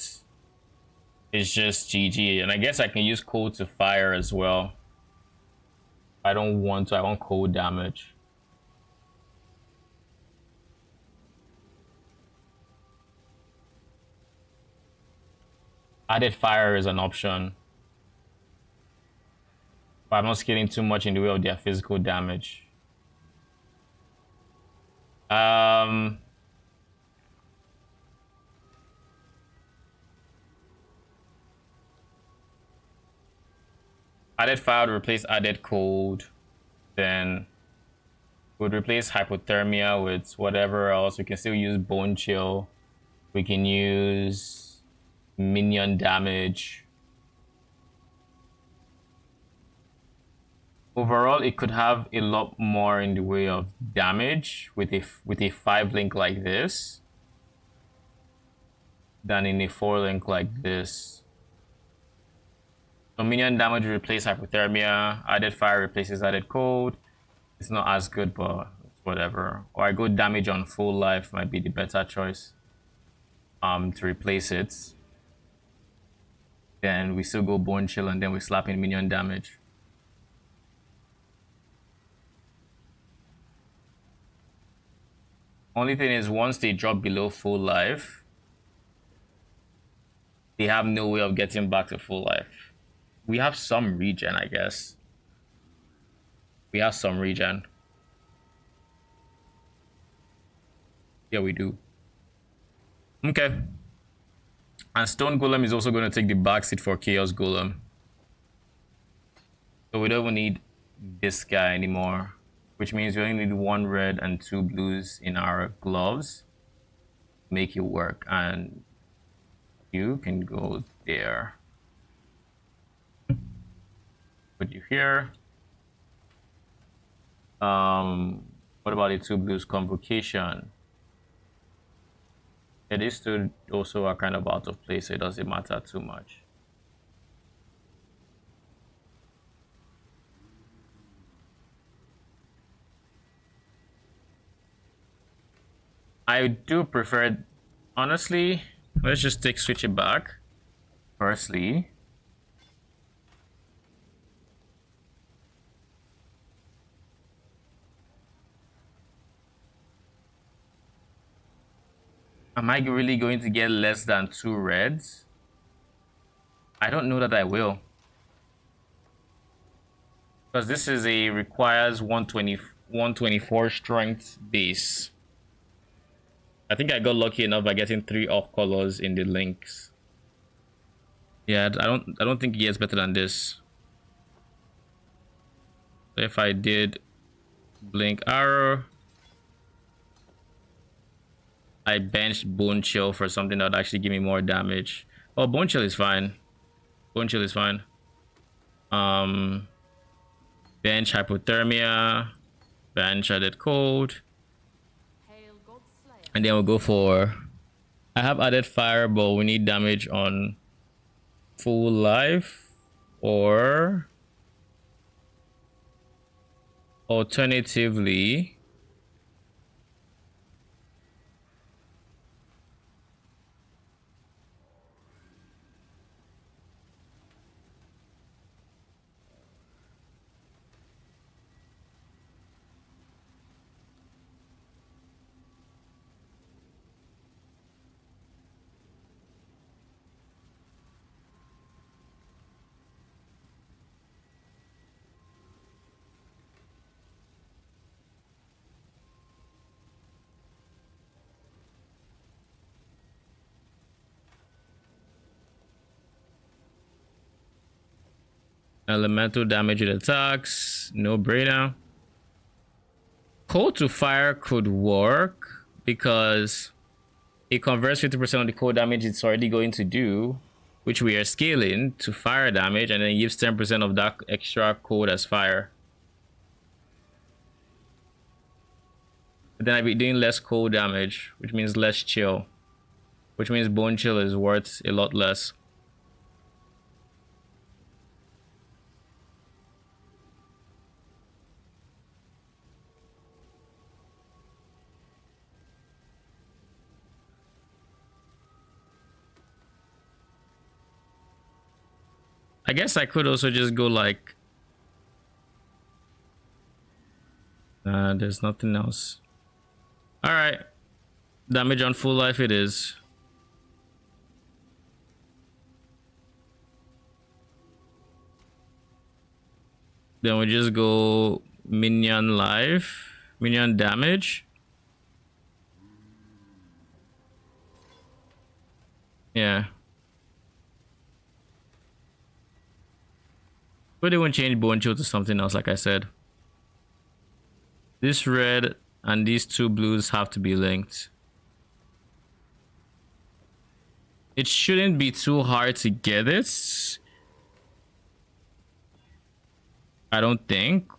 it's just GG. And I guess I can use cold to fire as well. I don't want to, I want cold damage. Added fire is an option. But I'm not scaling too much in the way of their physical damage. Added fire would replace added cold. Then would replace hypothermia with whatever else. We can still use bone chill. We can use minion damage. Overall, it could have a lot more in the way of damage with a 5-link like this than in a 4-link like this. So minion damage will replace hypothermia. Added fire replaces added cold. It's not as good, but whatever. Or I go damage on full life might be the better choice. To replace it. Then we still go bone chill and then we slap in minion damage. Only thing is, once they drop below full life, they have no way of getting back to full life. We have some regen, I guess. We have some regen. Yeah, we do. Okay. And Stone Golem is also going to take the backseat for Chaos Golem. So we don't even need this guy anymore. Which means we only need 1 red and 2 blues in our gloves. Make it work. And you can go there. Put you here. What about the 2 blues convocation? Yeah, these 2 also are kind of out of place, so it doesn't matter too much. I do prefer, honestly, let's just switch it back. Firstly, am I really going to get less than 2 reds? I don't know that I will. Because this is a requires 124 strength base. I think I got lucky enough by getting 3 off colors in the links. Yeah, I don't think it gets better than this. So if I did blink arrow, I benched bone chill for something that would actually give me more damage. Oh, bone chill is fine. Bone chill is fine. Bench hypothermia, bench added cold. And then we'll go for, I have added fire, but we need damage on full life, or alternatively, elemental damage it attacks, no brainer. Cold to fire could work because it converts 50% of the cold damage it's already going to do, which we are scaling to fire damage, and then gives 10% of that extra cold as fire. But then I'd be doing less cold damage, which means less chill, which means bone chill is worth a lot less. I guess I could also just go like, there's nothing else. All right, damage on full life it is. Then we just go minion life, minion damage. Yeah. But they won't change Bone Chill to something else, like I said. This red and these two blues have to be linked. It shouldn't be too hard to get it. I don't think.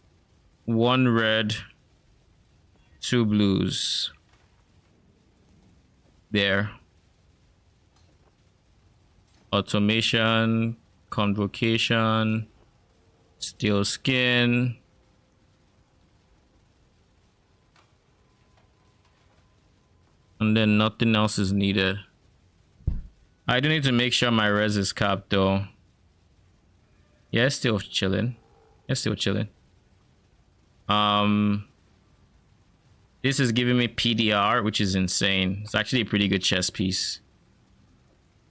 1 red, 2 blues. There. Automation, convocation, steel skin. And then nothing else is needed. I do need to make sure my res is capped though. Yeah, it's still chilling. It's still chilling. This is giving me PDR, which is insane. It's actually a pretty good chess piece,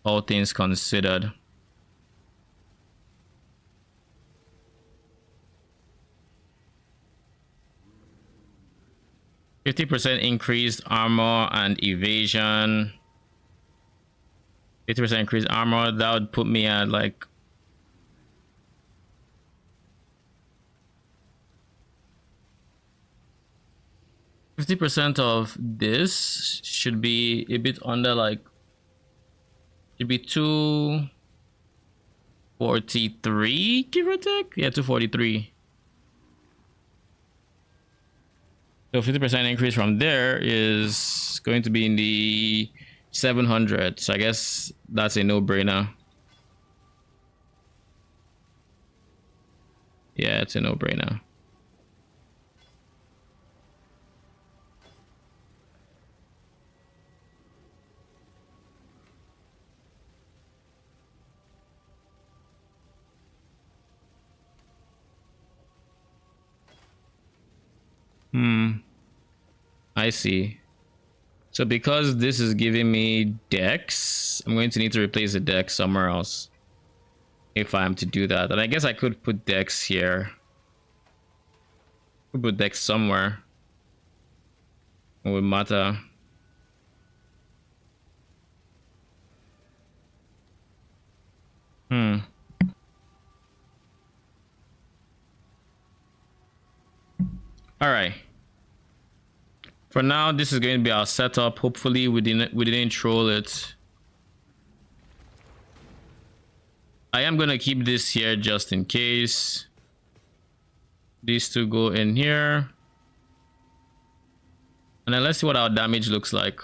all things considered. %50 increased armor and evasion. 50% increased armor. That would put me at like 50% of this should be a bit under, like, should be 243, give or take. Yeah, 243. So 50% increase from there is going to be in the 700. So I guess that's a no-brainer. Yeah, it's a no-brainer. I see. So because this is giving me Dex, I'm going to need to replace the Dex somewhere else if I am to do that. And I guess I could put Dex here. Could put Dex somewhere. It would matter. All right. For now, this is going to be our setup. Hopefully, we didn't troll it. I am going to keep this here just in case. These two go in here. And then let's see what our damage looks like.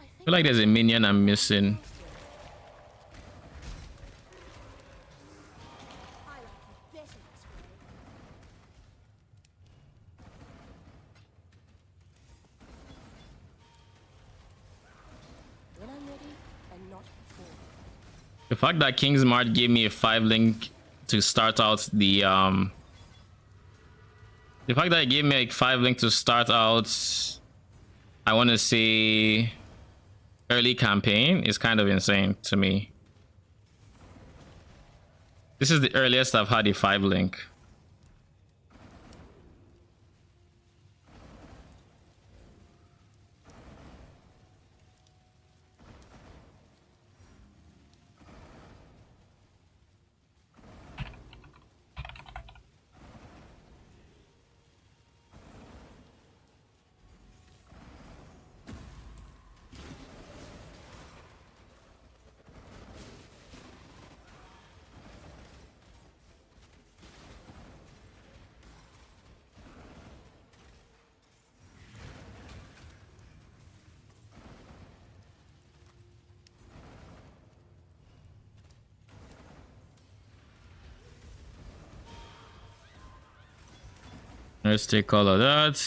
I feel like there's a minion I'm missing. The fact that Kingsmart gave me a 5 link to start out the fact that it gave me a 5 link to start out, I want to say, early campaign is kind of insane to me. This is the earliest I've had a 5 link. Let's take all of that.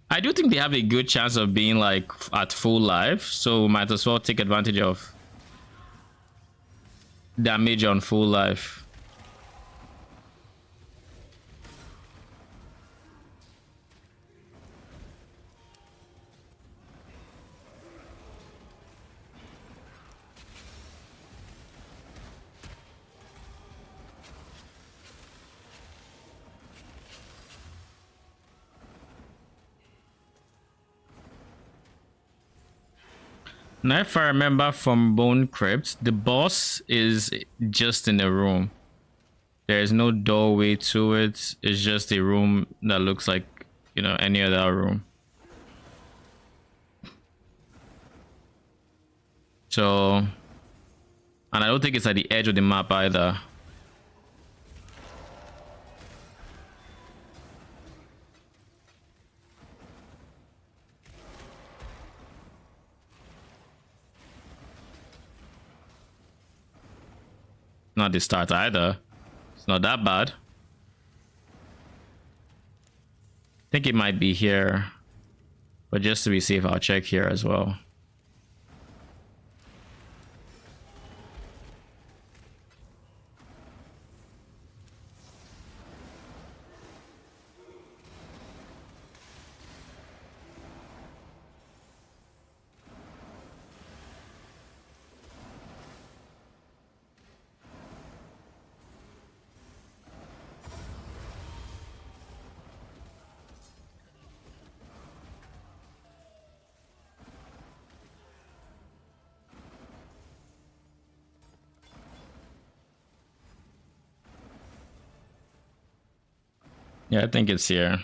I do think they have a good chance of being like at full life, so might as well take advantage of damage on full life. Now, if I remember from Bone Crypt, the boss is just in a room. There is no doorway to it. It's just a room that looks like, you know, any other room. So, and I don't think it's at the edge of the map either. Not the start either. It's not that bad. I think it might be here, but just to be safe, I'll check here as well. Yeah, I think it's here.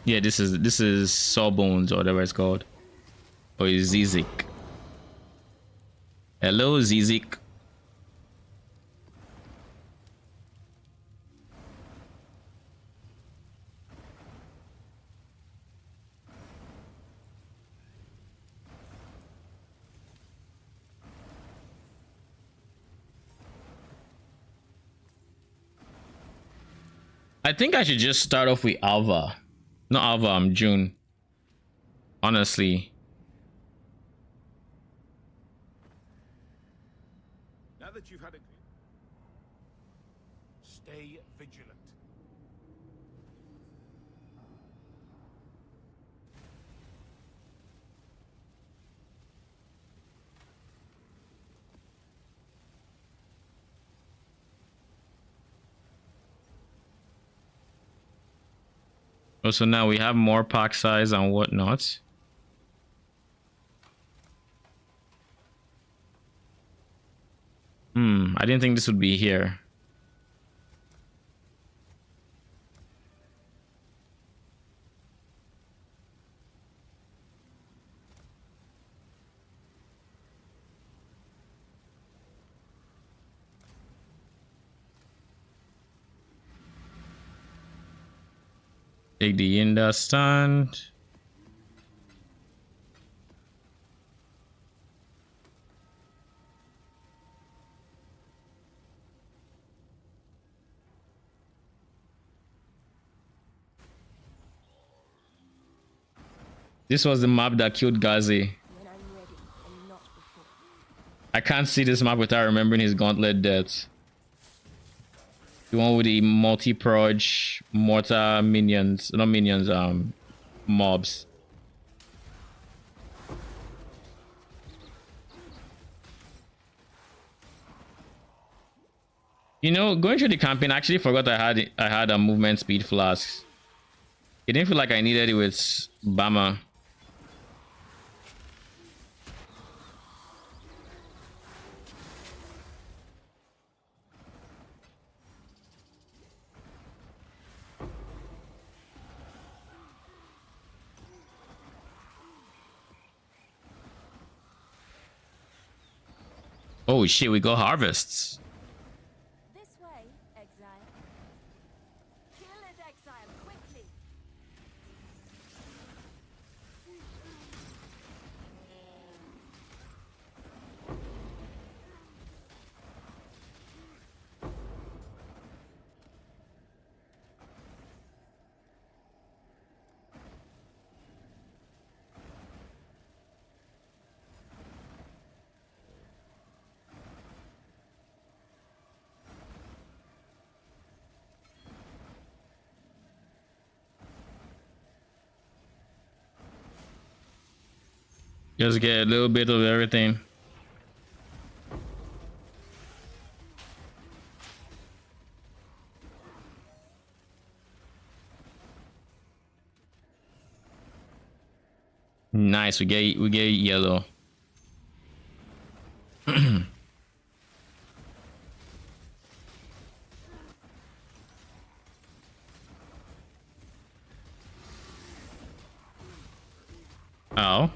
Yeah, this is Sawbones or whatever it's called. Or is Zizik. Hello, Zizik. I think I should just start off with Alva. Not Alva, June. Honestly. Now that you've had a... Stay vigilant. Oh, so now we have more pack size and whatnot. I didn't think this would be here. Take the Inda stand. This was the map that killed Gazi. When I'm ready, and not before. I can't see this map without remembering his gauntlet deaths. The one with the multi-proj mortar minions, not minions, mobs. You know, going through the campaign, I actually forgot I had a movement speed flasks. It didn't feel like I needed it with Bama. Oh shit, we got harvests. This way, exile. Kill and exile quickly. Just get a little bit of everything. Nice, we get yellow. Oh.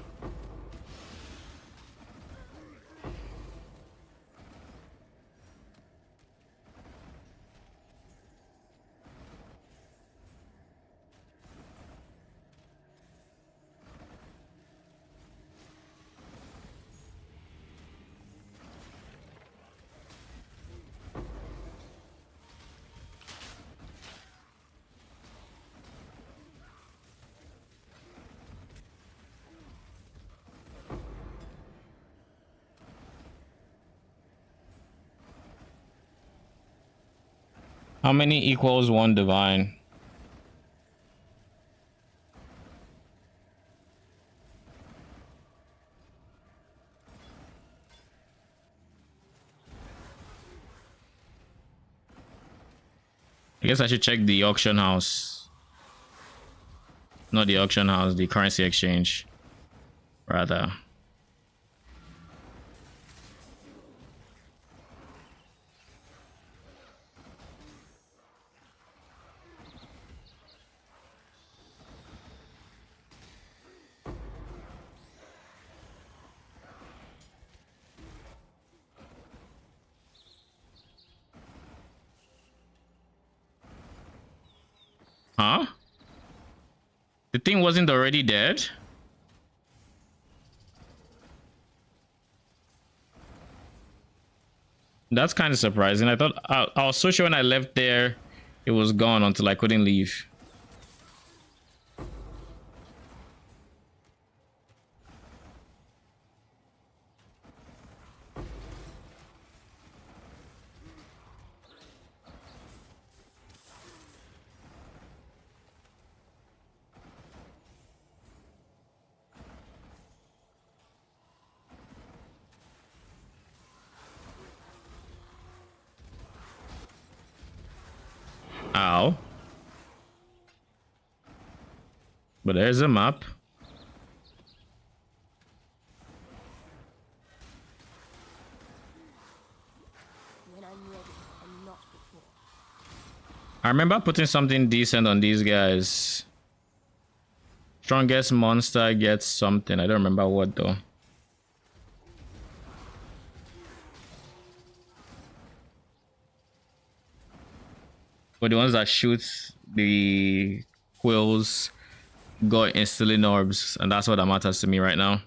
How many equals one divine? I guess I should check the auction house. Not the auction house, the currency exchange, rather. Huh? The thing wasn't already dead? That's kind of surprising. I thought I was so sure when I left there it was gone until I couldn't leave. Ow. But there's a map. When I'm ready, and not before. I remember putting something decent on these guys. Strongest monster gets something. I don't remember what though. But the ones that shoot the quills got instilling orbs, and that's what that matters to me right now.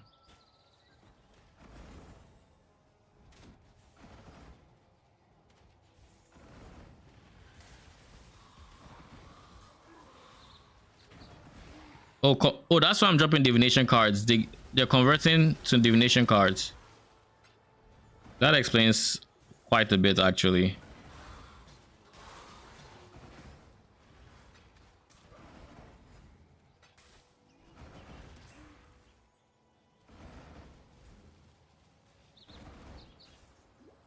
Oh, oh, that's why I'm dropping divination cards. They're converting to divination cards. That explains quite a bit, actually.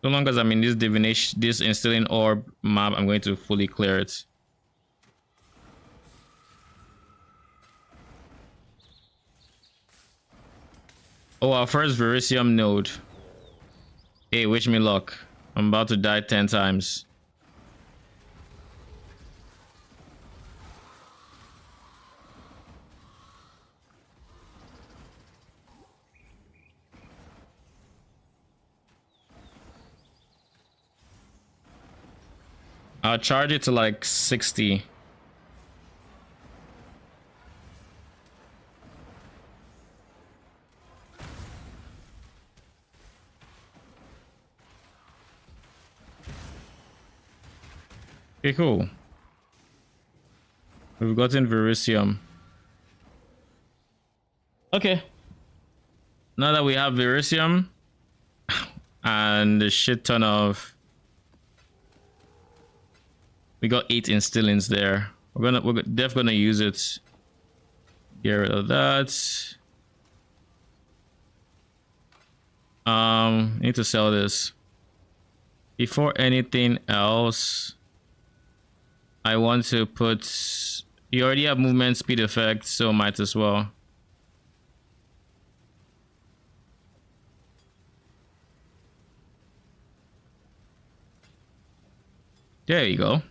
So long as I'm in this divination, this instilling orb map, I'm going to fully clear it. Oh, our first Verisium node. Hey, wish me luck. I'm about to die 10 times. I'll charge it to like 60. Okay, cool. We've gotten Verisium. Okay. Now that we have Verisium and a shit ton of, we got 8 instillings there. We're definitely gonna use it. Get rid of that. Need to sell this. Before anything else, I want to put, you already have movement speed effect, so might as well. There you go.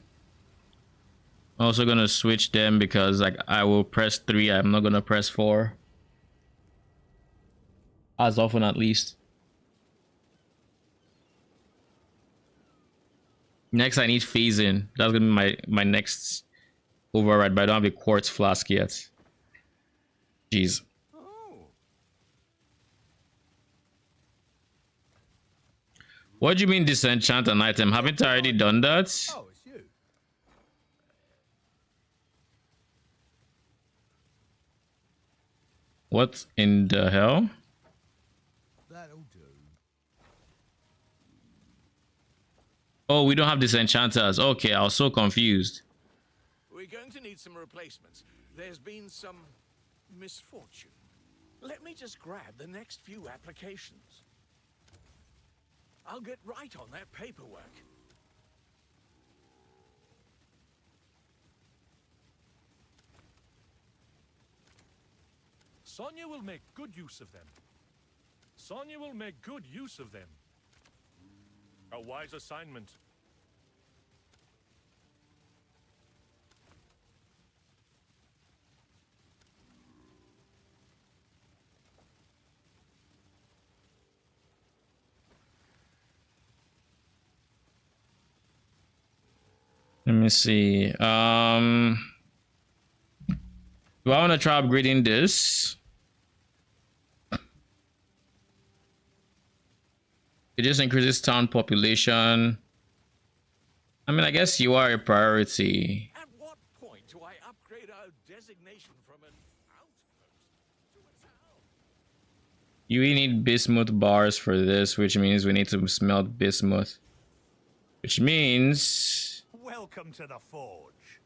Also gonna switch them because like I will press 3, I'm not gonna press 4. As often at least. Next I need phasing. That's gonna be my next override, but I don't have a quartz flask yet. Jeez. What do you mean disenchant an item? Haven't I already done that? Oh, it's you. What in the hell? That'll do. Oh, we don't have disenchanters. Okay, I was so confused. We're going to need some replacements. There's been some misfortune. Let me just grab the next few applications. I'll get right on that paperwork. Sonya will make good use of them. Sonya will make good use of them. A wise assignment. Let me see. Do I want to try upgrading this? It just increases town population. I mean, I guess you are a priority. At what point do I upgrade our designation from an outpost to a town? You need bismuth bars for this, which means we need to smelt bismuth. Which means Welcome to the Forge.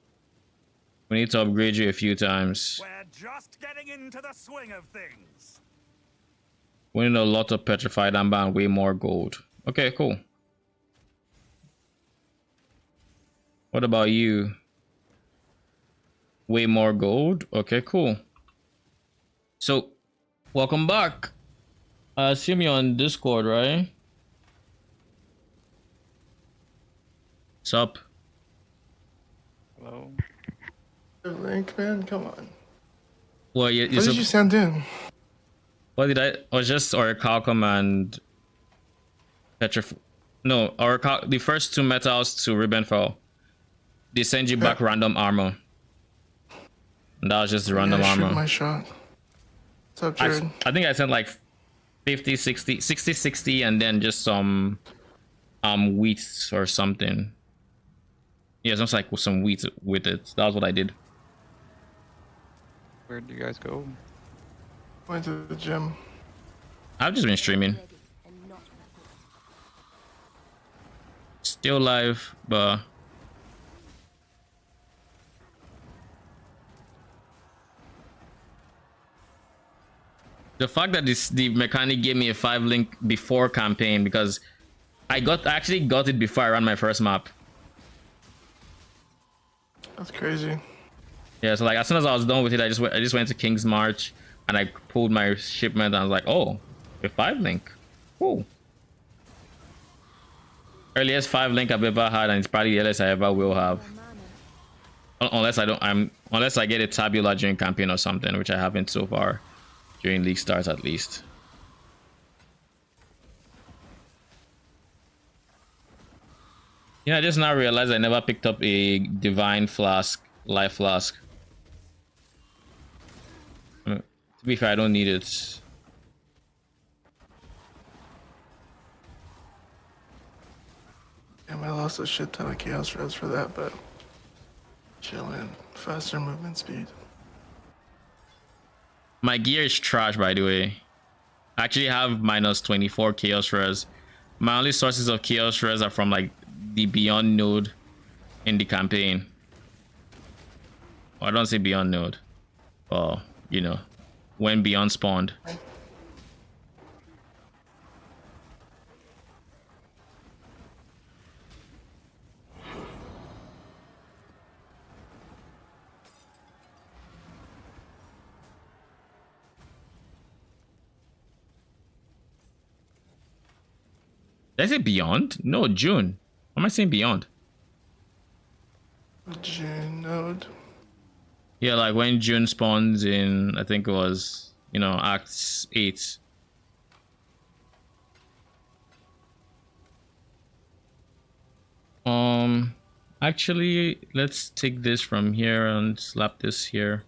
we need to upgrade you a few times. We're just getting into the swing of things. We need a lot of petrified amber and way more gold. Okay, cool. What about you? Way more gold? Okay, cool. So, welcome back. I assume you're on Discord, right? What's up? Hello. Link, man, come on. Well, What did you send in? What did I? Or just Orichalcum and Petrif. No, Oracle. The first 2 metals to Ribbenfell. They send you back random armor. And that was just the random Shoot armor. my shot. What's up, Jared? I think I sent like 50, 60, 60, 60, and then just some wheat or something. Yeah, sounds like with some wheat with it. That was what I did. Where'd you guys go? Went to the gym. I've just been streaming. Ready and not before. Still live, but the fact that the mechanic gave me a 5 link before campaign, because I actually got it before I ran my first map. That's crazy. Yeah, so like as soon as I was done with it, I just went to King's March and I pulled my shipment and I was like, oh, a 5 link. Cool. Earliest 5 link I've ever had, and it's probably the earliest I ever will have. Unless I get a tabula during campaign or something, which I haven't so far. During league starts at least. Yeah, I just now realized I never picked up a divine flask, life flask. To be fair, I don't need it. Damn, I lost a shit ton of chaos res for that, but chillin'. Faster movement speed. My gear is trash, by the way. I actually have minus 24 chaos res. My only sources of chaos res are from like the beyond node in the campaign. Well, I don't say beyond node. Well, you know, when beyond spawned. Did I say beyond? No, June. Why am I saying beyond? June node. Yeah, like when June spawns in, I think it was, you know, Acts 8. Actually, let's take this from here and slap this here.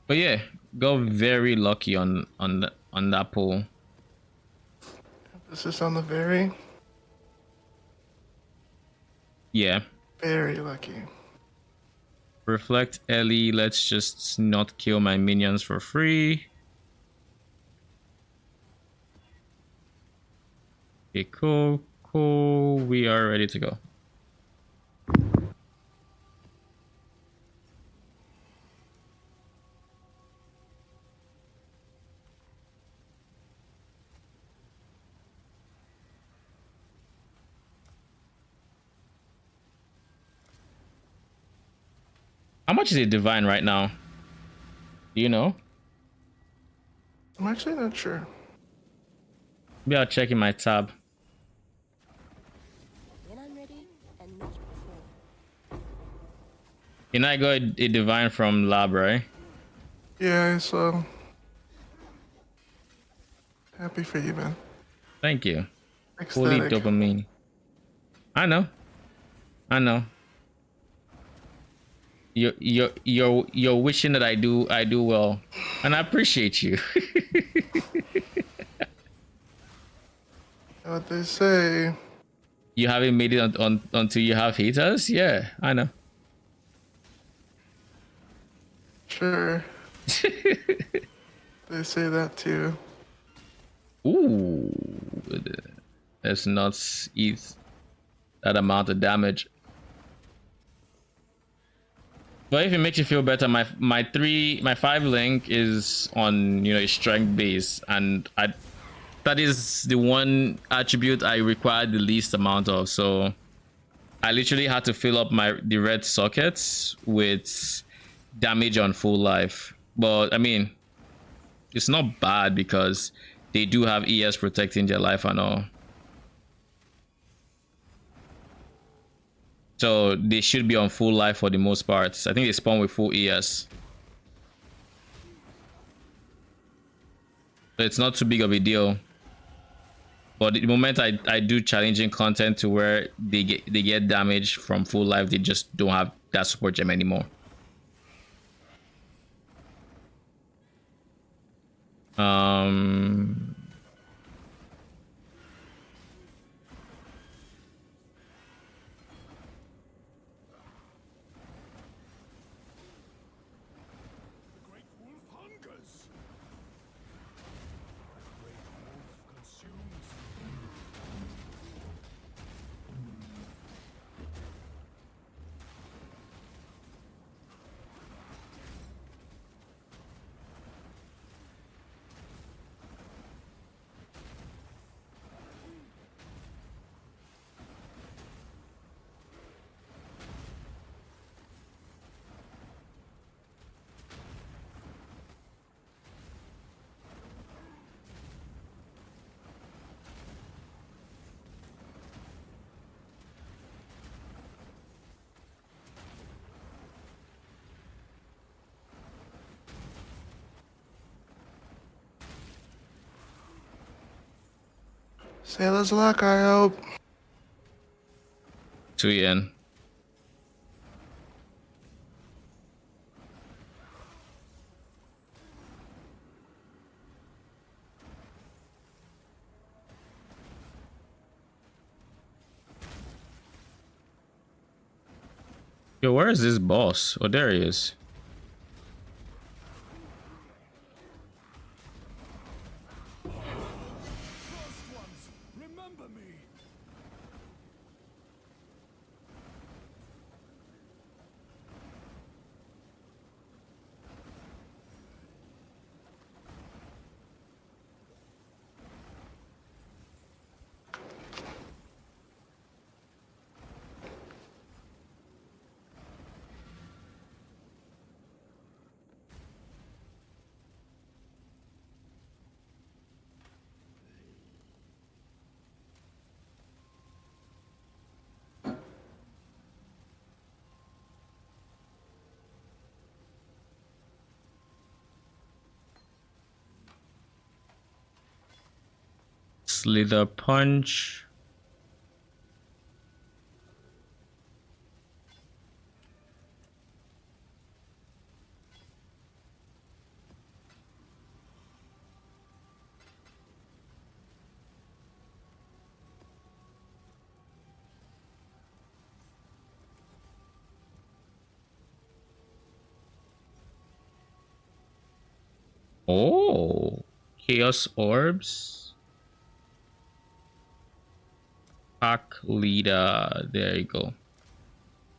But yeah, got very lucky on that pull. This is on the very, Yeah. very lucky. Reflect Ellie. Let's just not kill my minions for free. Okay, cool, cool. We are ready to go. How much is it divine right now? Do you know? I'm actually not sure. Maybe I'll check in my tab. When I'm ready, and not before. You know, I got a divine from lab, right? Yeah, so happy for you, man. Thank you. Holy Ecstatic. dopamine. I know. I know. You're wishing that I do well, and I appreciate you. What they say. You haven't made it on until you have haters. Yeah, I know. Sure. They say that too. Ooh, let's not eat that amount of damage. But if it makes you feel better, my 5 link is on, you know, a strength base, and that is the one attribute I require the least amount of. So I literally had to fill up the red sockets with damage on full life. But I mean, it's not bad because they do have ES protecting their life and all. So they should be on full life for the most part. I think they spawn with full ES. So it's not too big of a deal. But the moment I do challenging content to where they get damage from full life, they just don't have that support gem anymore. Sailor's luck, I hope. 2 yen. Yo, where is this boss? Oh, there he is. Remember me. Slither punch. Oh, Chaos Orbs. Pack leader. There you go.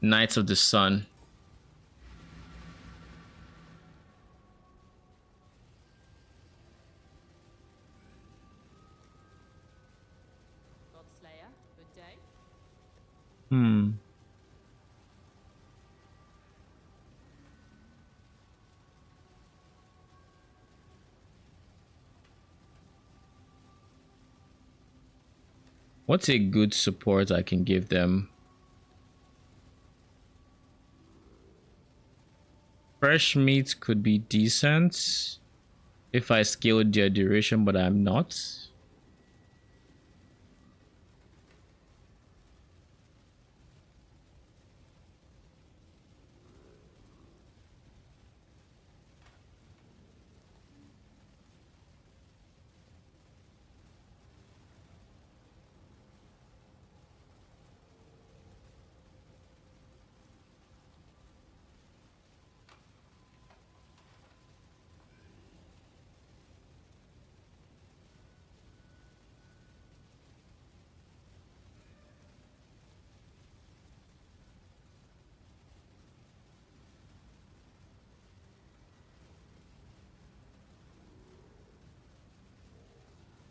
Knights of the Sun. Godslayer, good day. Hmm. What's a good support I can give them? Fresh meat could be decent if I scaled their duration, but I'm not.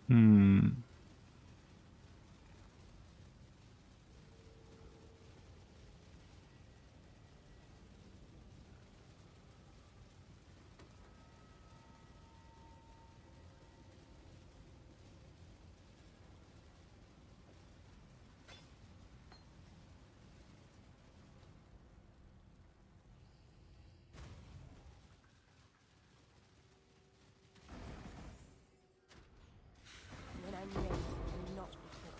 Hmm. When I'm ready, and not before.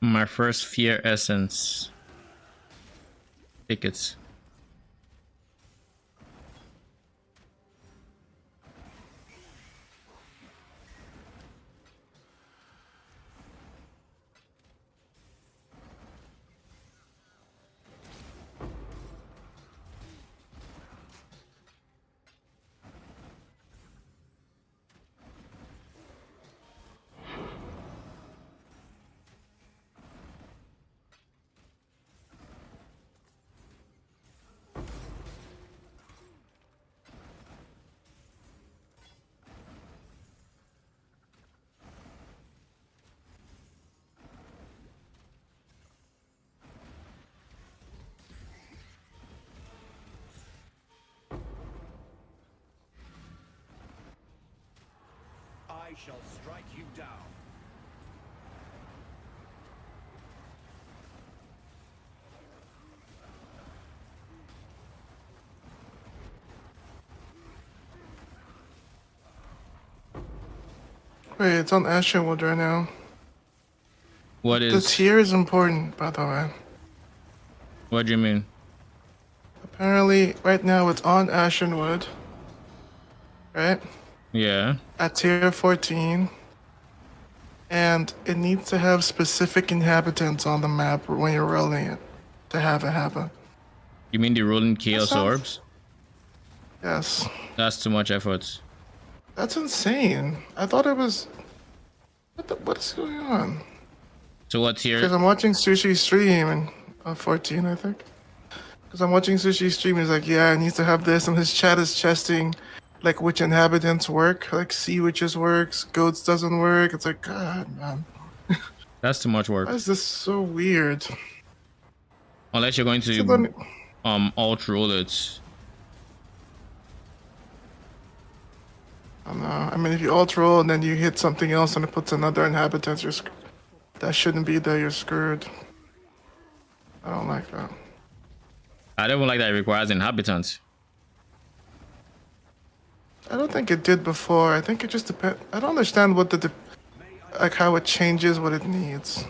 My first fear essence. Tickets. I shall strike you down. Wait, it's on Ashenwood right now. What The is? tier is important, by the way. What do you mean? Apparently, right now it's on Ashenwood, right? Yeah. At tier 14. And it needs to have specific inhabitants on the map when you're rolling it to have it happen. You mean the rolling That chaos sounds- orbs? Yes. That's too much effort. That's insane. I thought it was. What is going on? So what's Because here? I'm watching Sushi stream and 14, I think. Because I'm watching Sushi stream, he's like, yeah, it needs to have this, and his chat is chesting, like, which inhabitants work, like, sea witches works, goats doesn't work. It's like, God, man, That's too much work. why is this so weird? Unless you're going So to then, alt roll it. I don't know. I mean, if you alt roll and then you hit something else and it puts another inhabitant, that shouldn't be there. You're screwed. I don't like that. I don't like that it requires inhabitants. I don't think it did before. I think it just depends. I don't understand what like how it changes what it needs.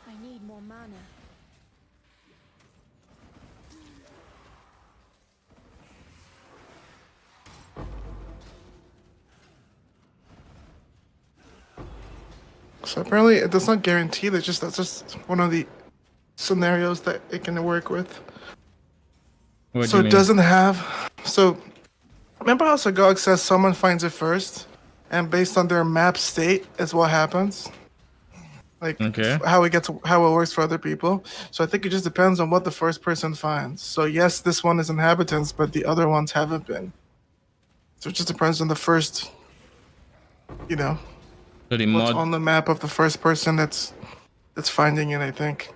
I need more mana. So apparently it does not guarantee that. That's just one of the scenarios that it can work with. What So do you it mean? doesn't have. So remember how Sagog says someone finds it first, and based on their map state is what happens. Like Okay. how it works for other people. So I think it just depends on what the first person finds. So yes, this one is inhabitants, but the other ones haven't been. So it just depends on the first, you know, So the what's mod. on the map of the first person that's finding it. I think.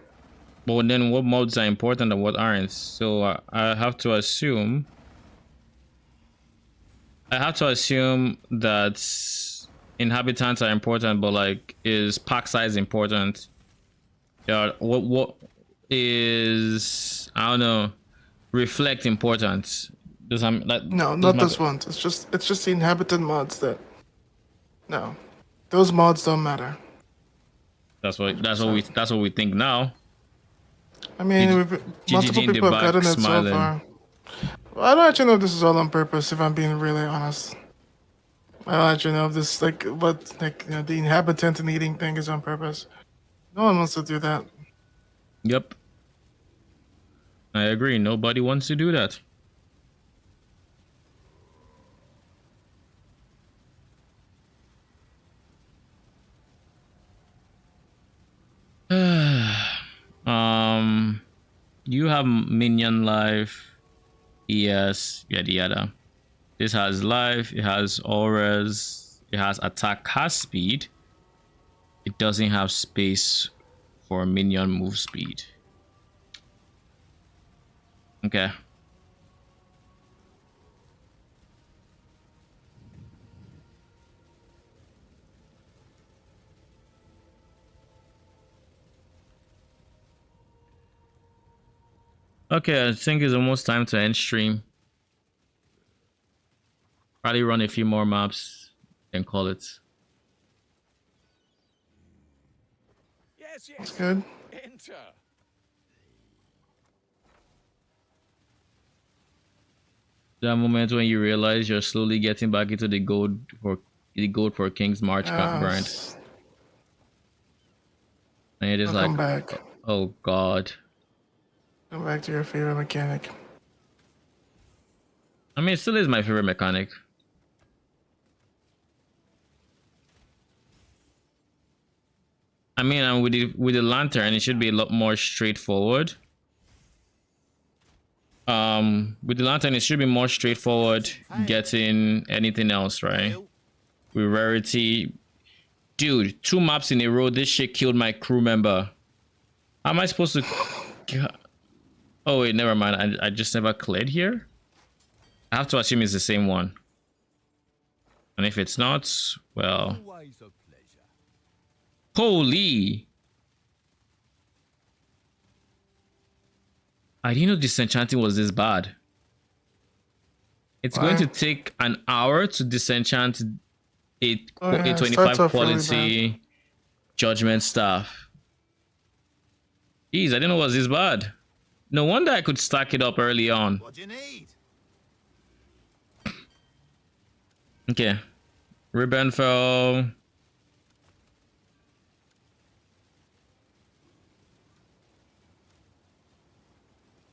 But then what mods are important and what aren't? So I have to assume. That inhabitants are important, but like, is pack size important? Yeah. What is, I don't know, reflect important? Does I'm like No, does not those ones. It's just the inhabitant mods that. No, those mods don't matter. That's what we think now. I mean, multiple in the people have back gotten it so smiling. far. Well, I don't actually know if this is all on purpose. If I'm being really honest, I don't actually know if this the inhabitant and eating thing is on purpose. No one wants to do that. Yep. I agree. Nobody wants to do that. You have minion life. Yes, yada yada. This has life, it has auras, it has attack, has speed. It doesn't have space for minion move speed. Okay. Okay, I think it's almost time to end stream. Probably run a few more maps and call it. Yes, That's yes. good. Enter. That moment when you realize you're slowly getting back into the gold for King's March grind. Yes. And you're just Welcome like, back. oh god. Come back to your favorite mechanic. I mean, it still is my favorite mechanic. I mean, with the lantern, it should be a lot more straightforward. With the lantern, it should be more straightforward getting anything else, right? With rarity, dude, 2 maps in a row, this shit killed my crew member. How am I supposed to? Oh wait, never mind. I just never cleared here. I have to assume it's the same one. And if it's not, well, holy! I didn't know disenchanting was this bad. It's going to take an hour to disenchant a 25 quality judgment staff. Jeez, I didn't know it was this bad. No wonder I could stack it up early on. What do you need? Okay. Ribbon fell.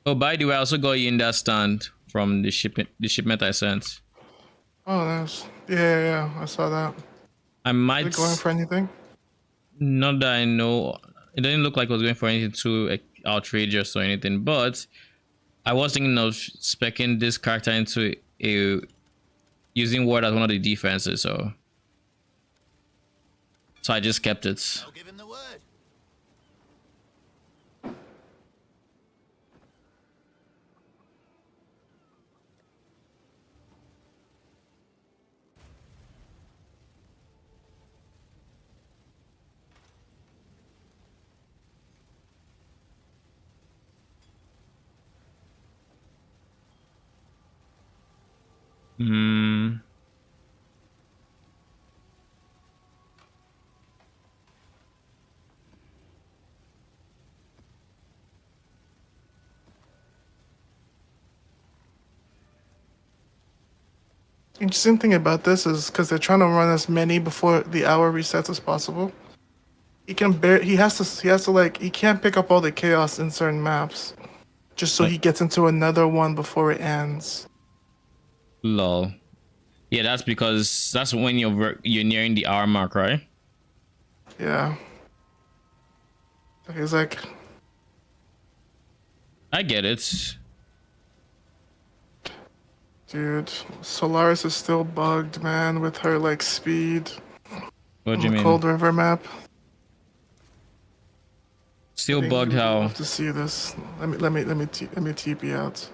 Oh, by the way, I also got you in that stand from the shipment I sent. Oh, nice. Yeah, I saw that. I might. Is it going for anything? Not that I know. It didn't look like it was going for anything too outrageous or anything, but I was thinking of speccing this character into a using ward as one of the defenses, so I just kept it. I'll give him the word. Hmm. Interesting thing about this is because they're trying to run as many before the hour resets as possible. He has to like, he can't pick up all the chaos in certain maps, just so he gets into another one before it ends. Lol. Yeah, that's because that's when you're nearing the hour mark, right? Yeah. He's like, I get it. dude, Solaris is still bugged, man, with her like speed. What do you mean? Cold River map. Still bugged how? I'll have to see this. Let me TP out.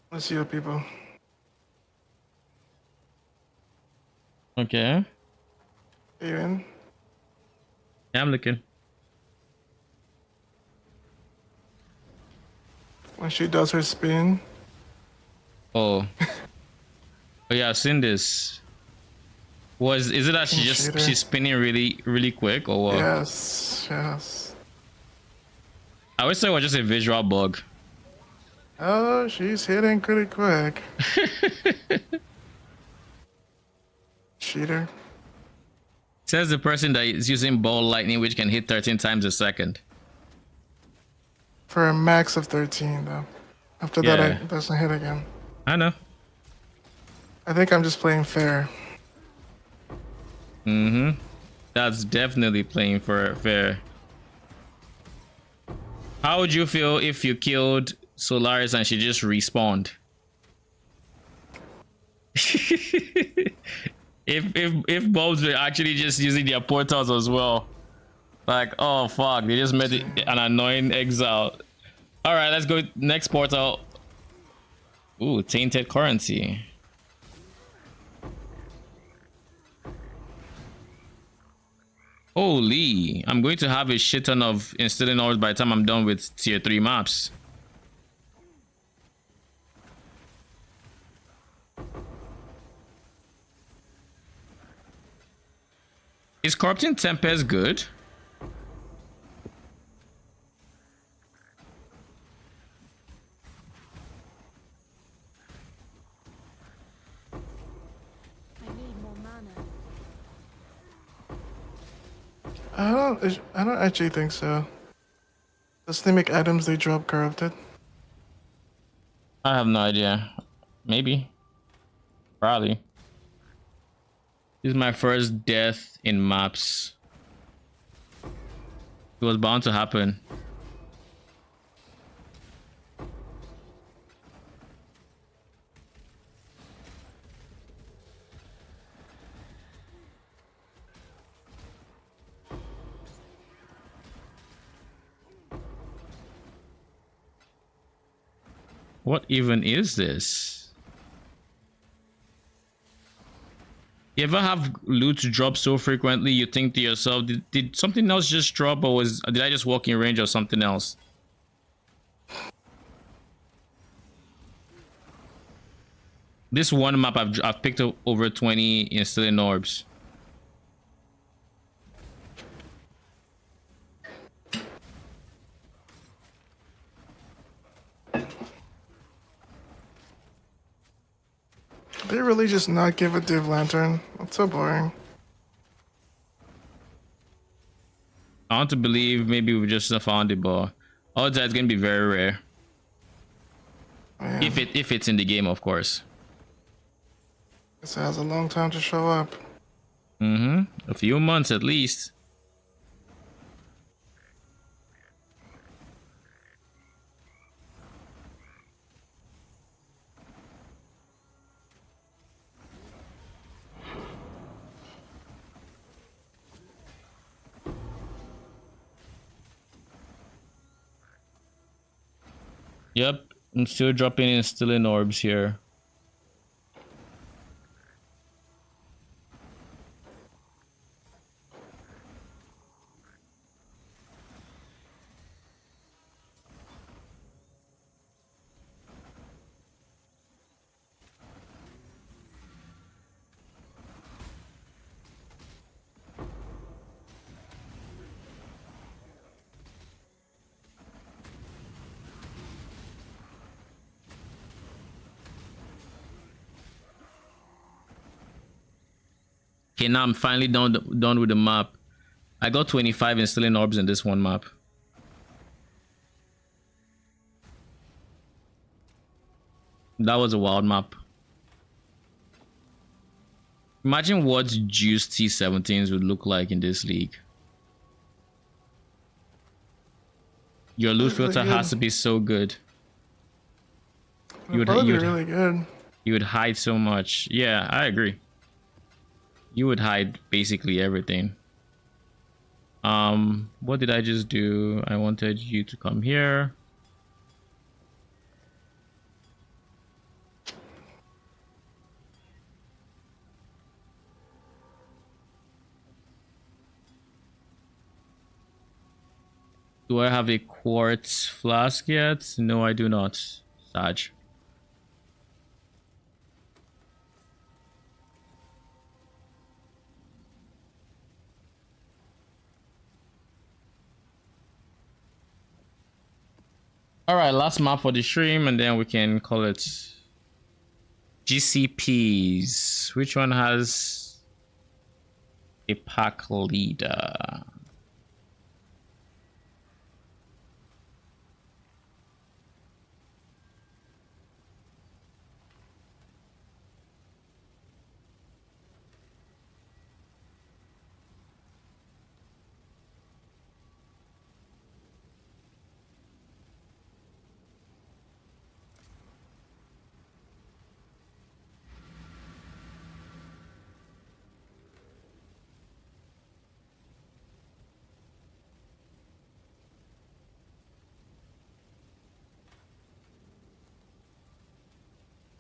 Let's see it, people. Okay. Are you in? Yeah, I'm looking. When she does her spin. Oh. Oh yeah, I've seen this. Is it that she's spinning really quick or what? Yes. I would say it was just a visual bug. Oh, she's hitting pretty quick. Cheater. Says the person that is using ball lightning, which can hit 13 times a second. For a max of 13, though. After that, it doesn't hit again. I know. I think I'm just playing fair. Mm-hmm. That's definitely playing for fair. How would you feel if you killed Solaris and she just respawned? if bulbs were actually just using their portals as well. Like, oh fuck, they just made an annoying exile. All right, let's go next portal. Ooh, tainted currency. Holy, I'm going to have a shit ton of instilling ores by the time I'm done with tier 3 maps. Is Corrupting Tempest good? I need more mana. I don't actually think so. Does they make items they drop corrupted? I have no idea. Maybe. Probably. This is my first death in maps. It was bound to happen. What even is this? You ever have loot drop so frequently you think to yourself, did something else just drop, or did I just walk in range of something else? This one map I've picked up over 20 instilling orbs. They really just not give a div lantern. That's so boring. I want to believe maybe we just found it, but odds are it's gonna be very rare. Man, If it's in the game, of course. this has a long time to show up. A few months at least. Yep, I'm still dropping in instilling orbs here. Okay, now I'm finally done with the map. I got 25 instilling orbs in this one map. That was a wild map. Imagine what juiced T17s would look like in this league. Your loot filter has to be so good. It'd probably be really good. You would hide so much. Yeah, I agree. You would hide basically everything. What did I just do? I wanted you to come here. Do I have a quartz flask yet? No, I do not. Saj. All right, last map for the stream, and then we can call it GCPs. Which one has a pack leader?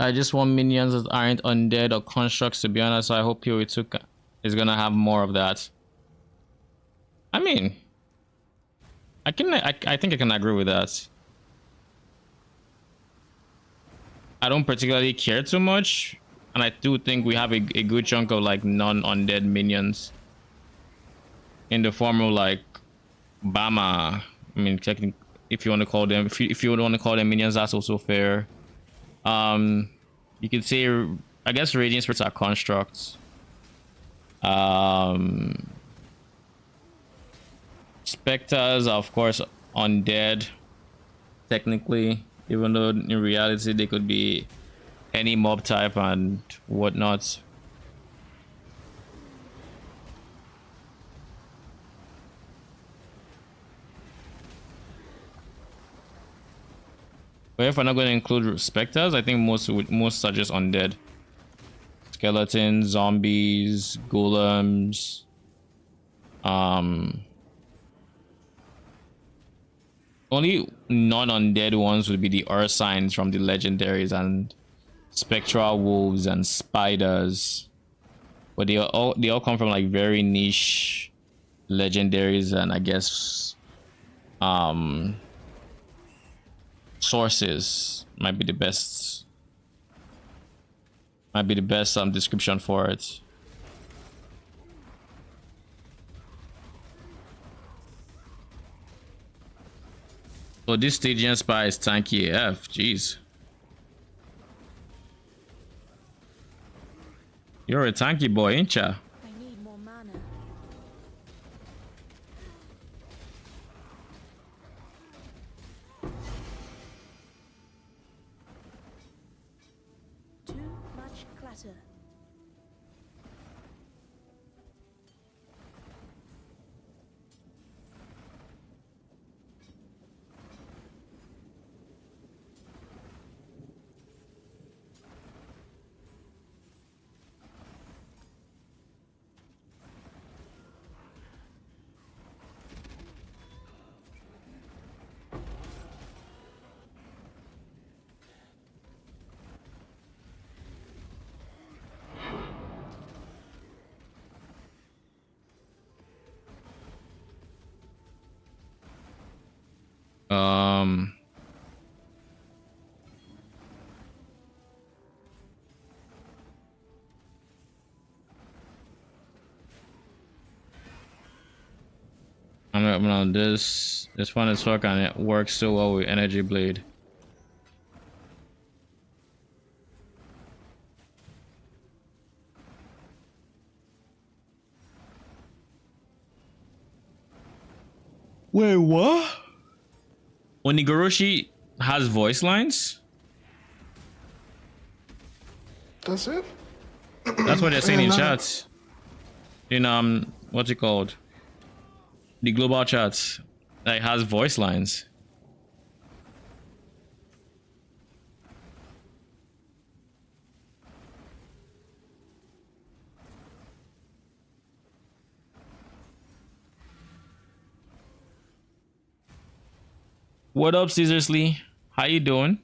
I just want minions that aren't undead or constructs, to be honest. So I hope PoE 2 is gonna have more of that. I mean, I think I can agree with that. I don't particularly care too much, and I do think we have a good chunk of like non-undead minions in the form of like Bama. I mean, technically, if you want to call them, if you want to call them minions, that's also fair. You could say, I guess radiant spirits are constructs. Spectres are of course undead, technically, even though in reality they could be any mob type and whatnot. But if we're not going to include specters, I think most are just undead. Skeletons, zombies, golems. Only non-undead ones would be the Ursines from the legendaries and spectral wolves and spiders. But they all come from like very niche legendaries and I guess sources might be the best description for it. Oh, this Stygian spy is tanky AF, jeez. You're a tanky boy, ain't ya? I need more mana. Too much clutter. I'm on this one is fucking, it works so well with Energy Blade. Wait, what? Onigoroshi has voice lines? Does it? That's what they're saying in chats. In what's it called? The global chats. Like has voice lines. What up, Caesarsley? How you doing?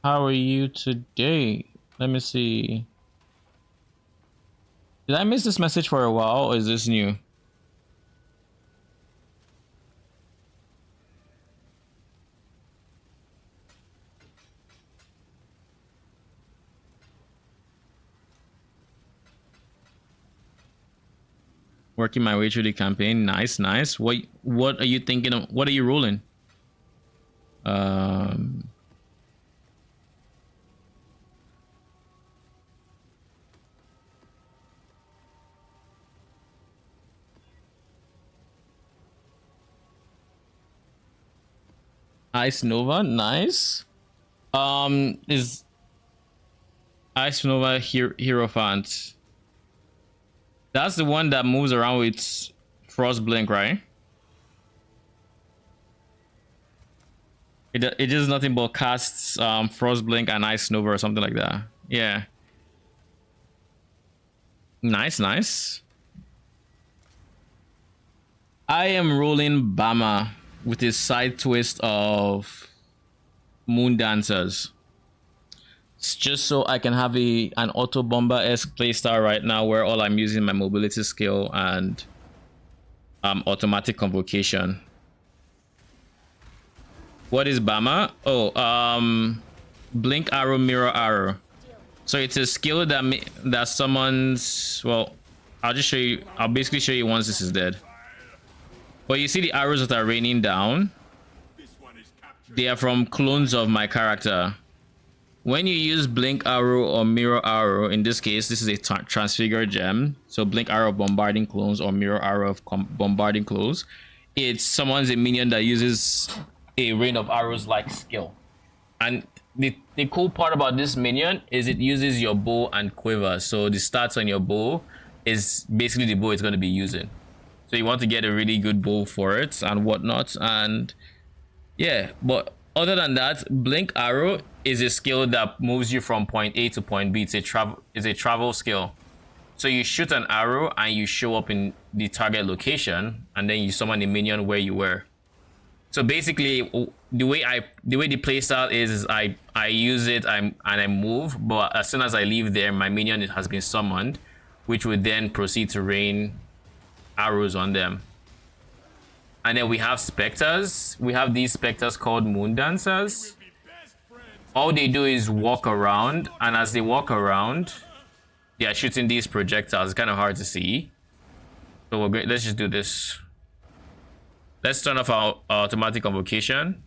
How are you today? Let me see. Did I miss this message for a while or is this new? Working my way through the campaign. Nice, nice. What are you thinking of? What are you rolling? Ice Nova, nice. Is Ice Nova Hierophant? That's the one that moves around with Frost Blink, right? It does nothing but casts Frost Blink and Ice Nova or something like that. Yeah. Nice, nice. I am rolling Bama with his side twist of Moon Dancers. It's just so I can have an auto bomber-esque playstyle right now where all I'm using my mobility skill and automatic convocation. What is Bama? Oh, blink arrow, mirror arrow. So it's a skill that summons. Well, I'll just show you. I'll basically show you once this is dead. But you see the arrows that are raining down? They are from clones of my character. when you use blink arrow or mirror arrow, in this case, this is a transfigure gem. So blink arrow of bombarding clones or mirror arrow of bombarding clones. It summons a minion that uses a rain of arrows like skill. And the cool part about this minion is it uses your bow and quiver. So the stats on your bow is basically the bow it's going to be using. So you want to get a really good bow for it and whatnot. And yeah, but other than that, blink arrow is a skill that moves you from point A to point B. It's a travel skill. So you shoot an arrow and you show up in the target location, and then you summon a minion where you were. So basically, the way the playstyle is I use it and I move, but as soon as I leave there, my minion has been summoned, which would then proceed to rain arrows on them. And then we have specters. We have these specters called moon dancers. All they do is walk around, and as they walk around, they are shooting these projectiles. It's kind of hard to see. So we're great. Let's just do this. Let's turn off our automatic convocation.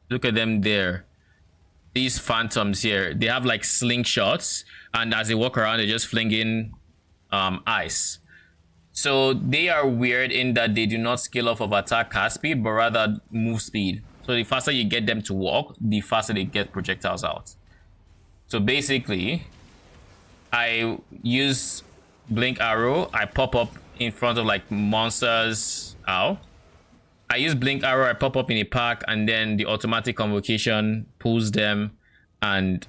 Look at them there. These phantoms here, they have like slingshots, and as they walk around, they're just flinging ice. So they are weird in that they do not scale off of attack cast speed, but rather move speed. So the faster you get them to walk, the faster they get projectiles out. So basically, I use blink arrow. I pop up in front of like monsters. Ow. I use blink arrow. I pop up in a pack, and then the automatic convocation pulls them, and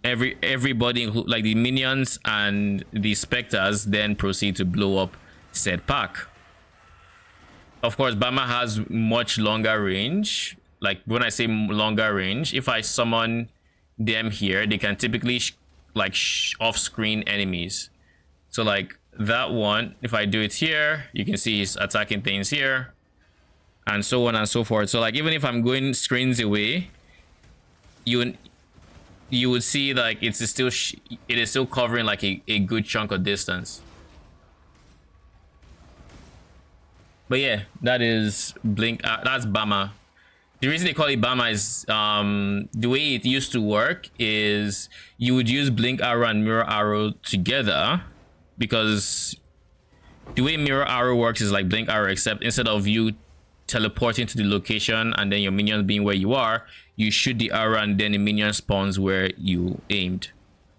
everybody, like the minions and the specters, then proceed to blow up said pack. Of course, Bama has much longer range. Like when I say longer range, if I summon them here, they can typically off-screen enemies. So like that one, if I do it here, you can see he's attacking things here, and so on and so forth. So like even if I'm going screens away, you would see like it is still covering like a good chunk of distance. But yeah, that is blink. That's Bama. The reason they call it Bama is the way it used to work is you would use blink arrow and mirror arrow together, because the way mirror arrow works is like blink arrow, except instead of you teleporting to the location and then your minions being where you are, you shoot the arrow and then the minion spawns where you aimed.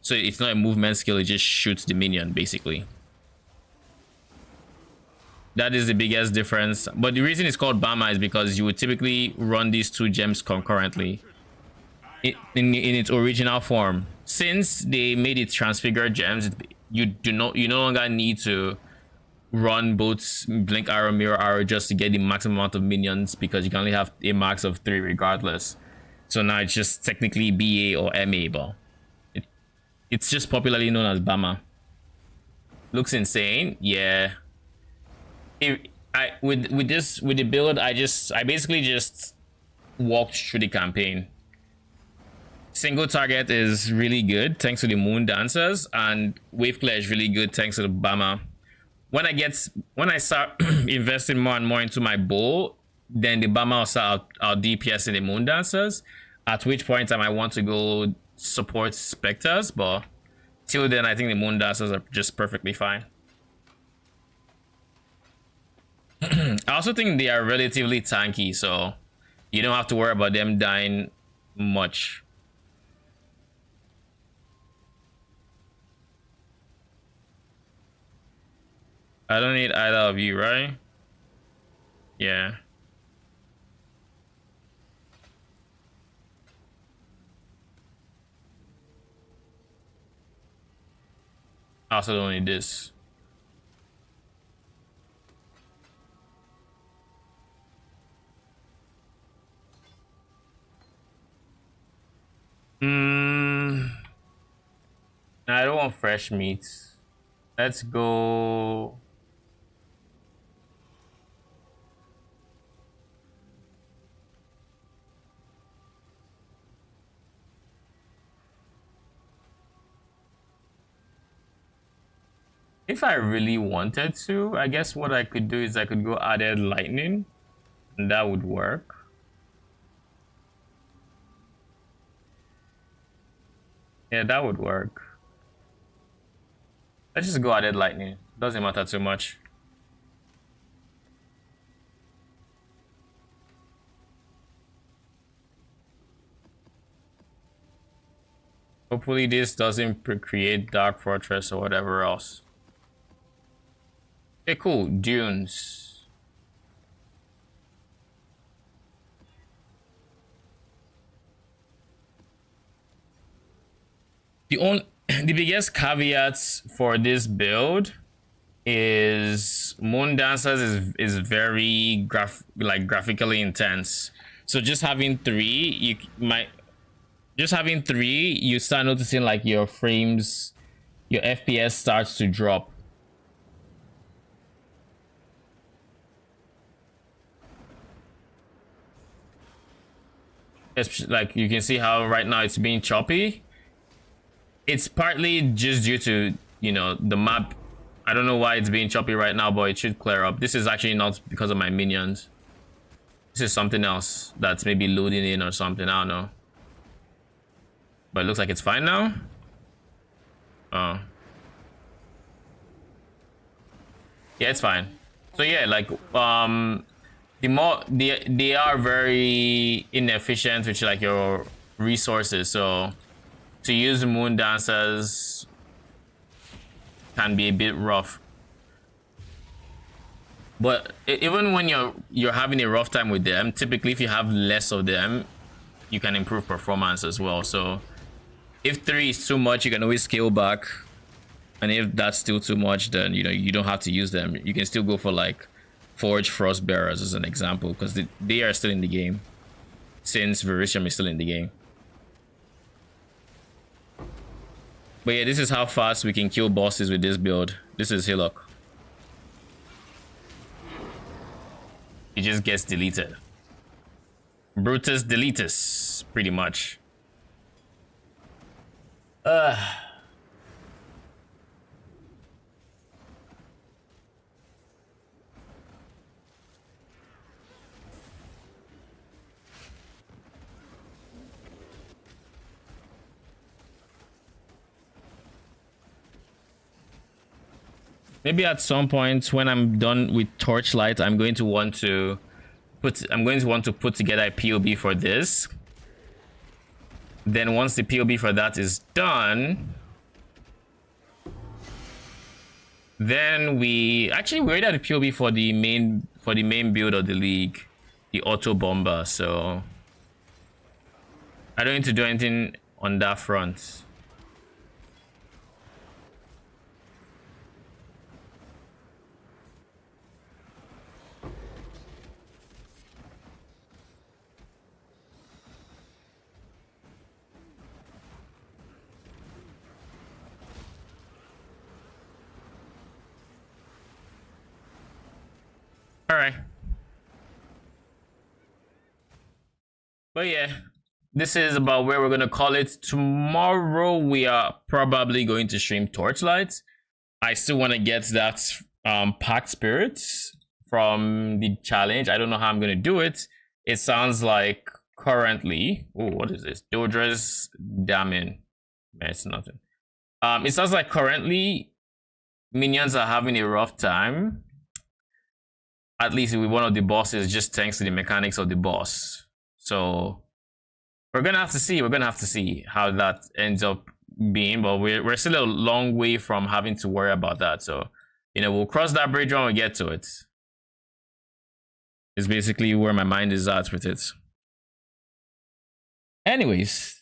So it's not a movement skill, it just shoots the minion basically. That is the biggest difference. But the reason it's called Bama is because you would typically run these two gems concurrently in its original form. Since they made it transfigured gems, you no longer need to run both blink arrow, mirror arrow just to get the maximum amount of minions, because you can only have a max of 3 regardless. So now it's just technically BA or MA, but it's just popularly known as Bama. Looks insane, yeah. With the build, I basically just walked through the campaign. Single target is really good thanks to the moon dancers, and wave clear is really good thanks to the Bama. When I start investing more and more into my bow, then the Bama will start out DPS in the moon dancers, at which point I might want to go support specters, but till then I think the moon dancers are just perfectly fine. I also think they are relatively tanky, so you don't have to worry about them dying much. I don't need either of you, right? Yeah. I also don't need this. I don't want fresh meat. Let's go. If I really wanted to, I guess what I could do is I could go added lightning, and that would work. Yeah, that would work. Let's just go at it lightning. Doesn't matter too much. Hopefully this doesn't create Dark Fortress or whatever else. Okay, cool. Dunes. The biggest caveats for this build is Moon Dancers is very graphically intense. So just having three, you start noticing like your frames, your FPS starts to drop. It's like you can see how right now it's being choppy. It's partly just due to, you know, the map. I don't know why it's being choppy right now, but it should clear up. This is actually not because of my minions. This is something else that's maybe loading in or something. I don't know. But it looks like it's fine now. Oh. Yeah, it's fine. So yeah, like they are very inefficient with like your resources. So to use Moon Dancers can be a bit rough. But even when you're having a rough time with them, typically if you have less of them, you can improve performance as well. So if 3 is too much, you can always scale back. And if that's still too much, then you don't have to use them. You can still go for like Forge Frostbearers as an example, because they are still in the game, since Veritium is still in the game. But yeah, this is how fast we can kill bosses with this build. This is Hillock. It just gets deleted. Brutus deletus, pretty much. Maybe at some point when I'm done with Torchlight, I'm going to want to put together a POB for this. Then once the POB for that is done, then we already had a POB for the main build of the league, the Auto Bomber. So I don't need to do anything on that front. All right. But yeah, this is about where we're going to call it. Tomorrow, we are probably going to stream Torchlight. I still want to get that Pact Spirits from the challenge. I don't know how I'm going to do it. It sounds like currently... Oh, what is this? Dodra's Damning. Man, it's nothing. It sounds like currently minions are having a rough time. At least with one of the bosses, just thanks to the mechanics of the boss. So we're gonna have to see. We're gonna have to see how that ends up being. But we're still a long way from having to worry about that. So we'll cross that bridge when we get to it. It's basically where my mind is at with it. Anyways,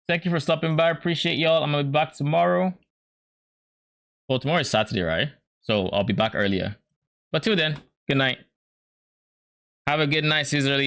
thank you for stopping by. Appreciate y'all. I'm gonna be back tomorrow. Well, tomorrow is Saturday, right? So I'll be back earlier. But till then, good night. Have a good night, Caesar.